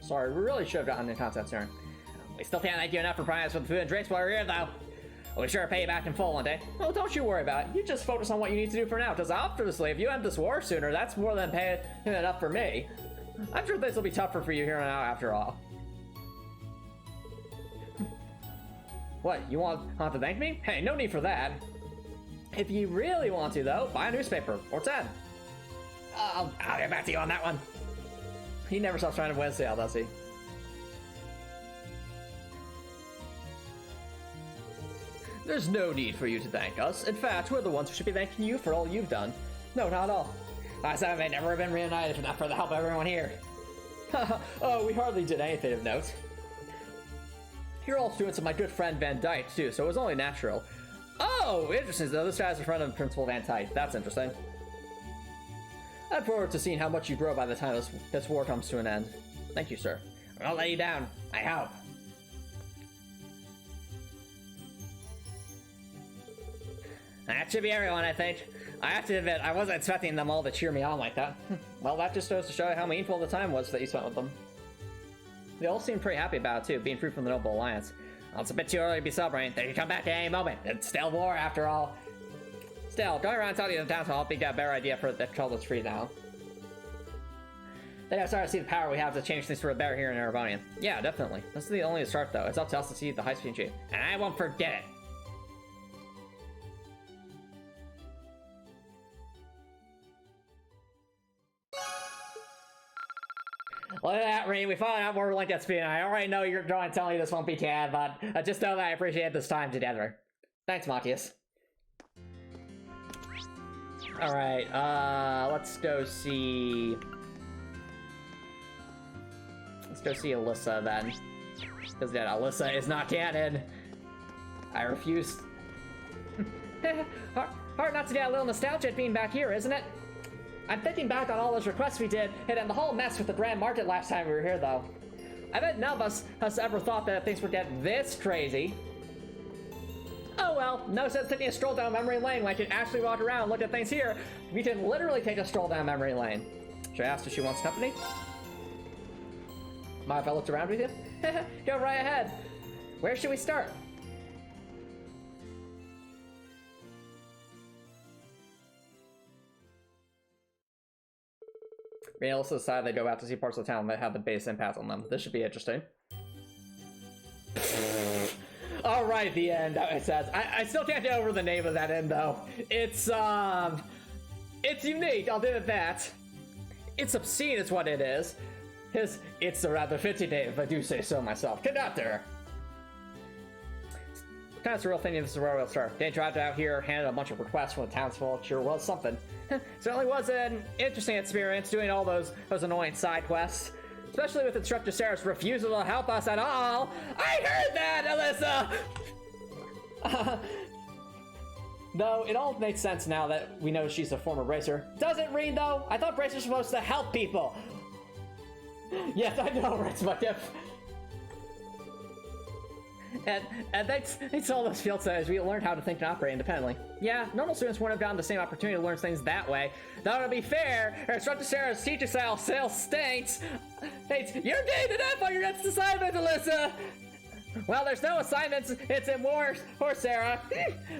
Sorry, we really should have gotten the content soon. We still can't thank you enough for providing us with food and drinks while we're here, though. We'll be sure to pay you back in full one day. Well, don't you worry about it. You just focus on what you need to do for now, because obviously, if you end this war sooner, that's more than paying enough for me. I'm sure this will be tougher for you here and now after all. What, you want to thank me? Hey, no need for that. If you really want to, though, buy a newspaper, or 10. I'll get back to you on that one. He never stops trying to win sale, does he? There's no need for you to thank us. In fact, we're the ones who should be thanking you for all you've done. No, not at all. I said I may never have been reunited if not for the help of everyone here. Oh, we hardly did anything of note. You're all students of my good friend Van Dyke, too, so it was only natural. Oh, interesting. So this guy's a friend of Principal Van Dyke. That's interesting. I look forward to seeing how much you grow by the time this war comes to an end. Thank you, sir. I won't let you down. I hope. That should be everyone, I think. I have to admit, I wasn't expecting them all to cheer me on like that. Well, that just goes to show how meaningful the time was that you spent with them. They all seemed pretty happy about it, too, being free from the Noble Alliance. Well, it's a bit too early to be celebrating. They can come back at any moment. It's still war, after all. Still, going around talking to the town hall, I think I got a better idea for the trouble free now. They gotta start to see the power we have to change things for the better here in Erebonian. Yeah, definitely. This is the only start, though. It's up to us to see the high-speed achieve. And I won't forget it. Look at that, Reed. We found out more Link at speed, and I already know you're going to tell me this won't be Tad, but just know that I appreciate this time together. Thanks, Matthias. Alright, let's go see... Let's go see Alyssa, then. Because, yeah, Alyssa is not canon. I refuse. Hard not to get a little nostalgia at being back here, isn't it? I'm thinking back on all those requests we did, and the whole mess with the Grand Market last time we were here, though. I bet none of us ever thought that things would get this crazy. Oh well, no sense taking a stroll down memory lane when I can actually walk around and look at things here. We can literally take a stroll down memory lane. Should I ask if she wants company? Mind if I looked around with you? Go right ahead. Where should we start? Realists decide they go out to see parts of the town that have the biggest impact on them. This should be interesting. Alright, the end, it says. I still can't get over the name of that end, though. It's unique, I'll do it that. It's obscene is what it is. It's a rather fitting name, if I do say so myself. Conductor! Kind of surreal thinking this is where we'll start. They dropped out here, handed a bunch of requests from the townsfolk. Sure was something. Certainly was an interesting experience doing all those annoying side quests. Especially with Instructor Sarah's refusal to help us at all. I heard that, Alyssa! Though, it all makes sense now that we know she's a former bracer. Does it, Reed, though? I thought bracers were supposed to help people. Yes, I know, right, but if... And thanks to all those field studies, we learned how to think and operate independently. Yeah, normal students wouldn't have gotten the same opportunity to learn things that way. Though to be fair, her Instructor Sarah's teacher style still stinks. Hey, you're getting an F on your next assignment, Alyssa! Well, there's no assignments, it's in war, Sarah.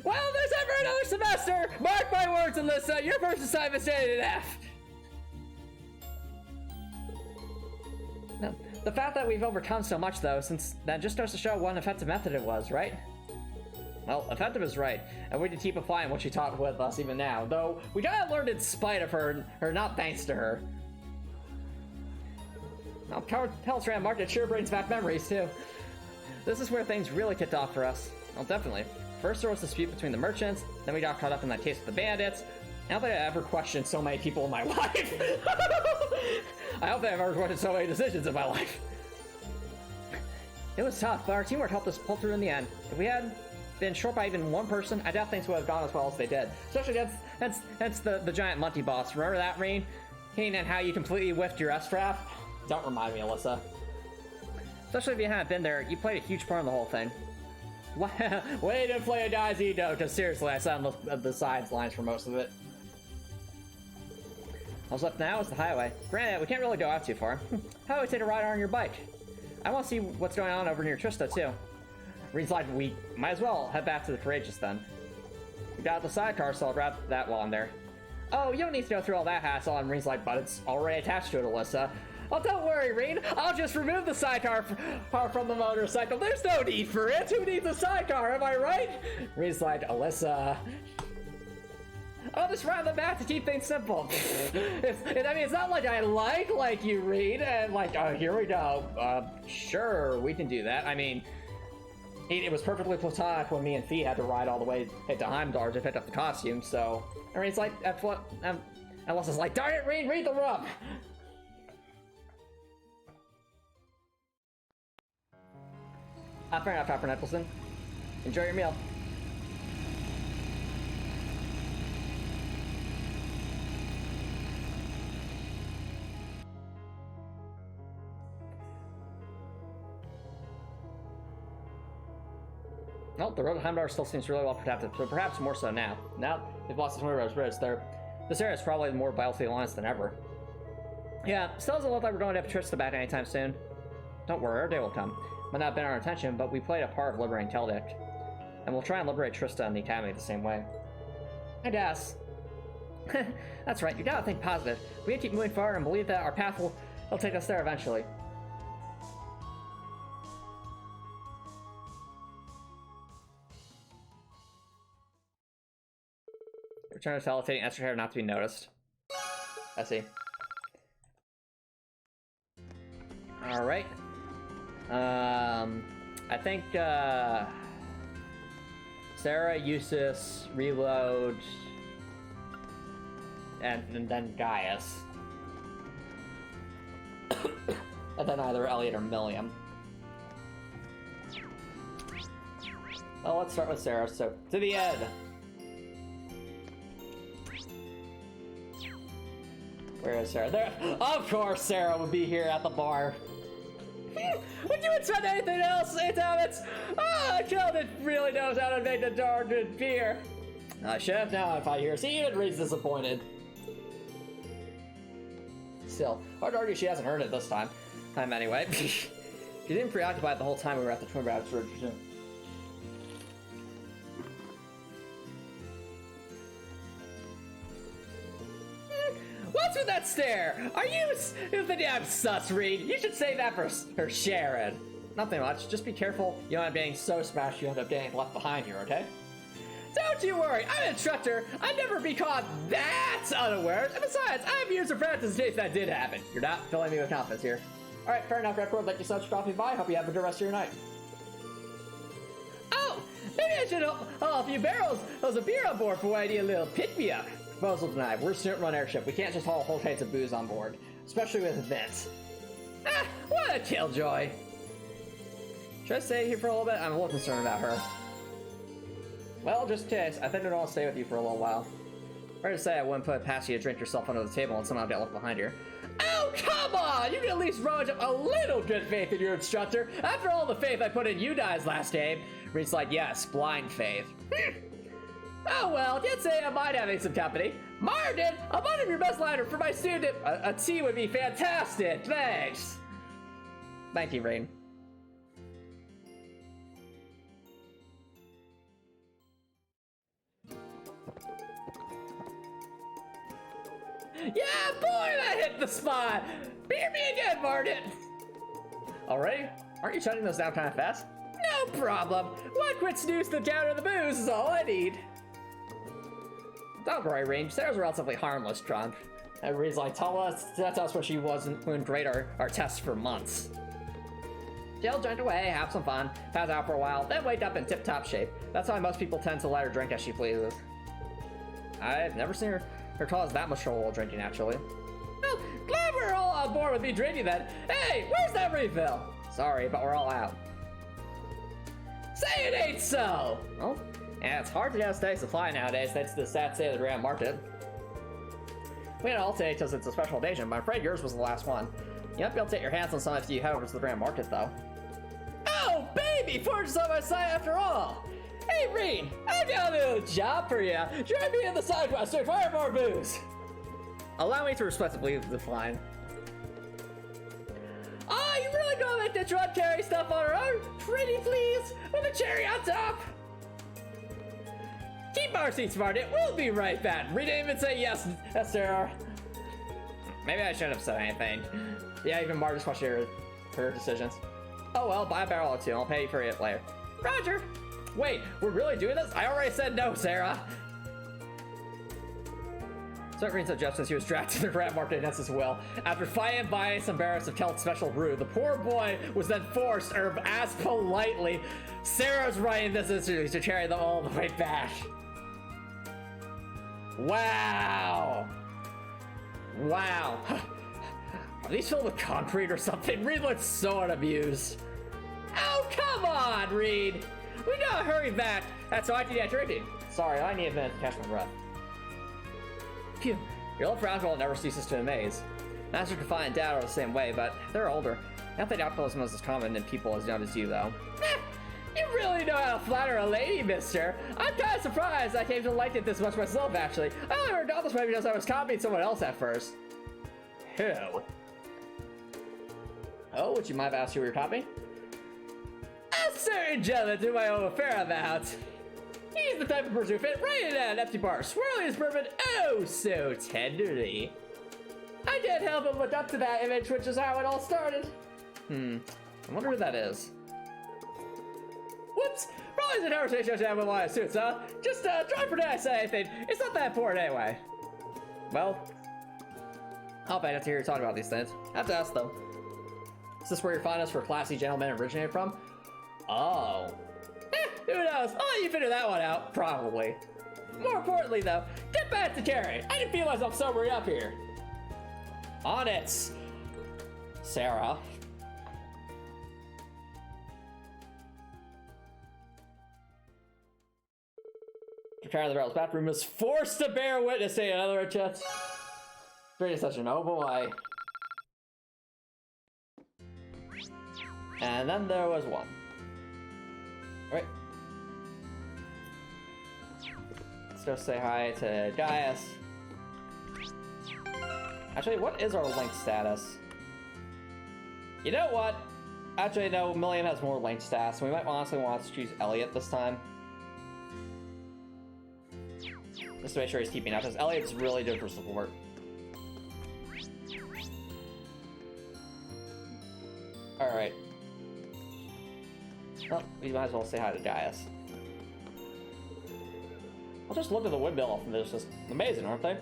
Well, there's ever another semester! Mark my words, Alyssa, your first assignment's getting an F! No. The fact that we've overcome so much, though, since that just starts to show what an effective method it was, right? Well, effective is right, and we need to keep applying what she taught with us even now, though we gotta learn in spite of her, or not thanks to her. Now, Telestran Market sure brings back memories, too. This is where things really kicked off for us. Well, definitely. First there was a dispute between the merchants, then we got caught up in that case with the bandits. I don't think I ever questioned so many people in my life. I don't think I've ever questioned so many decisions in my life. It was tough, but our teamwork helped us pull through in the end. If we had been short by even one person, I doubt things would have gone as well as they did. Especially against the giant monkey boss. Remember that, Reed? And how you completely whiffed your S-trap? Don't remind me, Alyssa. Especially if you hadn't been there, you played a huge part in the whole thing. Way to play a guy's ego, because seriously, I sat on the sides lines for most of it. What's left now is the highway. Granted, we can't really go out too far. How do we take a ride on your bike? I want to see what's going on over near Trista, too. Reed's like, we might as well head back to the Courageous, then. We got the sidecar, so I'll grab that while I'm there. Oh, you don't need to go through all that hassle. And Reed's like, but it's already attached to it, Alyssa. Oh, don't worry, Reed. I'll just remove the sidecar from the motorcycle. There's no need for it. Who needs a sidecar? Am I right? Reed's like, Alyssa. I'll just round the back to keep things simple. It's not like I like you, Reed, and like, here we go. Sure, we can do that. I mean, it was perfectly platonic when me and Fee had to ride all the way to Heimdall to pick up the costume, so... And Reed's like, that's what... Alyssa's like, darn it, Reed, read the room! Fair enough, Hopper Nicholson. Enjoy your meal. Well, the road to Heimdall still seems really well protected, but perhaps more so now. Now, they've lost the Twin Bridge, this area is probably more vitally alliance than ever. Yeah, still doesn't look like we're going to have Trista back anytime soon. Don't worry, our day will come. Might not have been our intention, but we played a part of liberating Teldic. And we'll try and liberate Trista and the Academy the same way. I guess. That's right, you gotta think positive. We need to keep moving forward and believe that our path will take us there eventually. Return to facilitating extra hair not to be noticed. I see. Alright. I think, Sarah, Eustace, Reload, and then Gaius. And then either Elliot or Milliam. Well, let's start with Sarah, so to the end. Where is Sarah? There! Of course Sarah would be here at the bar. Would you expect anything else, Antomicx? Sheldon really knows how to make a darn good beer. I should have known if I hear. See, even Reed's disappointed. Still, hard to argue she hasn't heard it this time. Anyway. She didn't preoccupy the whole time we were at the Twin Brothers Ridge. What's with that stare? Are you thinking I'm sus, Reed? You should save that for Sharon. Nothing much. Just be careful you don't end up getting so smashed you end up getting left behind here, okay? Don't you worry. I'm an instructor. I'd never be caught that unawares. And besides, I have years of practice in case that did happen. You're not filling me with confidence here. All right, fair enough, Record. Thank you so much for dropping by. Hope you have a good rest of your night. Oh, maybe I should haul a few barrels of beer on board for when I need a little pick-me-up. Proposal denied. We're a student-run airship. We can't just haul whole crates of booze on board, especially with events. What a killjoy! Should I stay here for a little bit? I'm a little concerned about her. Well, just in case, I think I'd want to stay with you for a little while. Fair to say, I wouldn't put it past you to drink yourself under the table and somehow get left behind here. Oh, come on! You can at least rummage up a little good faith in your instructor. After all the faith I put in you guys last game. Reed's like, yes, blind faith. Oh well, did say I might having some company. Martin, a bite of your best liner for my student. A tea would be fantastic. Thanks. Thank you, Rain. Yeah, boy, that hit the spot. Beer me again, Martin. Already? Aren't you shutting those down kind of fast? No problem. One quick snooze to counter the booze is all I need. Don't worry, Rain. Sarah's a relatively harmless drunk. Everybody's like, tell us what she wasn't when grade our tests for months. She'll drink away, have some fun, pass out for a while, then wake up in tip-top shape. That's why most people tend to let her drink as she pleases. I've never seen her cause that much trouble while drinking, actually. Well, glad we're all on board with me drinking then. Hey, where's that refill? Sorry, but we're all out. Say it ain't so! Well, yeah, it's hard to get a steady supply nowadays thanks to the sad state of the grand market. We had all today because it's a special occasion, but I'm afraid yours was the last one. You might be able to take your hands on some after you head over to the grand market, though. Oh, baby! Fortune's on my side after all! Hey, Reed! I got a little job for you! Join me in the side quest to acquire more booze! Allow me to respectfully decline. Oh, you really gonna make the drug carry stuff on her own? Pretty please! With a cherry on top! Keep our seats, Martin. We'll be right back. Reed didn't even say yes, Sarah. Maybe I shouldn't have said anything. Yeah, even Mar just watched her decisions. Oh well, buy a barrel or two, I'll pay you for it later. Roger! Wait, we're really doing this? I already said no, Sarah! Green suggestions he was drafted to the grant market against his will. After fighting and buying some barrels of Kelt's special brew, the poor boy was then forced, or asked politely, Sarah's writing this to carry them all the way back. Wow! Wow. Are these filled with concrete or something? Reed looks so unamused. Oh, come on, Reed! We gotta hurry back. That's why I did that drinking. Sorry, I need a minute to catch my breath. Phew, your love for alcohol never ceases to amaze. Master Defy and Dad are the same way, but they're older. I don't think alcoholism is as common in people as young as you, though. You really know how to flatter a lady, mister. I'm kind of surprised I came to like it this much myself, actually. I only heard all this maybe because I was copying someone else at first. Who? Oh, would you mind if I asked you who you're copying? A certain gentleman to my own affair about. He's the type of person who fit right in an empty bar, swirling his bourbon oh so tenderly. I can't help but look up to that image, which is how it all started. I wonder who that is. Whoops! Probably the conversation I should have with my suits, huh? Just try to pretend I said anything. It's not that important anyway. Well, I'll bet I have to hear you talk about these things. I have to ask though. Is this where your fondness for classy gentlemen originated from? Oh. Who knows? I'll let you figure that one out, probably. More importantly, though, get back to Carrie. I didn't feel myself sobering up here. On it, Sarah. Return to the barrel's bathroom was forced to bear witness to another chest. Pretty such an oh boy. And then there was one. Right. Let's go say hi to Gaius. Actually, what is our link status? You know what? Actually, no, Million has more link stats. We might honestly want to choose Elliot this time. Just to make sure he's keeping up, because Elliot's really good for support. Alright. Well, we might as well say hi to Gaius. I'll just look at the windmill and it's just amazing, aren't they?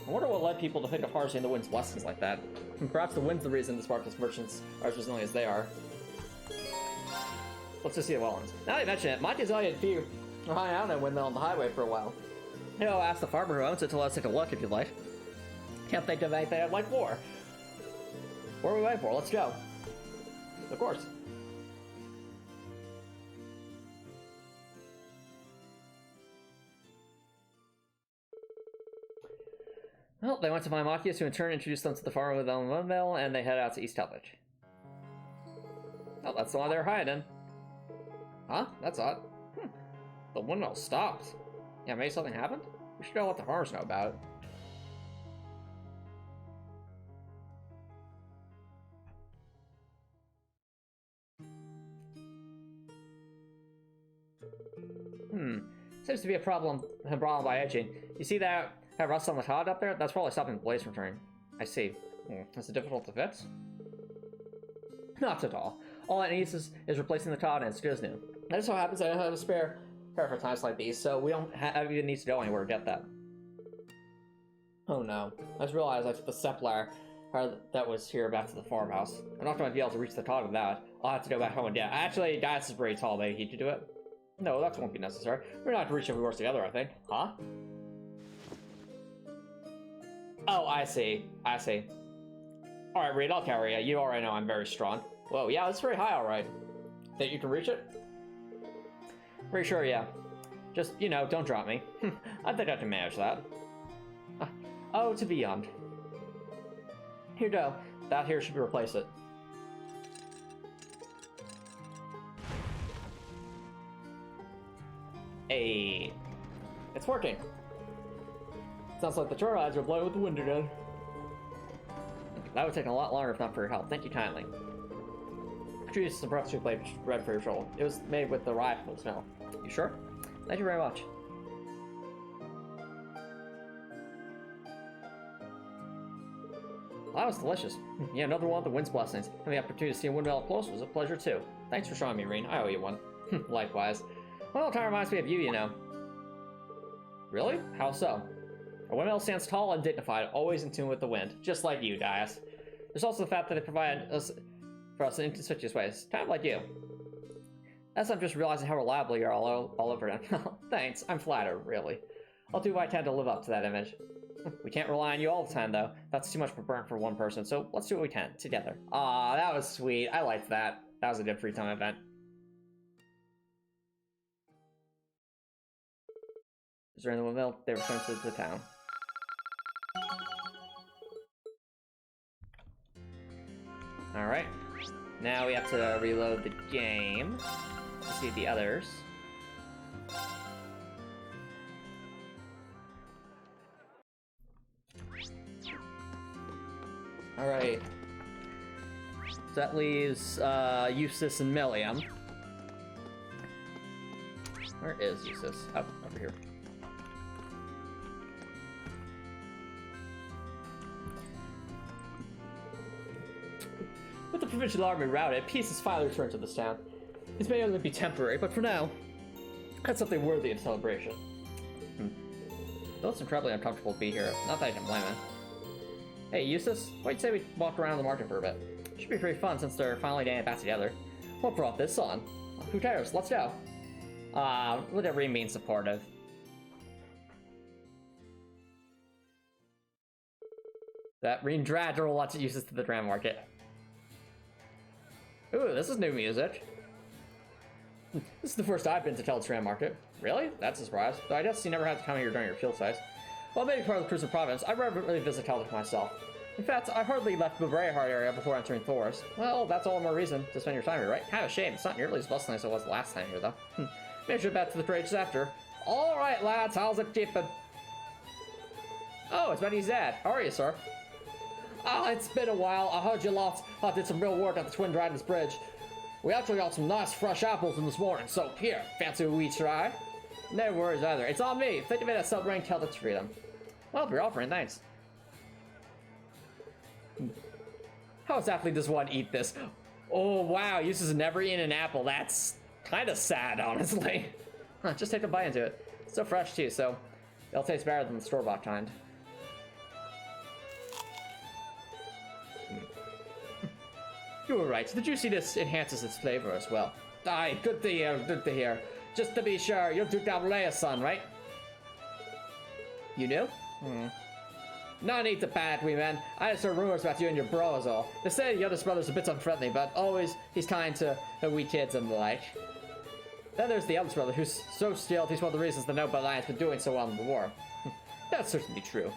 I wonder what led people to think of harnessing the wind's blessings like that. Perhaps the wind's the reason the Spartans merchants are as resilient as they are. Let's just see the well ones. Now that you mention it, Monty's Elliot and Few are hanging out in that windmill on the highway for a while. You know, ask the farmer who owns it to let us take a look if you'd like. Can't think of anything I'd like more. What are we waiting for? Let's go. Of course. Well, they went to find Machias, who in turn introduced them to the farmer with the windmill, and they head out to East Telvich. Oh, that's the one they were hiding in. Huh? That's odd. The windmill stopped. Yeah, maybe something happened? We should go let the farmers know about it. Seems to be a problem brought on by edging. You see that rust on the cod up there? That's probably stopping the blaze from turning. I see. Is it difficult to fix? Not at all. All it needs is replacing the cod and it's good as new. It just so happens I don't have a spare pair for times like these, so we don't even need to go anywhere to get that. Oh no. I just realized I took the stepladder that was here back to the farmhouse. I'm not going to be able to reach the cod with that. I'll have to go back home and get it. Actually, Gaius is pretty tall, maybe he could do it. No, that won't be necessary. We're not to reach if we work together, I think. Huh? Oh, I see. I see. Alright, Reed, I'll carry you. You already know I'm very strong. Whoa, yeah, it's very high, alright. Think you can reach it? Pretty sure, yeah. Just, you know, don't drop me. I think I can manage that. Oh, to beyond. Here you go. That here should replace it. Hey. It's working. Sounds like the turtle eyes are blowing with the wind again. That would take a lot longer if not for your help. Thank you kindly. I could use some freshly baked bread for your trouble. It was made with the rye full smell. You sure? Thank you very much. that was delicious. Yeah, another one of the wind's blessings. Having the opportunity to see a windmill up close was a pleasure too. Thanks for showing me, Reen. I owe you one. Likewise. Well, it kind of reminds me of you, you know. Really? How so? A windmill stands tall and dignified, always in tune with the wind, just like you, Dias. There's also the fact that they provide us for us in inconspicuous ways, kind of like you. As I'm just realizing how reliable you're all over them. Thanks, I'm flattered, really. I'll do what I can to live up to that image. We can't rely on you all the time, though. That's too much for burn for one person, so let's do what we can, together. Aw, that was sweet. I liked that. That was a good free time event. During the windmill, they returned to the town. Alright. Now we have to reload the game to see the others. Alright. So that leaves Eustace and Milliam. Where is Eustace? Oh, over here. With the provincial army routed, peace has finally returned to this town. This may only be temporary, but for now, that's something worthy of celebration. Though it's incredibly uncomfortable to be here, not that I can blame it. Hey, Eustace, why'd you say we walk around the market for a bit? Should be pretty fun since they're finally getting back together. What brought this on? Who cares? Let's go. Look at Reen being supportive. That Reen dragged her lots of Eustace to the Grand Market. Ooh, this is new music. This is the first I've been to Teld's Grand Market. Really? That's a surprise. Though I guess you never had to come here during your field size. Well, maybe part of the Cruiser Province, I regularly visit Teld myself. In fact, I hardly left the Brayheart area before entering Thor's. Well, that's all the more reason to spend your time here, right? Kind of a shame. It's not nearly as bustling as it was last time here, though. Maybe you're back to the parade just after. Alright, lads, how's it keeping? Oh, it's Betty's dad. How are you, sir? Ah, it's been a while. I heard you lots did some real work at the Twin Dragons Bridge. We actually got some nice fresh apples in this morning, so here, fancy a wee try? No worries either. It's on me. Think of it as celebrating Celtic's freedom. Well, for your offering, thanks. How exactly does one eat this? Oh, wow, Eustace has never eaten an apple. That's kind of sad, honestly. Just take a bite into it. It's so fresh, too, so it'll taste better than the store-bought kind. You were right. The juiciness enhances its flavor as well. Aye, good to hear, good to hear. Just to be sure, you're Duke D'Albrea's son, right? You knew? No need to panic, wee man. I just heard rumors about you and your bro is all. They say the youngest brother's a bit unfriendly, but always he's kind to the wee kids and the like. Then there's the eldest brother, who's so skilled he's one of the reasons the Noble Alliance has been doing so well in the war. That's certainly true.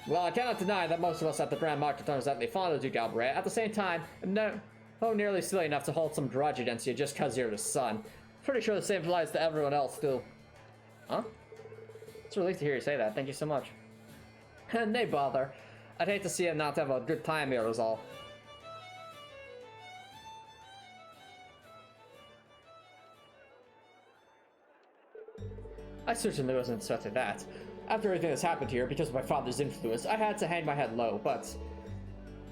Well, I cannot deny that most of us at the Grand Market are exactly fond of Duke D'Albrea. At the same time, nearly silly enough to hold some grudge against you just because you're his son. Pretty sure the same applies to everyone else, too. Huh? It's a relief to hear you say that. Thank you so much. Nay bother. I'd hate to see him not have a good time here is all. I certainly wasn't expecting that. After everything that's happened here, because of my father's influence, I had to hang my head low, but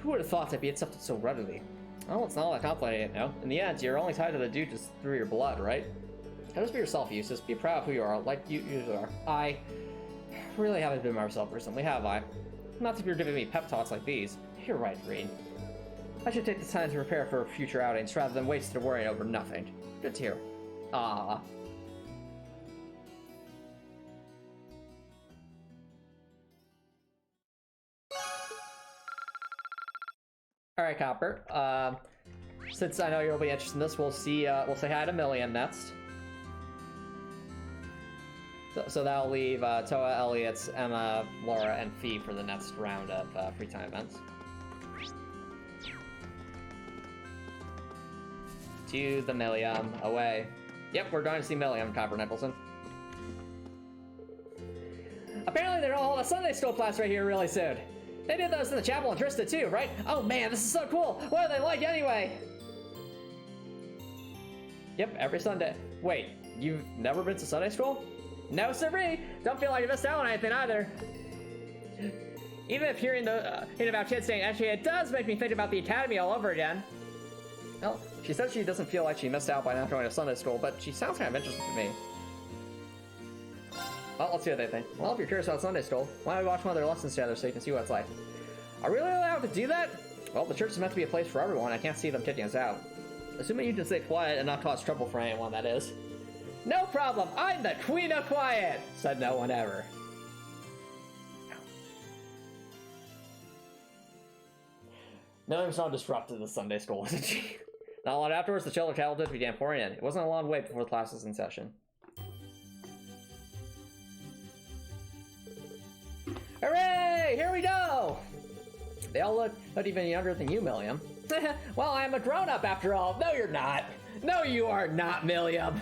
who would have thought I'd be accepted so readily? Well, it's not all that complicated, you know. In the end, you're only tied to the dude just through your blood, right? Just be yourself, Eustace. Be proud of who you are, like you usually are. I really haven't been myself recently, have I? Not if you're giving me pep talks like these. You're right, Reen. I should take the time to prepare for future outings rather than wasted worrying over nothing. Good to hear. Ah. Alright, Copper. Since I know you'll be interested in this, we'll say hi to Milliam next. So that'll leave Toa, Elliot, Emma, Laura, and Fee for the next round of free time events. To the Milliam, away. Yep, we're going to see Milliam, Copper Nicholson. Apparently they're all hold a Sunday school class right here really soon. They did those in the chapel in Trista too, right? Oh man, this is so cool! What are they like anyway? Yep, every Sunday. Wait, you've never been to Sunday school? No siree! Don't feel like you missed out on anything either. Even if hearing about kids saying actually it does make me think about the academy all over again. Well, she says she doesn't feel like she missed out by not going to Sunday school, but she sounds kind of interested to me. Well, let's see what they think. Well, if you're curious about Sunday school, why don't we watch one of their lessons together so you can see what it's like? Are we really allowed to do that? Well, the church is meant to be a place for everyone. I can't see them kicking us out. Assuming you can stay quiet and not cause trouble for anyone, that is. No problem, I'm the Queen of Quiet, said no one ever. Milliam's not disrupted the Sunday school, isn't she? Not long afterwards, the children talented began pouring in. It wasn't a long wait before the class was in session. Hooray! Here we go! They all look not even younger than you, Milliam. Well, I'm a grown-up after all. No, you're not. No, you are not, Milliam.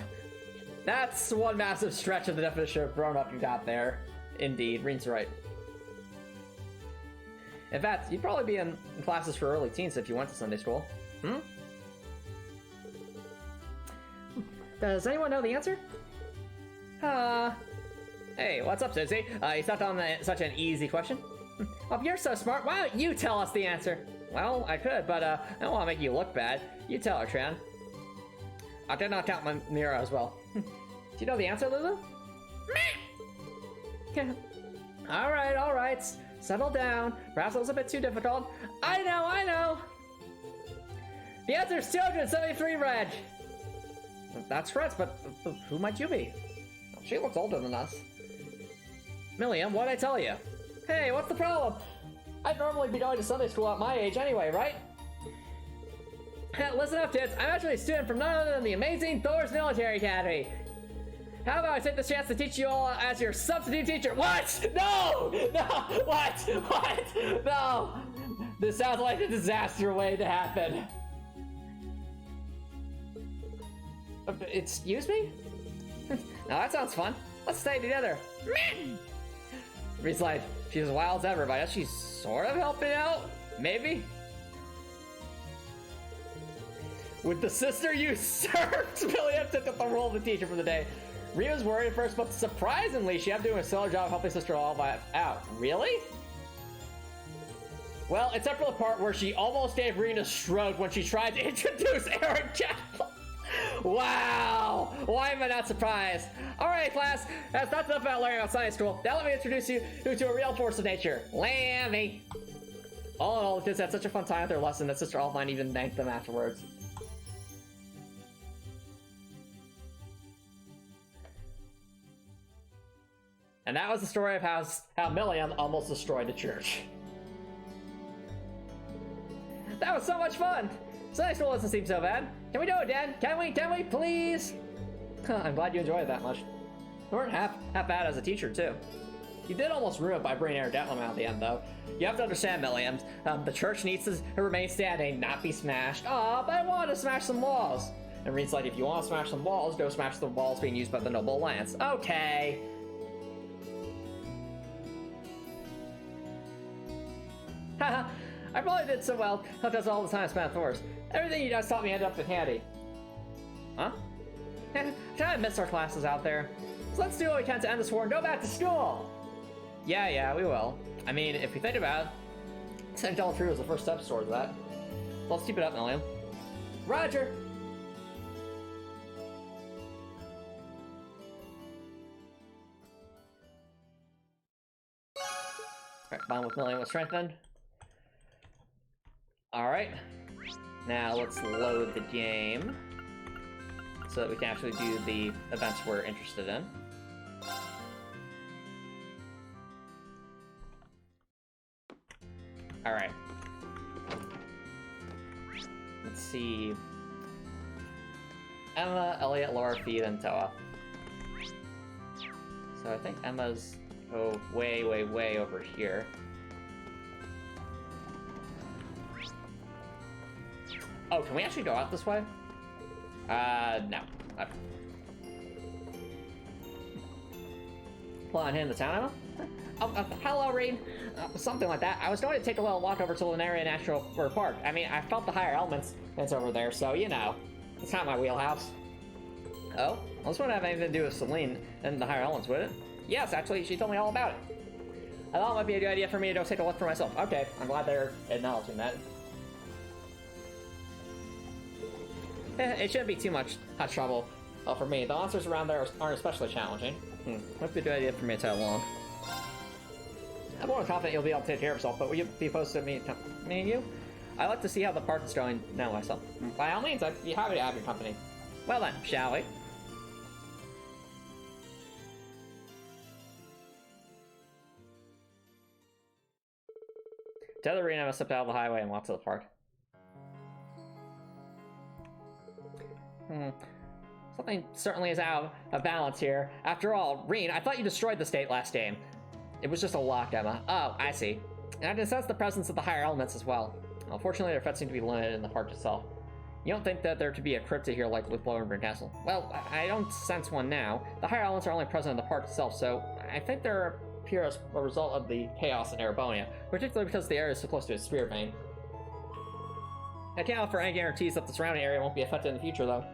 That's one massive stretch of the definition of grown-up you got there. Indeed, Reen's right. In fact, you'd probably be in classes for early teens if you went to Sunday school. Hmm? Does anyone know the answer? Hey, what's up, Susie? You stopped on such an easy question. Well, if you're so smart, why don't you tell us the answer? Well, I could, but I don't want to make you look bad. You tell her, Tran. I did not count my mirror as well. Do you know the answer, Lulu? All right. Settle down. Perhaps it was a bit too difficult. I know. The answer is 273, Reg. That's correct, but who might you be? She looks older than us. Milliam, what'd I tell you? Hey, what's the problem? I'd normally be going to Sunday school at my age anyway, right? Listen up, kids. I'm actually a student from none other than the amazing Thor's Military Academy. How about I take this chance to teach you all as your substitute teacher? What? No! What? No! This sounds like a disaster waiting to happen. Excuse me? Now that sounds fun. Let's stay together. Reed's like, she's as wild as ever, but I guess she's sort of helping out? Maybe? With the sister usurped, Milliam took up the role of the teacher for the day. Rhea was worried at first, but surprisingly, she had doing a stellar job helping sister all out. Really? Well, except for the part where she almost gave Rhea a stroke when she tried to introduce Eric Kaplan. Wow! Why am I not surprised? Alright, class, that's not enough about learning about science school. Now let me introduce you to a real force of nature, Lammy. All in all, the kids had such a fun time with their lesson that Sister Alpine even thanked them afterwards. And that was the story of how Milliam almost destroyed the church. That was so much fun! Sunday school doesn't seem so bad. Can we do it, Dad? Can we, please? I'm glad you enjoyed it that much. You weren't half bad as a teacher, too. You did almost ruin it by bringing Eric Kaplan out at the end, though. You have to understand, Milliam. The church needs to remain standing, not be smashed. Aw, but I want to smash some walls. And Reed's like, if you want to smash some walls, go smash the walls being used by the Noble Alliance. Okay. Haha, I probably did so well. Helped us all the time spent Thor's. Everything you guys taught me ended up in handy. Huh? I miss our classes out there. So let's do what we can to end this war and go back to school! Yeah, we will. I mean, if we think about it, sending Delta True was the first step towards that. So let's keep it up, Milliam. Roger! Alright, bond with Milliam was strengthened. Alright. Now let's load the game so that we can actually do the events we're interested in. Alright. Let's see. Emma, Elliot, Laura, Feed, and Toa. So I think Emma's way over here. Oh, can we actually go out this way? No. Okay. Pull on in the town, Emma? Hello, Reed. Something like that. I was going to take a little walk over to Lunaria National Park. I mean, I felt the higher elements that's over there, so, you know. It's not my wheelhouse. Oh? Well, this wouldn't have anything to do with Celine and the higher elements, would it? Yes, actually, she told me all about it. I thought it might be a good idea for me to go take a look for myself. Okay, I'm glad they're acknowledging that. It shouldn't be too much trouble for me. The monsters around there aren't especially challenging. Might be a good idea for me to tag along. I'm more confident you'll be able to take care of yourself, but will you be opposed to me and you? I like to see how the park is going now myself. By all means, I'd be happy to have your company. Well then, shall we? To the arena, I stepped out of the highway and walked to the park. Something certainly is out of balance here. After all, Reen, I thought you destroyed the state last game. It was just a lock, Emma. Oh, I see. And I can sense the presence of the higher elements as well. Unfortunately, their effects seem to be limited in the park itself. You don't think that there to be a crypta here like with Lowenburn Castle? Well, I don't sense one now. The higher elements are only present in the park itself, so I think they're appear as a result of the chaos in Erebonia, particularly because the area is so close to its sphere vein. I can't offer any guarantees that the surrounding area won't be affected in the future, though.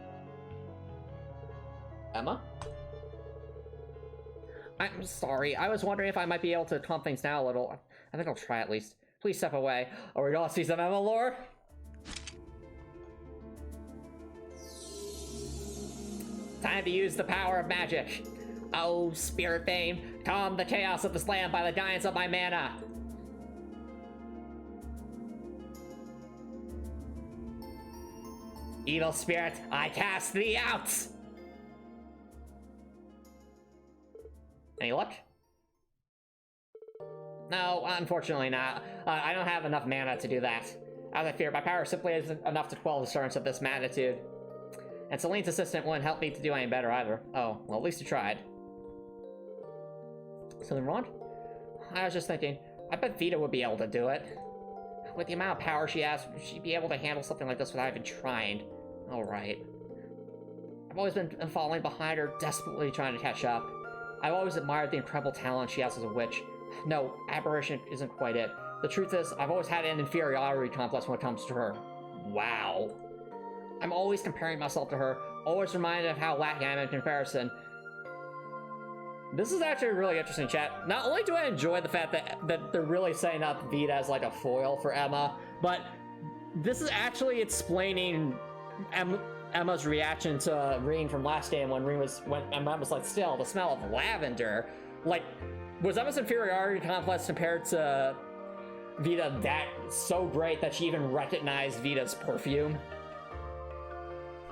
Emma? I'm sorry, I was wondering if I might be able to calm things down a little. I think I'll try at least. Please step away, or we're gonna see some Emma lore. Time to use the power of magic. Oh, Spirit Fame, calm the chaos of this land by the guidance of my mana. Evil spirit, I cast thee out! Any luck? No, unfortunately not. I don't have enough mana to do that. As I fear, my power simply isn't enough to quell the disturbance of this magnitude. And Celine's assistant wouldn't help me to do any better either. Oh, well, at least you tried. Something wrong? I was just thinking, I bet Vita would be able to do it. With the amount of power she has, she'd be able to handle something like this without even trying. Alright. I've always been falling behind her, desperately trying to catch up. I've always admired the incredible talent she has as a witch. No, aberration isn't quite it. The truth is, I've always had an inferiority complex when it comes to her. Wow. I'm always comparing myself to her, always reminded of how lacking I am in comparison. This is actually a really interesting chat. Not only do I enjoy the fact that they're really setting up Vita as like a foil for Emma, but this is actually explaining Emma's reaction to Reen from last game when Emma was like, still, the smell of lavender. Like, was Emma's inferiority complex compared to Vita that so great that she even recognized Vita's perfume?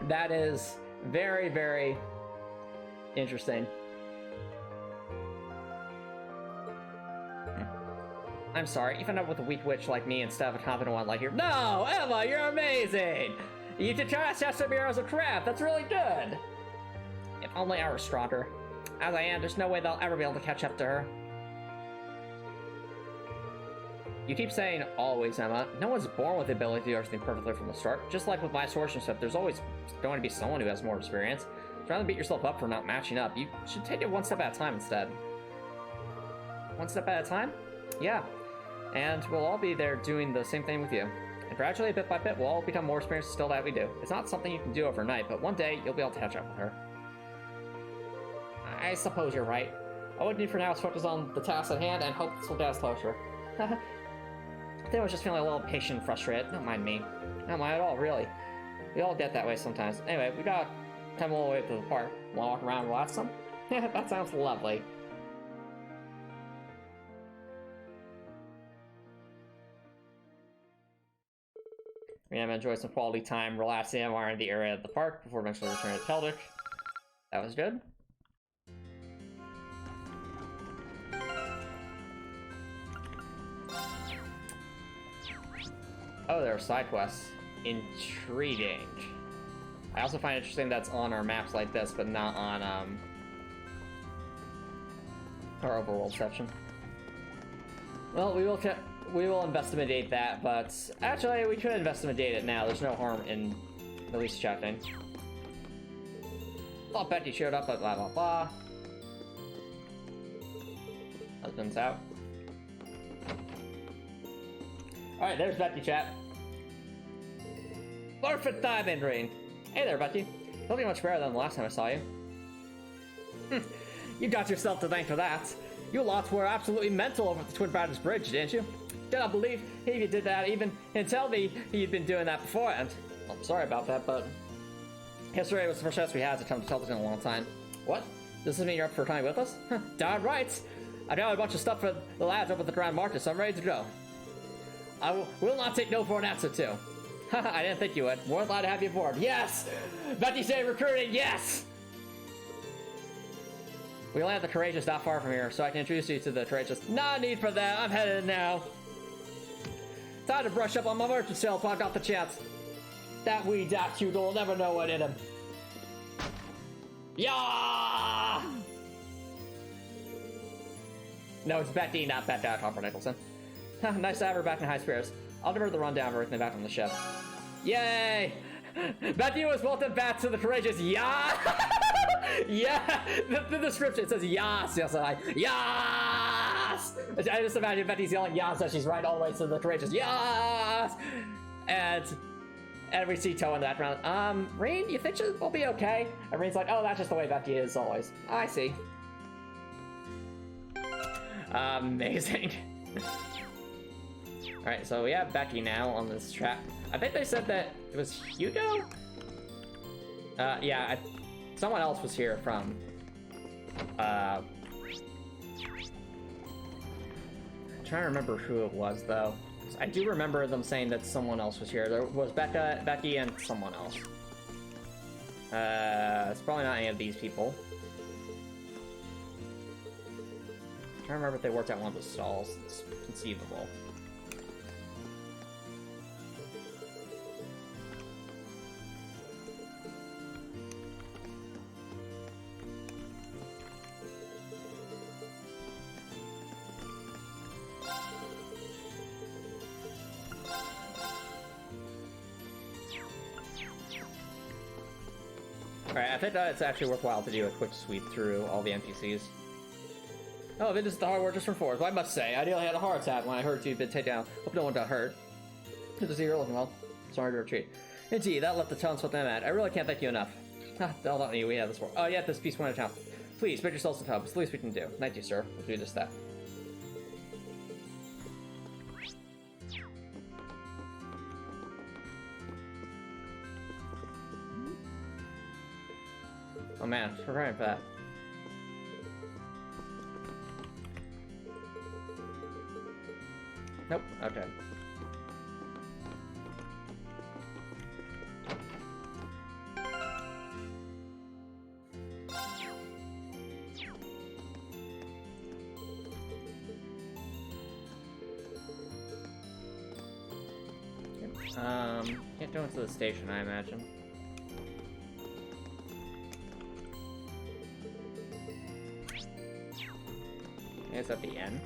That is very, very interesting. I'm sorry, even up with a weak witch like me instead of a confident one like you. No, Emma, you're amazing! You can test your arrows of craft, that's really good! If only I were stronger. As I am, there's no way they'll ever be able to catch up to her. You keep saying always, Emma. No one's born with the ability to do everything perfectly from the start. Just like with my swordsmanship, there's always going to be someone who has more experience. Rather than beat yourself up for not matching up, you should take it one step at a time instead. One step at a time? Yeah. And we'll all be there doing the same thing with you. And gradually, bit by bit, we'll all become more experienced still that we do. It's not something you can do overnight, but one day, you'll be able to catch up with her. I suppose you're right. All we need for now is focus on the task at hand and hope this will get us closer. I think I was just feeling a little patient and frustrated. Don't mind me. Not mind at all, really. We all get that way sometimes. Anyway, we got time a little way to the park. Wanna walk around and watch some? Yeah, that sounds lovely. We're gonna enjoy some quality time relaxing around the area of the park before eventually returning to Teldrick. That was good. Oh, there are side quests. Intriguing. I also find it interesting that's on our maps like this, but not on our overworld section. Well, we will investigate that, but actually we could investigate it now. There's no harm in at least checking. Oh, Betty showed up at blah blah blah. Husband's out. Alright, there's Betty, chat. Perfect timing, Reen. Hey there, Betty. Looking much better than the last time I saw you. You got yourself to thank for that. You lots were absolutely mental over the Twin Brothers Bridge, didn't you? Did not believe he did that even and tell me he'd been doing that beforehand. I'm sorry about that, but yesterday was the first chance we had to tell this in a long time. What? Does this mean you're up for coming with us? Darn right! I got a bunch of stuff for the lads over at the Grand Market, so I'm ready to go. I will not take no for an answer to. I didn't think you would. More than glad to have you aboard. Yes! Betty say recruiting, yes! We land the Courageous not far from here, so I can introduce you to the Courageous. No need for that, I'm headed now. Time to brush up on my merchant sales while I got the chance. That wee Dot Hugo will never know what hit him. Yeah! No, it's Betty, not Betty, Copper Nicholson. Nice to have her back in high spirits. I'll give her the rundown of everything back on the ship. Yay! Betty was welcome back to the Courageous. Yeah! Yeah! The description says yes, yes, yes! I just imagine Betty's yelling yes as she's right all the way to the Courageous. Yes! And we see Toe in the background. Rain, you think she'll be okay? And Rain's like, oh, that's just the way Betty is always. I see. Amazing. Alright, so we have Becky now on this track. I think they said that it was Hugo? Yeah, someone else was here from, I'm trying to remember who it was, though. I do remember them saying that someone else was here. There was Becky, and someone else. It's probably not any of these people. I'm trying to remember if they worked at one of the stalls. It's conceivable. Alright, I think that it's actually worthwhile to do a quick sweep through all the NPCs. Oh, this is the hard workers from Forest. Well, I must say, I nearly had a heart attack when I heard you'd been taken down. Hope no one got hurt. Good to see you're looking well. Sorry to retreat. Indeed, that left the town what I'm at. I really can't thank you enough. Tell not me, we have this war. Oh, yeah, this piece went to town. Please, bid yourselves to tub. It's the least we can do. Thank you, sir. We'll do just that. Oh man, preparing for that. Nope, okay. Can't go into the station, I imagine. It's at the end.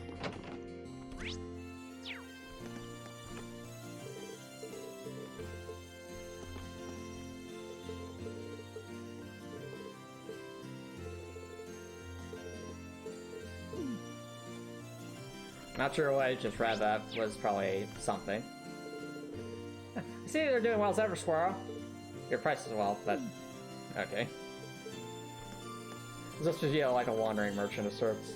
Not sure what I just read. That was probably something. See, they're doing well as ever, Squirrel. Your price as well, but okay. This was, like a wandering merchant of sorts.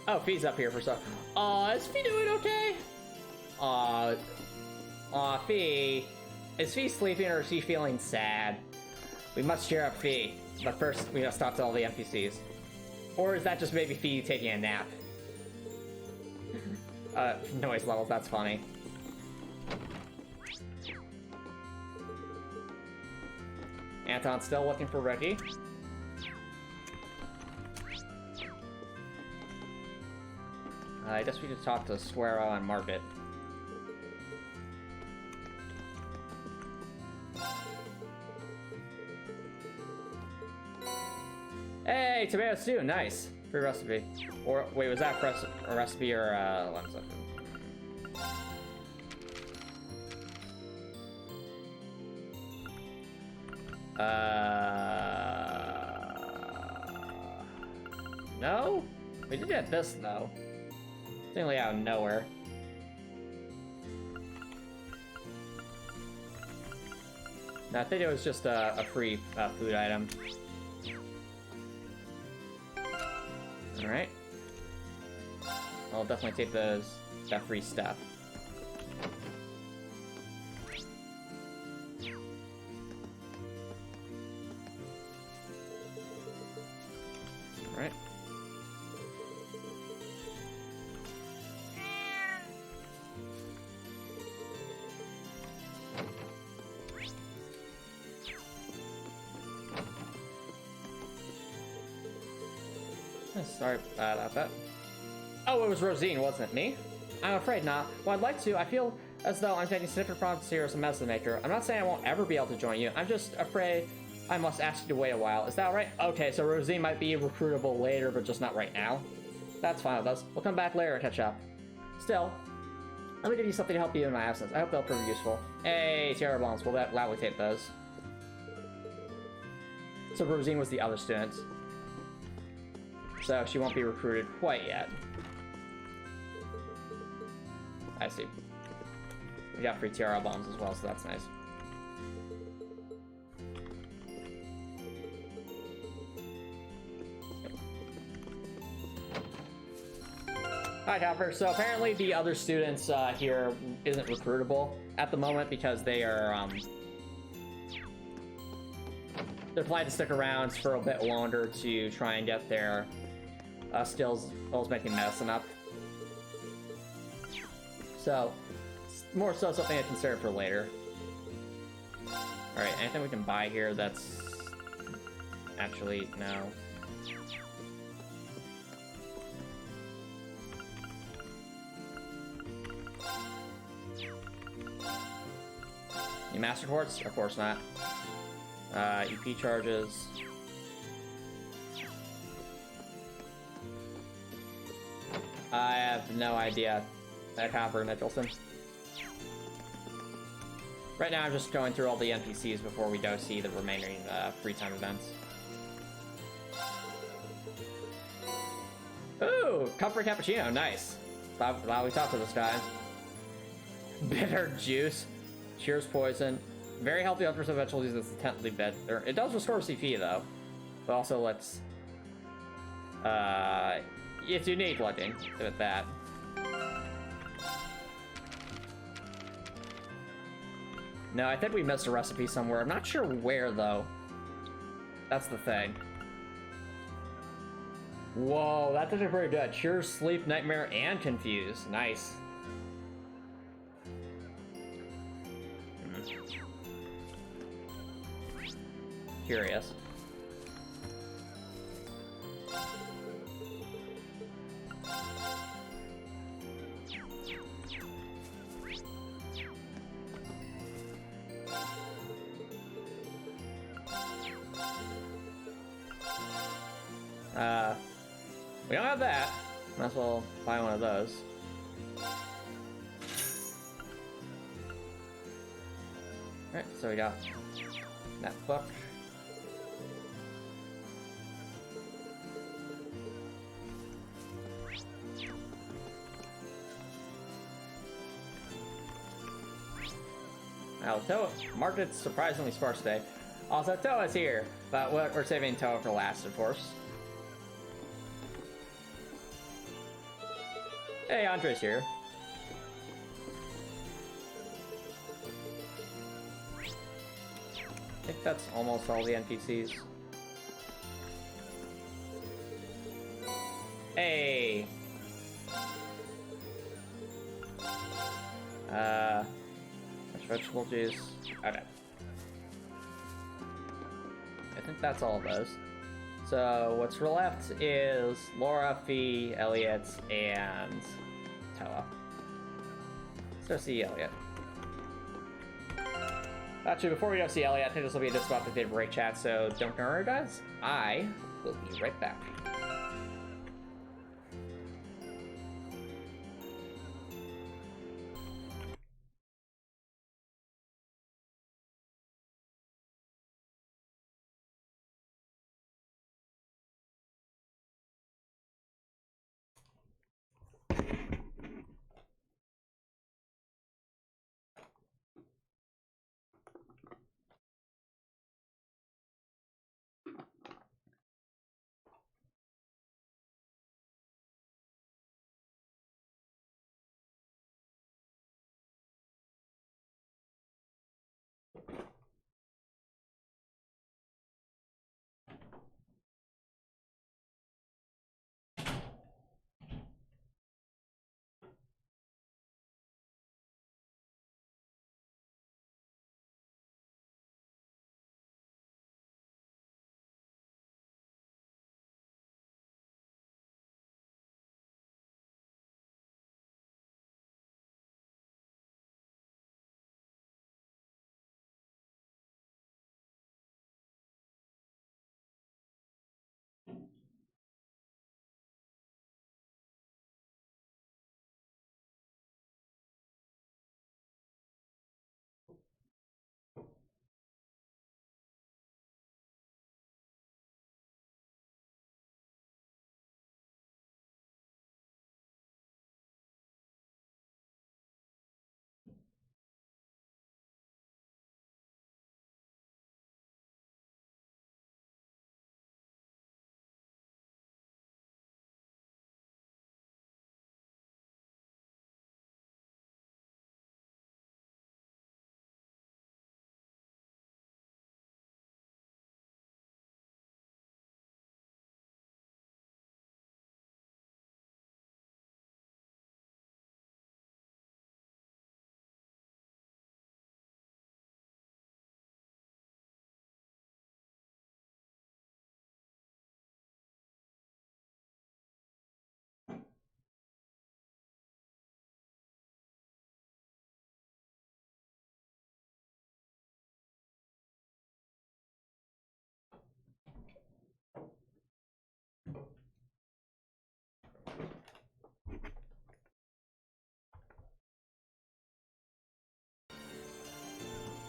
Oh, Fee's up here for some. Aw, is Fee doing okay? Aw, Fee. Is Fee sleeping or is she feeling sad? We must cheer up Fee. But first, we gotta stop to all the NPCs. Or is that just maybe Fee taking a nap? Noise levels, that's funny. Anton's still looking for Ricky. I guess we could talk to Swearo and Margaret. Hey, tomato stew, nice. Free recipe. Or, wait, was that a recipe or, let me look. No? We did get this, though. Seemingly out of nowhere. No, I think it was just a free food item. Alright. I'll definitely take that free stuff. Alright. Sorry about that. Oh, it was Rosine, wasn't it me? I'm afraid not. Well, I'd like to. I feel as though I'm taking significant progress here as a medicine maker. I'm not saying I won't ever be able to join you. I'm just afraid I must ask you to wait a while. Is that right? Okay, so Rosine might be recruitable later, but just not right now. That's fine with us. We'll come back later and catch up. Still, let me give you something to help you in my absence. I hope they'll prove useful. Hey, Tiara Bombs. We'll gladly take those. So Rosine was the other student. So she won't be recruited quite yet. I see. We got free TRL bombs as well, so that's nice. Hi, Copper. So apparently the other students here isn't recruitable at the moment because they are they're planning to stick around for a bit longer to try and get their skills making medicine up. So, more so something to consider for later. Alright, anything we can buy here that's... Actually, no. New Master Quartz? Of course not. EP charges. I have no idea. Copper Nicholson. Right now I'm just going through all the NPCs before we go see the remaining free time events. Ooh! Comfort Cappuccino, nice. Glad we talked to this guy. Bitter Juice. Cheers Poison. Very healthy after some vegetables that's intently bitter. It does restore CP though. But also let's... it's unique looking with that. No, I think we missed a recipe somewhere. I'm not sure where, though. That's the thing. Whoa, that does it pretty good. Cure, Sleep, Nightmare, and Confuse. Nice. Curious. We don't have that. Might as well buy one of those. Alright, so we got that book. Now, Toa, market's surprisingly sparse today. Also, Toa's here, but we're saving Toa for last, of course. Hey, Andre's here. I think that's almost all the NPCs. Hey! Vegetable juice. Okay. I think that's all of those. So what's left is Laura, Fee, Elliot, and Toa. Let's go see Elliot. Actually, before we go see Elliot, I think this will be just about to break chat, so don't worry, guys. I will be right back.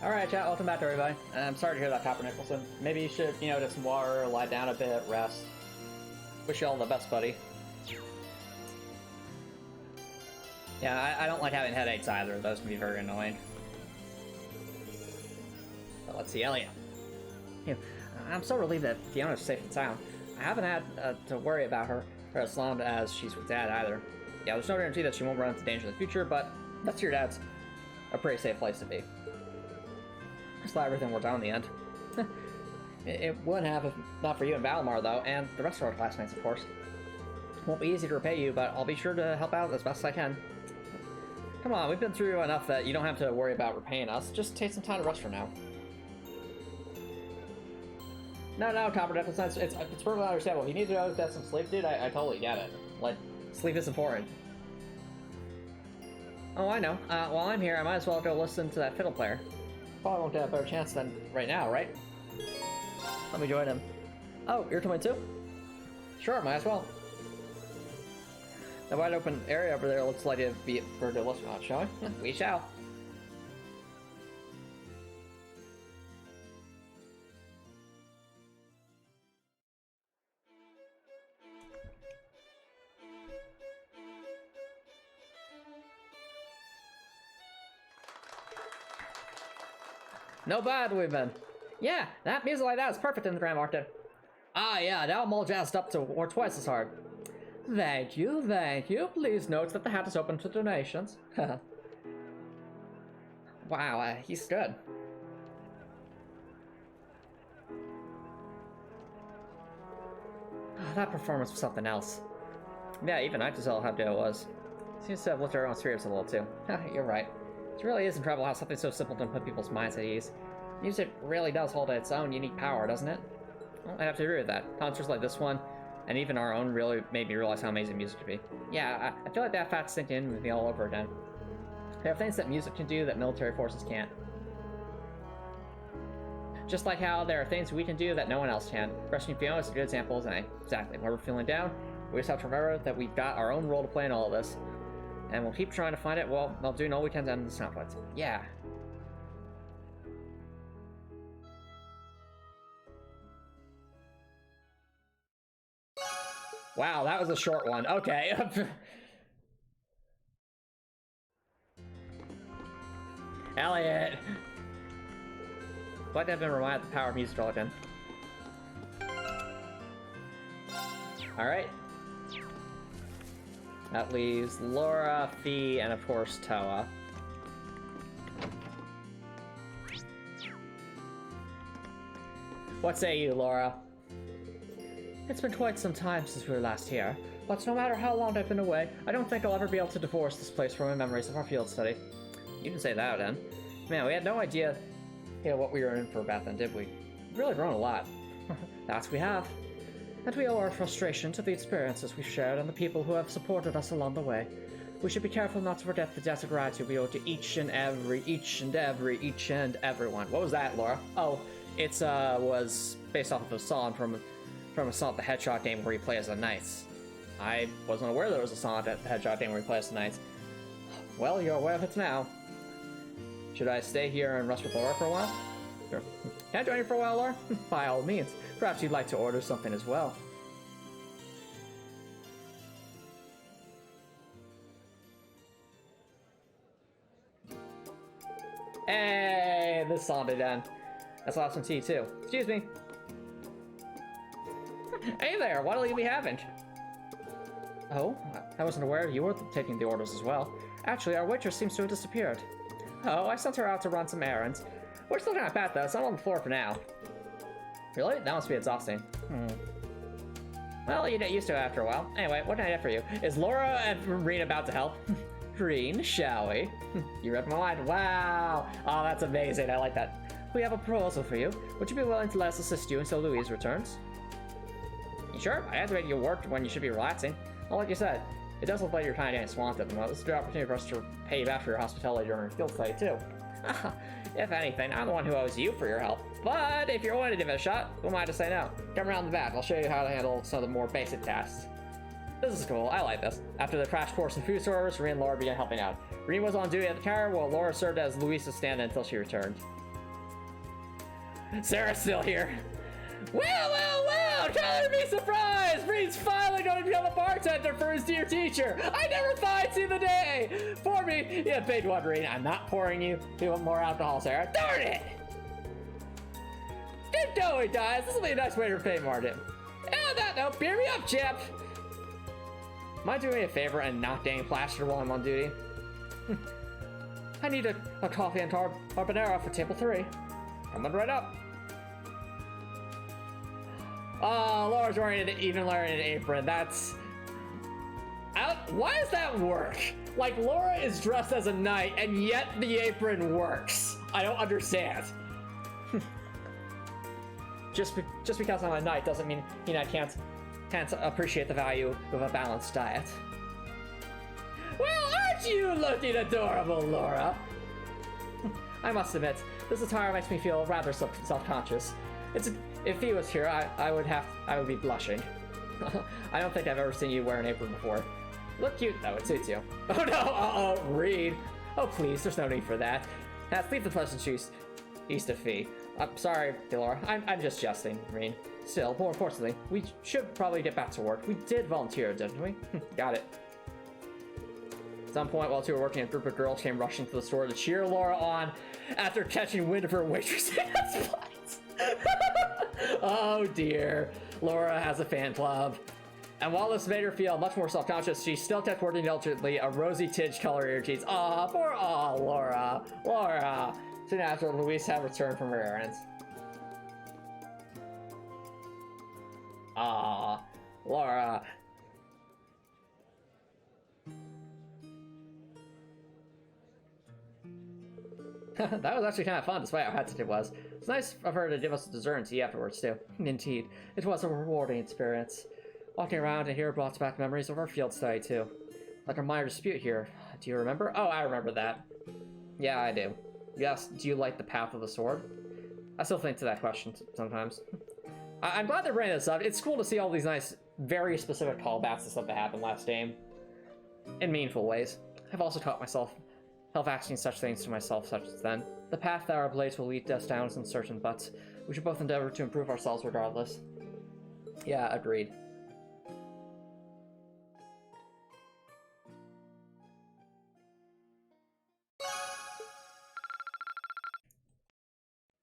Alright, chat, welcome back to everybody. I'm sorry to hear that, Copper Nicholson. Maybe you should, get some water, lie down a bit, rest. Wish you all the best, buddy. Yeah, I don't like having headaches either. Those can be very annoying. But let's see, Elliot. Yeah, I'm so relieved that Fiona's safe and sound. I haven't had to worry about her for as long as she's with Dad either. Yeah, there's no guarantee that she won't run into danger in the future, but that's your dad's a pretty safe place to be. Just glad everything worked out in the end. It wouldn't have if not for you and Valimar, though, and the rest of our classmates, of course. Won't be easy to repay you, but I'll be sure to help out as best as I can. Come on, we've been through enough that you don't have to worry about repaying us. Just take some time to rest for now. No, Copper Nicholson, it's perfectly understandable. If you need to go get some sleep, dude, I totally get it. Like, sleep is important. Oh, I know. While I'm here, I might as well go listen to that fiddle player. Probably won't get a better chance than right now, right? Let me join him. Oh, you're coming too? Sure, might as well. The wide open area over there looks like it'd be for a good listen on, shall we? We shall. No bad we've been. Yeah, that music like that is perfect in the Grand Market. Ah, yeah, now I'm all jazzed up to work twice as hard. Thank you, thank you. Please note that the hat is open to donations. Wow, he's good. That performance was something else. Yeah, even I could tell how good it was. Seems to have lifted our own spirits a little too. You're right. It really is incredible how something so simple can put people's minds at ease. Music really does hold its own unique power, doesn't it? Well, I have to agree with that. Concerts like this one, and even our own, really made me realize how amazing music can be. Yeah, I feel like that fact sinking in with me all over again. There are things that music can do that military forces can't. Just like how there are things we can do that no one else can. Rescuing Fiona is a good example, isn't it? Exactly. When we're feeling down, we just have to remember that we've got our own role to play in all of this. And we'll keep trying to find it while doing all we can to end this conflict. Yeah. Wow, that was a short one. Okay. Elliot! Glad to have been reminded of the power of music all again. Alright. That leaves Laura, Fee, and of course Toa. What say you, Laura? It's been quite some time since we were last here, but no matter how long I've been away, I don't think I'll ever be able to divorce this place from my memories of our field study. You can say that, then. Man, we had no idea what we were in for back then, did we? We've really grown a lot. That we have. And we owe our frustration to the experiences we've shared and the people who have supported us along the way. We should be careful not to forget the debt of gratitude we owe to each and everyone. What was that, Laura? Oh, it's was based off of a song from a Sonic the Hedgehog game where you play as the Knights. I wasn't aware there was a Sonic the Hedgehog game where you play as the Knights. Well, you're aware of it now. Should I stay here and rest with Laura for a while? Sure. Can I join you for a while, Laura? By all means. Perhaps you'd like to order something as well. Hey, this song did end. Let's have some tea too. Excuse me. Hey there, what'll you be having? Oh, I wasn't aware you were taking the orders as well. Actually, our waitress seems to have disappeared. Oh, I sent her out to run some errands. We're still kind of fat though, so I'm on the floor for now. Really? That must be exhausting. Well, you get used to it after a while. Anyway, what can I get for you? Is Laura and Reen about to help? Reen, shall we? You read my mind. Wow. Oh, that's amazing. I like that. We have a proposal for you. Would you be willing to let us assist you until Louise returns? You sure? I have to make you work when you should be relaxing. Well, like you said, it does look like you're kind of getting swamped at the moment. This is a good opportunity for us to pay you back for your hospitality during your field study, too. If anything, I'm the one who owes you for your help. But if you're willing to give it a shot, who am I to say no? Come around the back. I'll show you how to handle some of the more basic tasks. This is cool. I like this. After the crash course in food service, Reen and Laura began helping out. Reen was on duty at the tower, while Laura served as Louise's stand-in until she returned. Sarah's still here. Well, color me surprised! Reed's finally going to become a bartender for his dear teacher. I never thought I'd see the day. Pour me, yeah, big one, Reed. I'm not pouring you more alcohol, Sarah. Darn it! Get going, guys. This will be a nice way to repay Martin. And on that note, beer me up, Chip. Mind doing me a favor and not getting plastered while I'm on duty? I need a coffee and carbonara for table 3. Coming right up. Oh, Laura's wearing an even learning apron. That's... Why does that work? Like, Laura is dressed as a knight, and yet the apron works. I don't understand. Just because I'm a knight doesn't mean, you know, I can't appreciate the value of a balanced diet. Well, aren't you looking adorable, Laura? I must admit, this attire makes me feel rather self-conscious. If he was here, I would be blushing. I don't think I've ever seen you wear an apron before. Look cute though, it suits you. Oh no, Reed. Oh please, there's no need for that. Let's leave the pleasantries east of Fee. I'm sorry, Laura. I'm just jesting, Reed. Still, more importantly, we should probably get back to work. We did volunteer, didn't we? Got it. At some point, while two were working, a group of girls came rushing to the store to cheer Laura on after catching wind of her waitress's fights. Oh dear, Laura has a fan club. And while this made her feel much more self-conscious, she still kept working diligently, a rosy tinge color in her cheeks. Aw, poor Laura. Soon after, Louise had returned from her errands. Aw, Laura. That was actually kind of fun, despite how hectic it was. It's nice of her to give us dessert and tea afterwards, too. Indeed, it was a rewarding experience. Walking around and here brought back memories of our field study, too. Like our minor dispute here. Do you remember? Oh, I remember that. Yeah, I do. Yes, do you like the path of the sword? I still think to that question sometimes. I'm glad they're bringing this up. It's cool to see all these nice, very specific callbacks to stuff that happened last game. In meaningful ways. I've also taught myself asking such things to myself such as then. The path that our blades will lead us down is uncertain, but we should both endeavor to improve ourselves regardless. Yeah, agreed.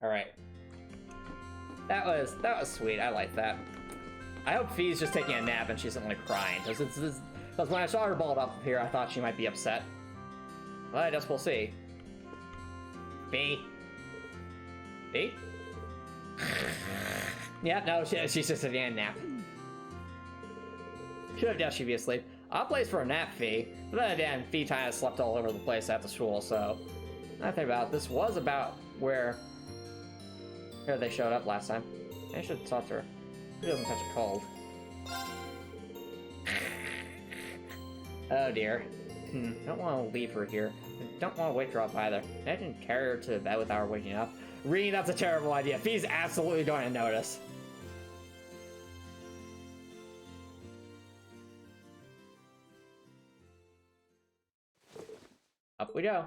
Alright. That was sweet. I like that. I hope Fee's just taking a nap and she isn't like crying. Because when I saw her balled up here, I thought she might be upset. Well, I guess we'll see. Fee? Fee? Yeah, no, she's just taking a nap. Should have guessed she'd be asleep. I'll place for a nap, Fee. But then again, Fee kind of slept all over the place at the school, so... I think about it, this was about where they showed up last time. I should talk to her. She doesn't catch a cold. Oh dear. Don't want to leave her here. Don't want to wake her up either. I didn't carry her to bed without her waking up. Reed, that's a terrible idea. Fee's absolutely going to notice. Up we go.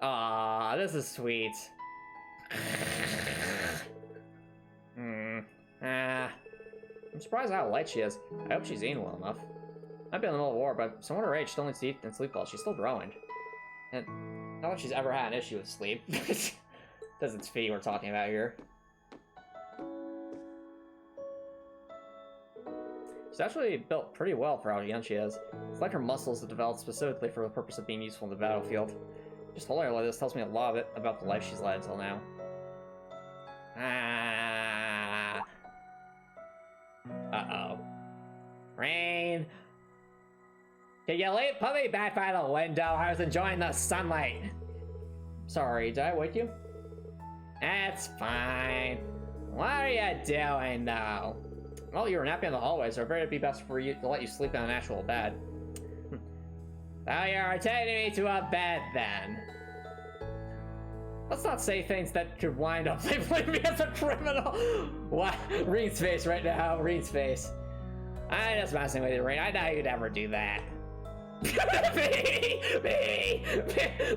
Ah, this is sweet. I'm surprised how light she is. I hope she's eating well enough. Might be in the middle of war, but someone her age still needs to eat and sleep well. She's still growing. And not like she's ever had an issue with sleep. Because it's Fee we're talking about here. She's actually built pretty well for how young she is. It's like her muscles have developed specifically for the purpose of being useful in the battlefield. Just holding her like this tells me a lot about the life she's led until now. Uh-oh. Rain! Can you put me back by the window? I was enjoying the sunlight. Sorry, did I wake you? That's fine. What are you doing, though? Well, you were napping in the hallway, so it better be best for you to let you sleep in an actual bed. Now you're taking me to a bed, then. Let's not say things that could wind up labeling me as a criminal. What? Reed's face right now. Reed's face. I'm just messing with you, Reed. I know you'd never do that. Me!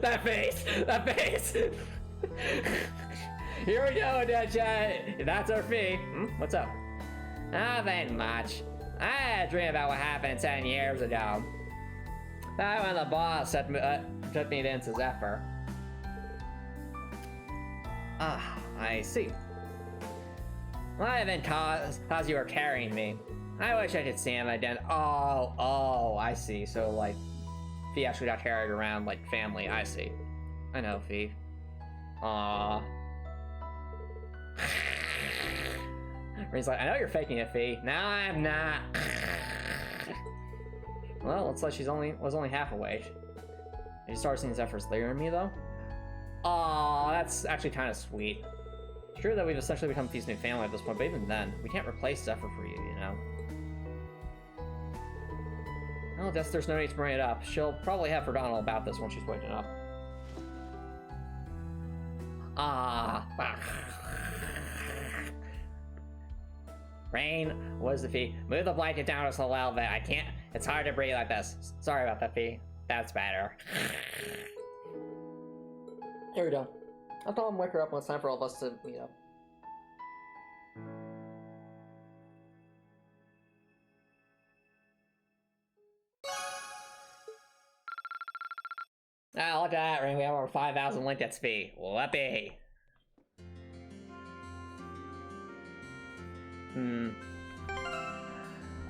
That face! That face! Here we go, Deadshot. That's our fee. What's up? Nothing much. I had a dream about what happened 10 years ago. That when the boss took me into Zephyr. Ah, I see. Might have been cause you were carrying me. I wish I could see him again. Oh, I see. So, like, Fee actually got carried around like family. I see. I know, Fee. Aww. He's like, I know you're faking it, Fee. No, I'm not. Well, looks like she's was only half awake. Did you start seeing Zephyr's layer in me, though? Aw, that's actually kind of sweet. It's true that we've essentially become Fee's new family at this point, but even then, we can't replace Zephyr for you, you know? Well, I guess there's no need to bring it up. She'll probably have forgotten all about this when she's waking up. Rain, what is the Fee? Move the blanket down just a little bit. I can't. It's hard to breathe like this. Sorry about that, Fee. That's better. Here we go. I'll tell him wake her up when it's time for all of us to meet up. Ah, look at that, Ring. We have over 5,000 linked at Fee. Whoopee.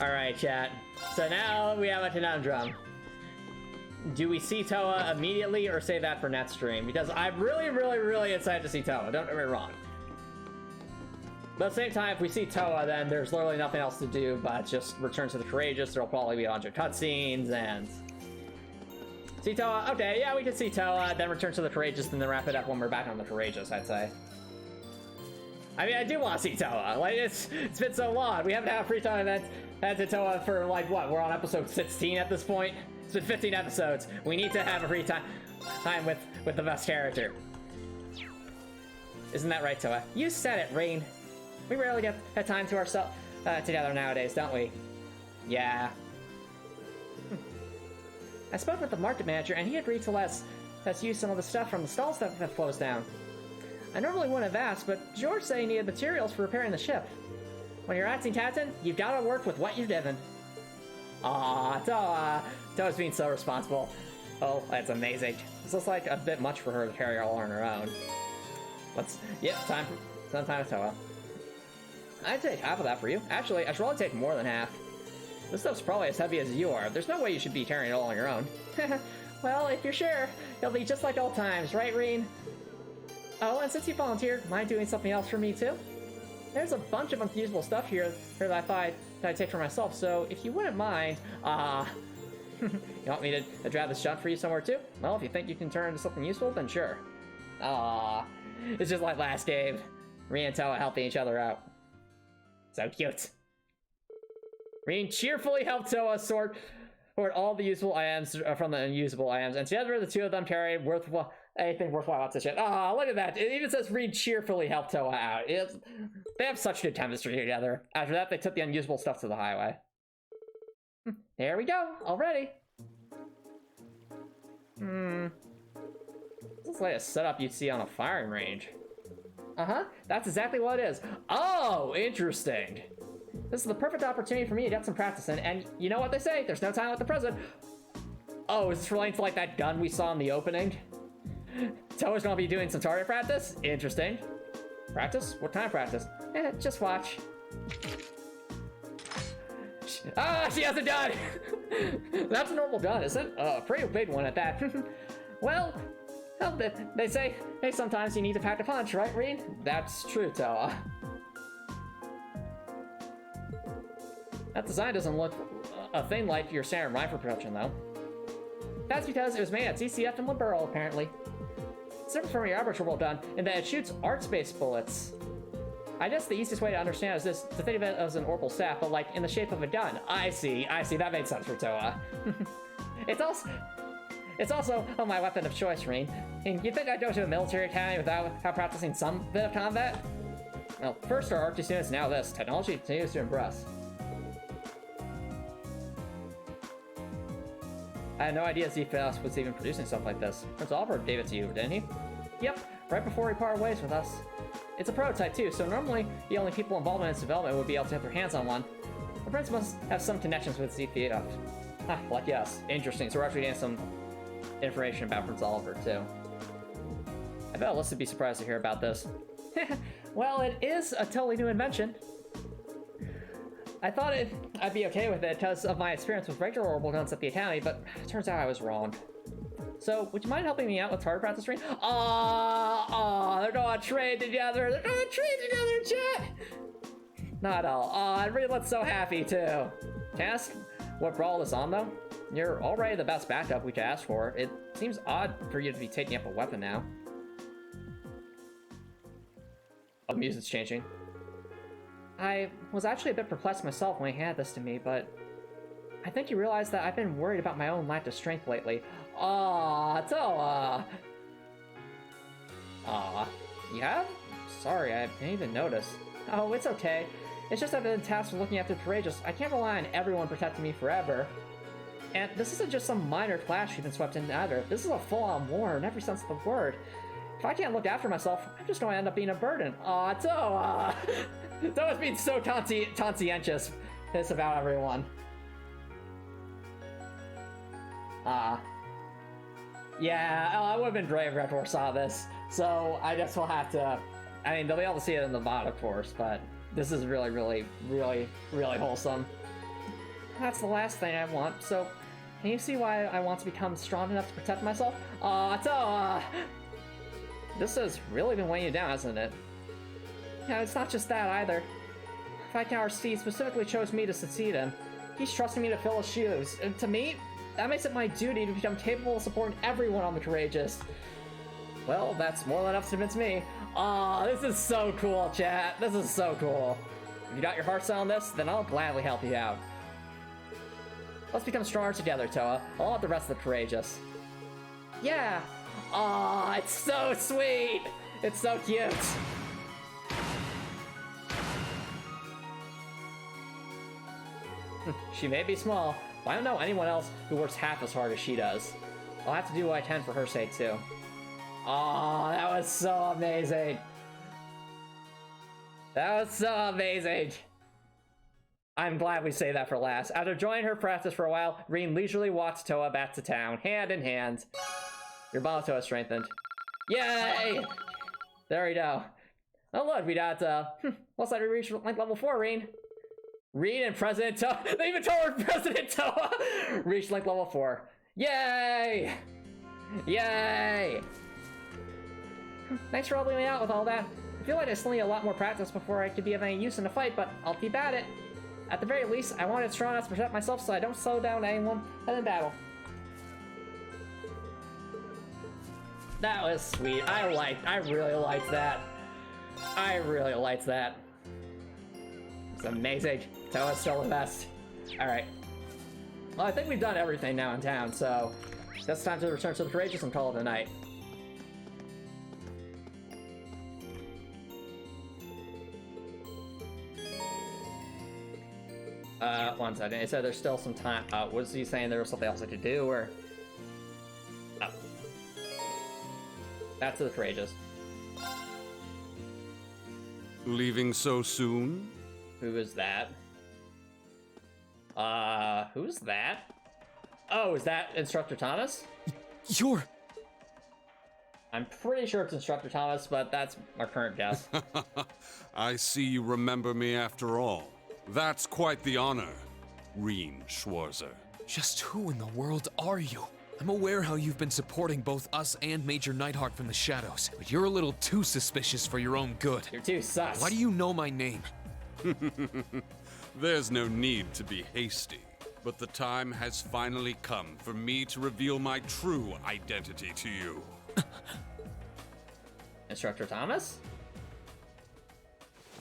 Alright, chat. So now we have a conundrum. Do we see Toa immediately or save that for next stream? Because I'm really excited to see Toa, don't get me wrong. But at the same time, if we see Toa, then there's literally nothing else to do but just return to the Courageous. There'll probably be a bunch of cutscenes and... See Toa? Okay, yeah, we can see Toa, then return to the Courageous, and then wrap it up when we're back on the Courageous, I'd say. I mean, I do want to see Toa. Like, it's been so long. We haven't had a free time event to Toa for, like, what? We're on episode 16 at this point? It's been 15 episodes. We need to have a free time with the best character. Isn't that right, Toa? You said it, Rain. We rarely get time to ourselves together nowadays, don't we? Yeah. I spoke with the market manager, and he agreed to let us use some of the stuff from the stall stuff that flows down. I normally wouldn't have asked, but George said he needed materials for repairing the ship. When you're acting captain, you've got to work with what you're given. Aw, Toa's being so responsible. Oh, that's amazing. This looks like a bit much for her to carry all on her own. Time with Toa. I'd take half of that for you. Actually, I should probably take more than half. This stuff's probably as heavy as you are. There's no way you should be carrying it all on your own. Well, if you're sure, it'll be just like old times, right, Reen? Oh, and since you volunteered, mind doing something else for me, too? There's a bunch of unusable stuff here that I thought I'd take for myself, so if you wouldn't mind, you want me to grab this junk for you somewhere, too? Well, if you think you can turn into something useful, then sure. It's just like last game. Reen and Toa helping each other out. So cute. Reen cheerfully helped Toa sort all the useful items from the unusable items, and together the two of them carried anything worthwhile out to ship. Look at that. It even says Reen cheerfully helped Toa out. They have such good chemistry together. After that, they took the unusable stuff to the highway. There we go. Already. This is like a setup you'd see on a firing range. That's exactly what it is. Oh, interesting. This is the perfect opportunity for me to get some practice in, and you know what they say, there's no time like the present. Oh, is this related to like that gun we saw in the opening? Toa's gonna be doing some target practice? Interesting. Practice? What kind of practice? Just watch. She has a gun! That's a normal gun, isn't it? A pretty big one at that. Well, they say, hey, sometimes you need to pack a punch, right, Reen? That's true, Toa. That design doesn't look a thing like your standard rifle production, though. That's because it was made at CCF in Liberal, apparently. It's different from your average well done in that it shoots arc-based bullets. I guess the easiest way to understand is this, to think of it as an orbital staff, but like in the shape of a gun. I see, that made sense for Toa. It's also my weapon of choice, Reen. And you think I'd go to a military academy without practicing some bit of combat? Well, first our archery students, now this. Technology continues to impress. I had no idea ZFS was even producing stuff like this. Prince Oliver gave it to you, didn't he? Yep, right before he parted ways with us. It's a prototype too, so normally the only people involved in its development would be able to have their hands on one. The Prince must have some connections with ZFS. Ah, like us. Interesting, so we're actually getting some information about Prince Oliver too. I bet Alyssa would be surprised to hear about this. Well, it is a totally new invention. I thought I'd be okay with it because of my experience with regular orbital guns at the Academy, but it turns out I was wrong. So, would you mind helping me out with target practice ring? They're going to trade together. They're going to trade together, chat. Not at all. I really look so happy too. Can I ask what brought all this on though? You're already the best backup we could ask for. It seems odd for you to be taking up a weapon now. Oh, the music's changing. I was actually a bit perplexed myself when he handed this to me, but I think you realized that I've been worried about my own lack of strength lately. Toa! You have? Sorry, I didn't even notice. Oh, it's okay. It's just I've been tasked with looking after Courageous. I can't rely on everyone protecting me forever. And this isn't just some minor clash you've been swept in either. This is a full-on war in every sense of the word. If I can't look after myself, I'm just going to end up being a burden. Toa! Toa's being so conscientious. It's about everyone. Yeah, I would have been brave if I saw this. So I guess we'll have to... I mean, they'll be able to see it in the VOD, of course, but this is really, really, really, really wholesome. That's the last thing I want, so can you see why I want to become strong enough to protect myself? Toa! This has really been weighing you down, hasn't it? Yeah, it's not just that either. Viscount Steve specifically chose me to succeed him. He's trusting me to fill his shoes. And to me, that makes it my duty to become capable of supporting everyone on the Courageous. Well, that's more than enough to convince me. This is so cool, chat. This is so cool. If you got your heart set on this, then I'll gladly help you out. Let's become stronger together, Toa, along with the rest of the Courageous. Yeah. It's so sweet. It's so cute. She may be small, but I don't know anyone else who works half as hard as she does. I'll have to do what I can for her sake, too. That was so amazing. That was so amazing. I'm glad we say that for last. After joining her practice for a while, Reen leisurely walked Toa back to town, hand in hand. Your bond with Toa strengthened. Yay! There we go. Oh look, we got, looks like we reached like level 4, Reen. Reen and President Toa, they even told her President Toa reached like level 4. Yay! Yay! Thanks for helping me out with all that. I feel like I still need a lot more practice before I could be of any use in a fight, but I'll keep at it. At the very least, I wanted strong enough to protect myself so I don't slow down anyone and in battle. That was sweet. I really liked that. I really liked that. It's amazing. Toa's still the best. Alright. Well, I think we've done everything now in town, so it's time to return to the Courageous and call it a night. One second. It said there's still some time. Was he saying there was something else I could do, or? Oh. Back to the Courageous. Leaving so soon? Who is that? Who's that? Oh, is that Instructor Thomas? You're... I'm pretty sure it's Instructor Thomas, but that's our current guess. I see you remember me after all. That's quite the honor, Reen Schwarzer. Just who in the world are you? I'm aware how you've been supporting both us and Major Nightheart from the shadows, but you're a little too suspicious for your own good. You're too sus. Why do you know my name? There's no need to be hasty, but the time has finally come for me to reveal my true identity to you. Instructor Thomas?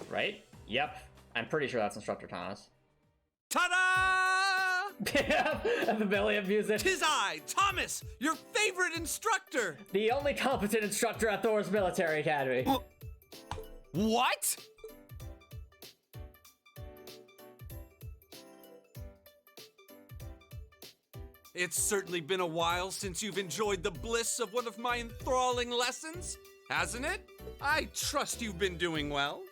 Right? Yep. I'm pretty sure that's Instructor Thomas. Ta-da! The belly of music. 'Tis I, Thomas, your favorite instructor! The only competent instructor at Thor's Military Academy. What? It's certainly been a while since you've enjoyed the bliss of one of my enthralling lessons, hasn't it? I trust you've been doing well.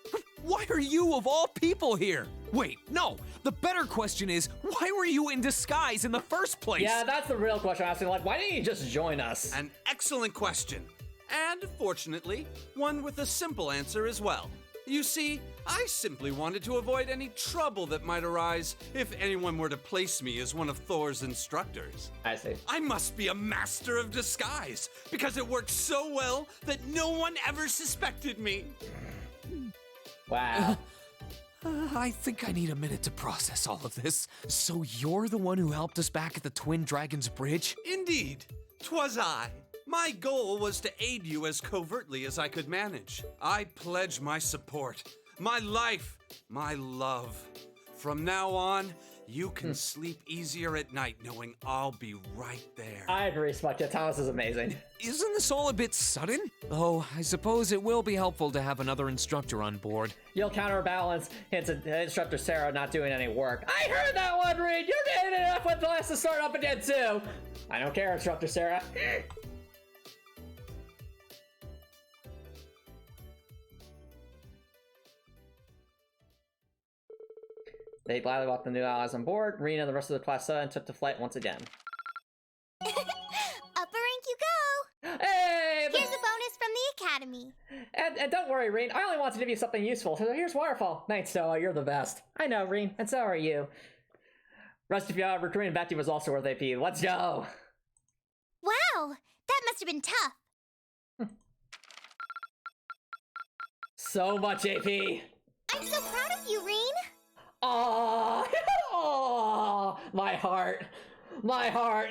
Why are you, of all people, here? Wait, no. The better question is, why were you in disguise in the first place? Yeah, that's the real question I'm asking. Like, why didn't you just join us? An excellent question. And, fortunately, one with a simple answer as well. You see, I simply wanted to avoid any trouble that might arise if anyone were to place me as one of Thor's instructors. I see. I must be a master of disguise, because it works so well that no one ever suspected me. Wow. I think I need a minute to process all of this. So you're the one who helped us back at the Twin Dragons Bridge? Indeed, 'twas I. My goal was to aid you as covertly as I could manage. I pledge my support, my life, my love. From now on, you can sleep easier at night knowing I'll be right there. I agree, Spectre. Thomas is amazing. Isn't this all a bit sudden? Oh, I suppose it will be helpful to have another instructor on board. You'll counterbalance Instructor Sarah not doing any work. I heard that one, Reed! You're getting enough with the last to start up again, too! I don't care, Instructor Sarah. They gladly welcomed the new allies on board. Rena and the rest of the Class 7 took to flight once again. Upper rank you go! Hey! Here's a bonus from the Academy. And don't worry, Reen. I only want to give you something useful. So here's Waterfall. Thanks, Noah. You're the best. I know, Reen. And so are you. Rest of you recruiting Betty was also worth AP. Let's go! Wow! That must have been tough. So much AP. I'm so proud of you, Reen. Aww. Aww. My heart. My heart.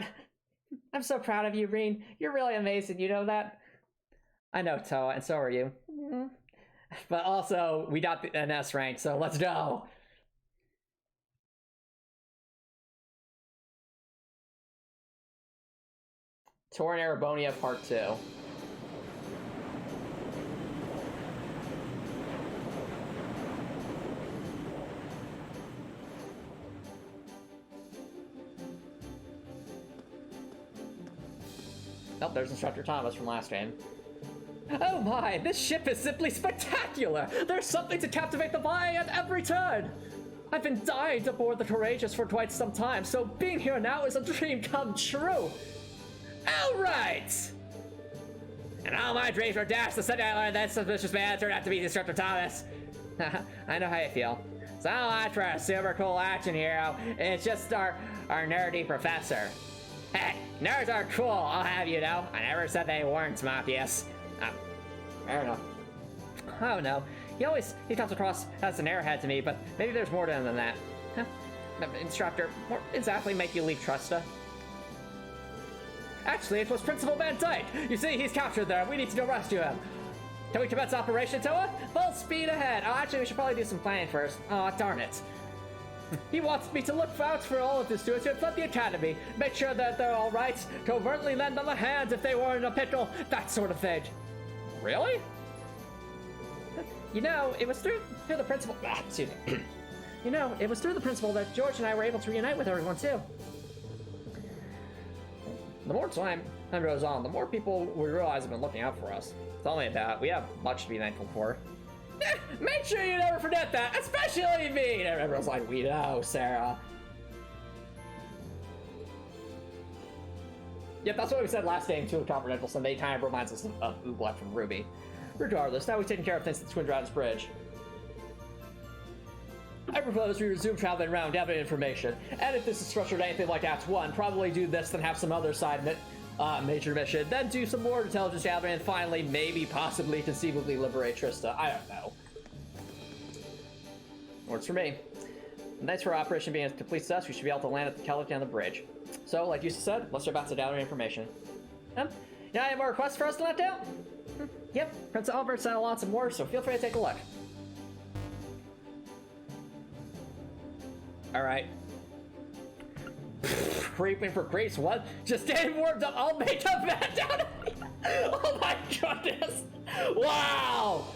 I'm so proud of you, Reen. You're really amazing. You know that? I know, Toa, and so are you. But also, we got an S rank, so let's go. Torn Erebonia Part 2. Oh, there's Instructor Thomas from last game. Oh my, this ship is simply spectacular! There's something to captivate the eye at every turn! I've been dying to board the Courageous for quite some time, so being here now is a dream come true! Alright! And all my dreams were dashed the second I learned that suspicious man turned out to be Instructor Thomas. I know how you feel. So much for a super cool action hero. It's just our nerdy professor. Hey, nerds are cool, I'll have you know. I never said they weren't, Mopius. I don't know. I don't know. He comes across as an airhead to me, but maybe there's more to him than that. Huh? Instructor, what exactly make you leave Trusta? Actually, it was Principal Van Dyke. You see, he's captured there. We need to go rescue him. Can we commence Operation Toa? Full speed ahead. Oh, actually, we should probably do some planning first. Oh, darn it. He wants me to look out for all of the students who have fled the academy, make sure that they're all right, covertly lend them a hand if they were in a pickle, that sort of thing. Really? You know, it was through the principal. Excuse me. You know, it was through the principal that George and I were able to reunite with everyone too. The more time goes on, the more people we realize have been looking out for us. It's only that we have much to be thankful for. Make sure you never forget that, especially me! And everyone's like, we know, Sarah. Yep, that's what we said last game, too, with Confidential, so they kind of reminds us of Oobleck from Ruby. Regardless, now we've taken care of things at the Twin Dragons Bridge. I propose we resume traveling around, gathering information. And if this is structured anything like Act 1, probably do this, then have some other side major mission, then do some more intelligence gathering, and finally, maybe, possibly, conceivably liberate Trista. I don't know. Works for me. Thanks for our operation being a complete success. We should be able to land at the Kellic on the bridge. So, like you said, let's jump out to gather information. Yeah, I have more requests for us to let down? Yep, Prince Albert sent lots of more, so feel free to take a look. Alright. Creeping for creeps, what? Just getting warmed up, I'll make a bet down. Oh my goodness! Wow!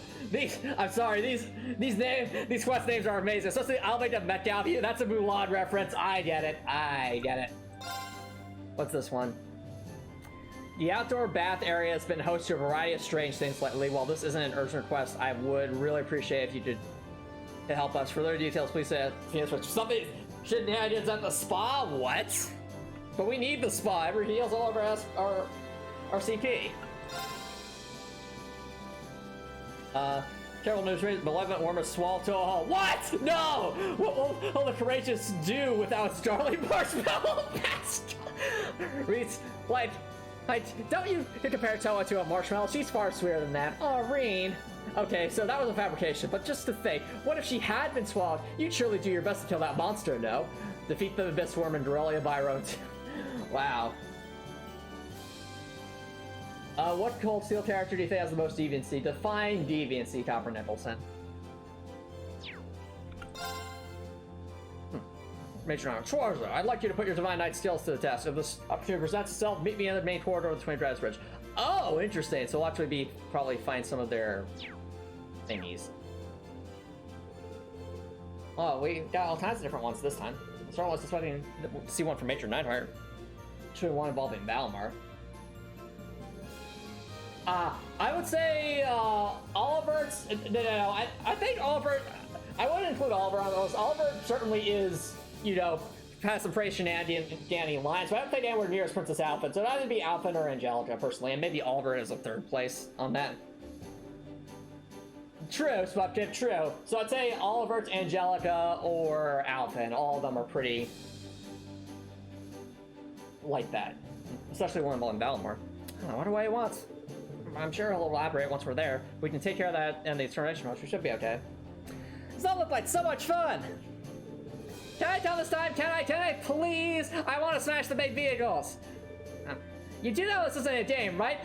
I'm sorry, these quest names are amazing. Especially I'll make a Met down. That's a Mulan reference. I get it. What's this one? The outdoor bath area has been host to a variety of strange things lately. While this isn't an urgent request, I would really appreciate if you could help us. For further details, please say something shenanigans at the spa? What? But we need the spa. Every heals all over our CP. Careful news, malevolent worm is swallowed to a halt. What? No! What will the courageous do without its darling marshmallow past? Reads, like, don't you compare Toa to a marshmallow? She's far sweeter than that. Oh, Reen. Okay, so that was a fabrication, but just to think, what if she had been swallowed? You'd surely do your best to kill that monster, no? Defeat the Abyss Worm and Dorelia Byro. Wow. What Cold Steel character do you think has the most deviancy? Define deviancy, Copper Nicholson. Major Honor. Schwarzer, I'd like you to put your Divine Knight skills to the test. If this opportunity presents itself, meet me in the main corridor of the Twin Dragons Bridge. Oh, interesting. So we'll actually probably find some of their thingies. Oh, we got all kinds of different ones this time. So I was expecting to see one from Major Nightheart. Should one involving Valmar. I would say Oliver's. No. I think Oliver. I wouldn't include Oliver on those. Oliver certainly is, you know, has some pretty shenanigan lines, but I don't think anywhere near as Princess Alpha. So it'd either be Alpha or Angelica personally, and maybe Oliver is a third place on that. True, Swapkip, true. So I'd say Oliver, Angelica, or Alpha, and all of them are pretty like that. Especially one involving Valimar. I wonder what he wants. I'm sure he'll elaborate once we're there. We can take care of that in the Determination Rush. We should be okay. Does that look like so much fun? Can I tell this time? Can I please? I want to smash the big vehicles. You do know this isn't a game, right?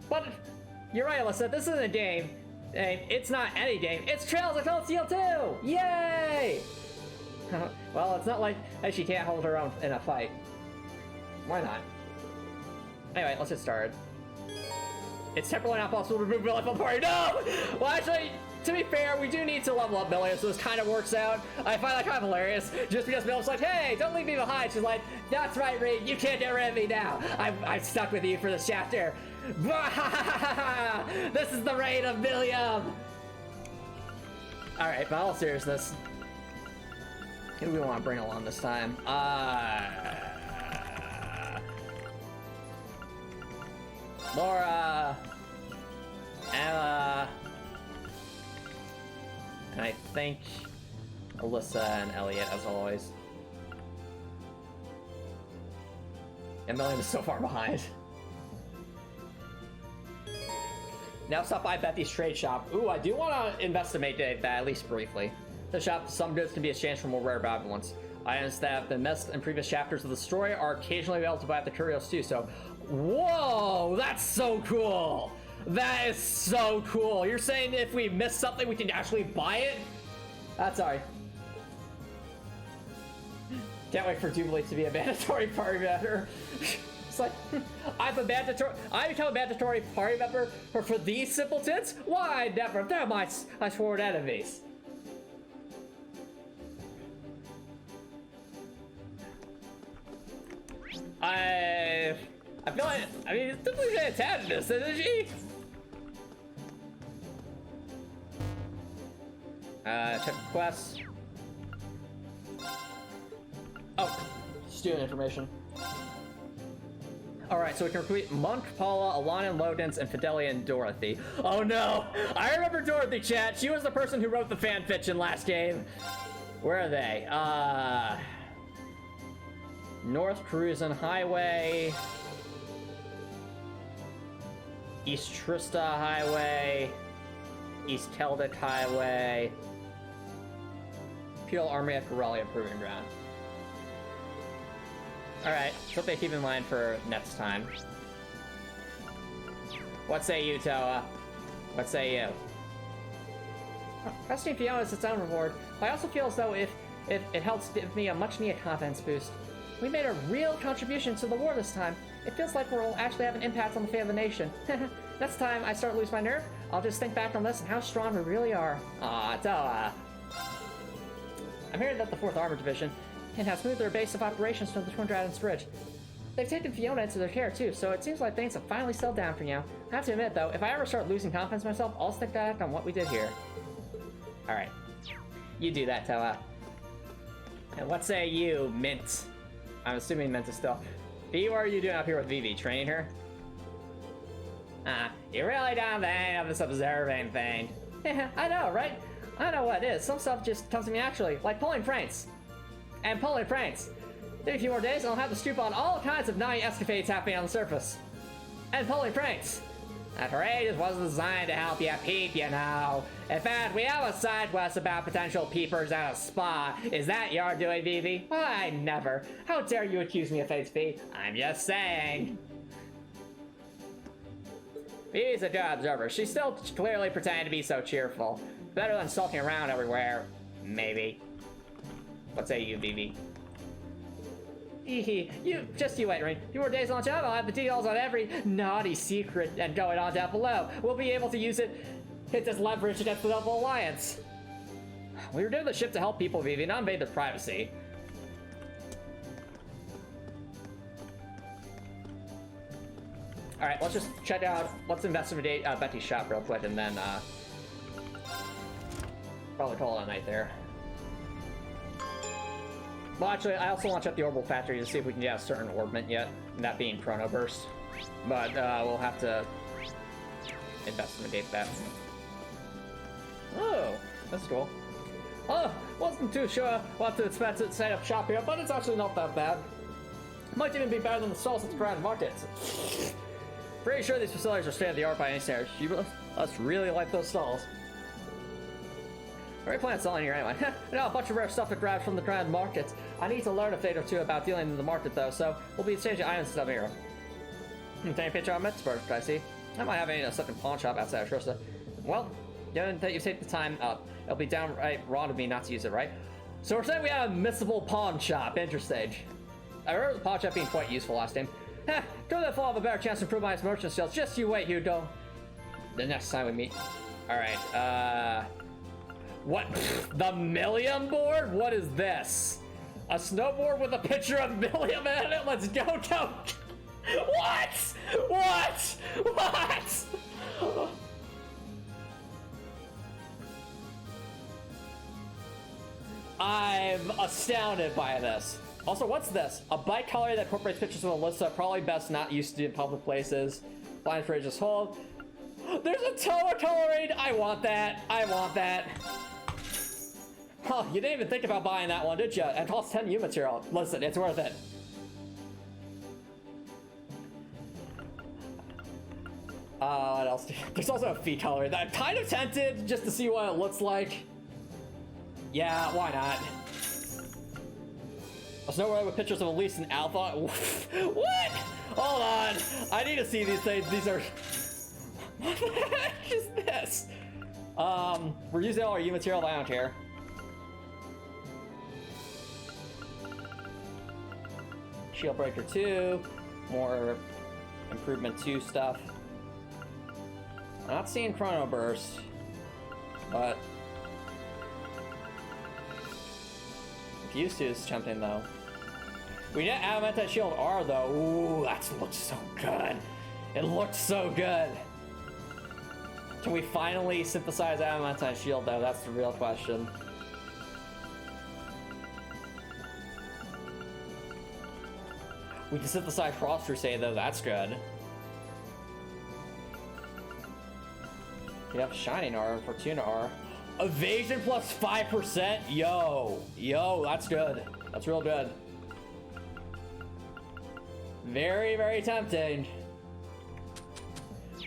But you're right, Alyssa. This isn't a game. It's not any game. It's Trails of Cold Steel 2! Yay! Well, it's not like she can't hold her own in a fight. Why not? Anyway, let's get started. It's temporarily not possible to remove Billy from the party. No! Well, actually, to be fair, we do need to level up Billy, so this kind of works out. I find that kind of hilarious. Just because Billy's like, hey, don't leave me behind. She's like, that's right, Reed. You can't get rid of me now. I'm stuck with you for this chapter. This is the reign of William. Alright, but all seriousness. Who do we want to bring along this time? Laura, Emma, and I think Alyssa and Elliot, as always. And Million is so far behind. Now stop by Bethy's trade shop. Ooh, I do want to investigate that at least briefly. The shop, some goods can be exchanged for more rare valuable ones. Items that have been missed in previous chapters of the story are occasionally available to buy at the Curios too, so... Whoa! That's so cool! That is so cool! You're saying if we miss something, we can actually buy it? That's alright. Can't wait for Jubilee to be a mandatory party member. It's like, I become a mandatory party member for these simpletons? Why, never. They're my sworn enemies. I feel like, I mean, it's definitely gonna attach to this, isn't she? Check quests. Oh, student information. Alright, so we can recruit Monk, Paula, Alana, Lodens, and Fidelia and Dorothy. Oh no! I remember Dorothy, chat! She was the person who wrote the fanfiction last game. Where are they? North Cruisin Highway. East Trista Highway. East Keldic Highway. Imperial Army at Corellia Proving Ground. Alright, something to keep in mind for next time. What say you, Toa? What say you? Rescuing Fiona is its own reward. I also feel as though if it helps give me a much-needed confidence boost. We made a real contribution to the war this time. It feels like we'll actually have an impact on the fate of the nation. Next time I start to lose my nerve, I'll just think back on this and how strong we really are. Aw, Toa. I'm hearing that the 4th Armored Division can have smoothed their base of operations from the Twin Dragons Bridge. they've taken Fiona into their care too, so it seems like things have finally settled down for you. I have to admit though, if I ever start losing confidence in myself, I'll stick back on what we did here. Alright. You do that, Toa. And what say you, Mint? I'm assuming Mint is still. V, what are you doing up here with Vivi? Training her? You really don't have the hang of this observing thing. Yeah, I know, right? I know what it is. Some stuff just comes to me naturally, like pulling pranks. And pulling pranks. In a few more days, and I'll have to stoop on all kinds of naughty escapades happening on the surface. And pulling pranks. That parade just wasn't designed to help you peep, you know. In fact, we have a side quest about potential peepers at a spa. Is that your doing, Vivi? Why, never. How dare you accuse me of fate, V? I'm just saying. Vivi's a good observer. She's still clearly pretending to be so cheerful. Better than sulking around everywhere. Maybe. What say you, Vivi? You wait, Ring. A few more days on the job, I'll have the details on every naughty secret and going on down below. We'll be able to use it as leverage against the Double Alliance. We were doing the ship to help people, Vivi, not invade their privacy. Alright, let's just check out, let's investigate Betty's shop real quick and then probably call it a night there. Well, actually, I also want to check the orbital factory to see if we can get a certain orbment yet, that being Chrono Burst. But we'll have to investigate that. Oh, that's cool. Oh, wasn't too sure what to expect to set up shop here, but it's actually not that bad. Might even be better than the stalls at the Grand Market. Pretty sure these facilities are state-of-the-art by any standards. You must really like those stalls. Where are you planning on selling here anyway? I got a bunch of rare stuff to grab from the Grand Market. I need to learn a thing or two about dealing in the market though, so we'll be exchanging items stuff here. Take a picture on Pittsburgh, I see. I might have a second pawn shop outside of Trista. Well, given that you take the time up, it'll be downright wrong of me not to use it, right? So we're saying we have a missable pawn shop. Interesting. I remember the pawn shop being quite useful last time. Heh, go that fall have a better chance to improve my merchant skills. Just you wait, Hugo. The next time we meet. Alright, what? The Millium board? What is this? A snowboard with a picture of Millium in it? Let's go. What? What? What? I'm astounded by this. Also, what's this? A bike color that incorporates pictures of Alyssa, probably best not used to in public places. Blind fridge is hold. There's a Toa coloring! I want that. I want that. Huh, you didn't even think about buying that one, did you? It costs 10 U material. Listen, it's worth it. What else? There's also a feet color. I'm kind of tempted just to see what it looks like. Yeah, why not? A snowboard with pictures of Elise and Alpha. What? Hold on. I need to see these things. These are... What the heck is this? We're using all our U material. I don't care. Shield Breaker 2. More Improvement 2 stuff. I'm not seeing Chrono Burst, but Fuse 2 is something though. We didn't have Anti-Shield R though. Ooh, that looks so good. It looks so good. Can we finally synthesize Anti-Shield though? That's the real question. We can synthesize Frost Crusade though, that's good. You have Shining R and Fortuna R. Evasion plus 5%? Yo, that's good. That's real good. Very, very tempting.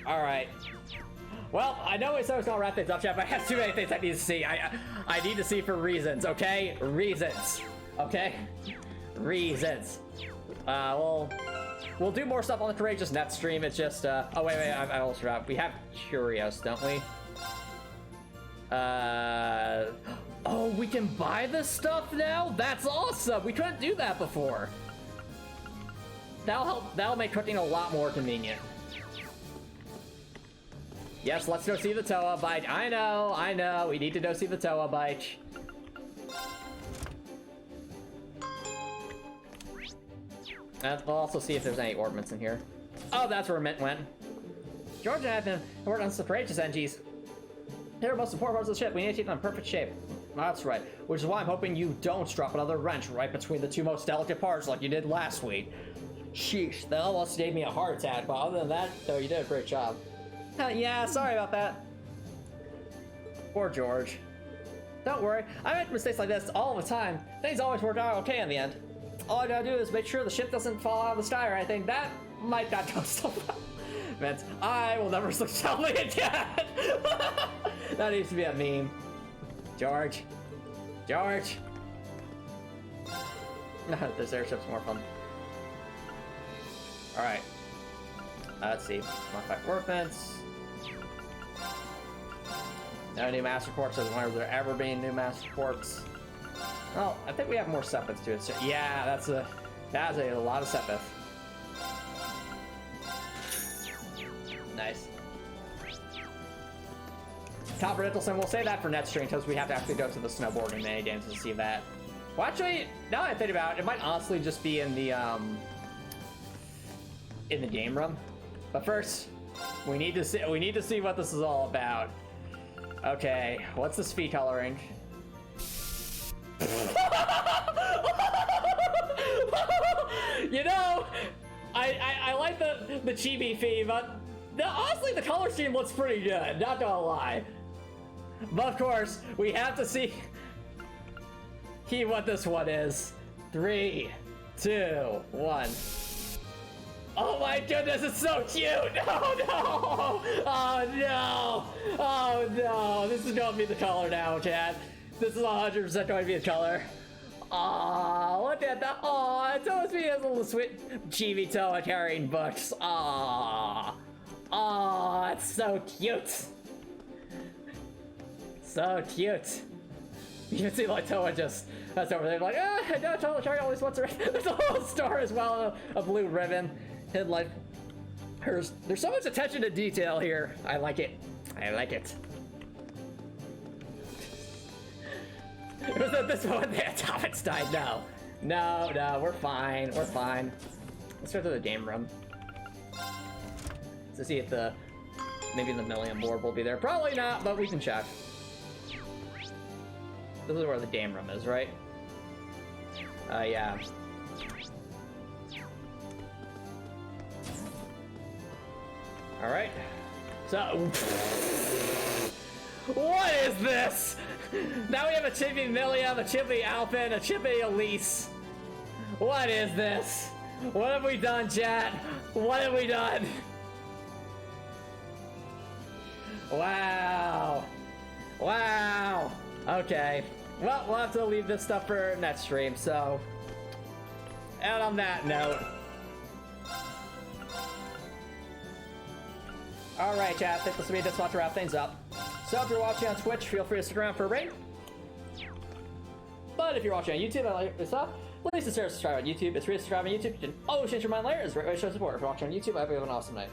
Alright. Well, I know we said I was gonna wrap things up, chat, but I have too many things I need to see. I need to see for reasons, okay? Reasons. Okay? Reasons. We'll do more stuff on the Courageous Net stream. It's just, oh wait, I almost forgot. We have Curios, don't we? Oh, we can buy this stuff now? That's awesome! We couldn't do that before. That'll make cooking a lot more convenient. Yes, let's go see the Toa bike. I know, we need to go see the Toa bike. And we'll also see if there's any ornaments in here. Oh, that's where Mint went. George and I have been working on some courageous NGs. They're the most important parts of the ship. We need to keep them in perfect shape. That's right. Which is why I'm hoping you don't drop another wrench right between the two most delicate parts like you did last week. Sheesh, that almost gave me a heart attack, but other than that, though, you did a great job. Yeah, sorry about that. Poor George. Don't worry, I make mistakes like this all the time. Things always work out okay in the end. All I gotta do is make sure the ship doesn't fall out of the sky or anything. That might not go so well. Vince, I will never look Shelby again. That needs to be a meme. George. George. This airship's more fun. Alright. Let's see. Modify workbench. No new master quartz. Doesn't wonder if there ever been new master quartz. Well, I think we have more sepith to it. So yeah, that's a lot of sepith. Nice. Top Riddleson, we'll say that for next stream because we have to actually go to the snowboarding mini games to see that. Well, actually, now that I think about it, it might honestly just be in the game room. But first, we need to see what this is all about. Okay, what's the speed coloring? You know, I like the chibi fee, but honestly, the color scheme looks pretty good. Not gonna lie. But of course, we have to see what this one is. 3, 2, 1. Oh my goodness, it's so cute! Oh no! Oh no! Oh no! This is gonna be the color now, chat. This is 100% going to be the color. Aww, look at that. Aww, it's almost me as a little sweet chibi Toa carrying books. Aww. Aww, it's so cute. So cute. You can see like Toa just, that's over there like, I know Toa carrying all these ones around. There's a little star as well, a blue ribbon. Hidden like hers. There's so much attention to detail here. I like it. I like it. It was at this moment the Antomicx died. No, we're fine. We're fine. Let's go to the game room to see if maybe the Millennium Board will be there. Probably not, but we can check. This is where the game room is, right? Yeah. All right. So, what is this? Now we have a Chibi Milliam, a Chibi Alpin, a Chibi Elise. What is this? What have we done, chat? What have we done? Wow. Wow. Okay. Well, we'll have to leave this stuff for next stream, so. And on that note. Alright, chat, I think this will be this one to wrap things up. So if you're watching on Twitch, feel free to stick around for a raid. But if you're watching on YouTube, I like this up. Please consider subscribing on YouTube. It's free to subscribe on YouTube. You can always change your mind later. It's a great way to show support. If you're watching on YouTube, I hope you have an awesome night.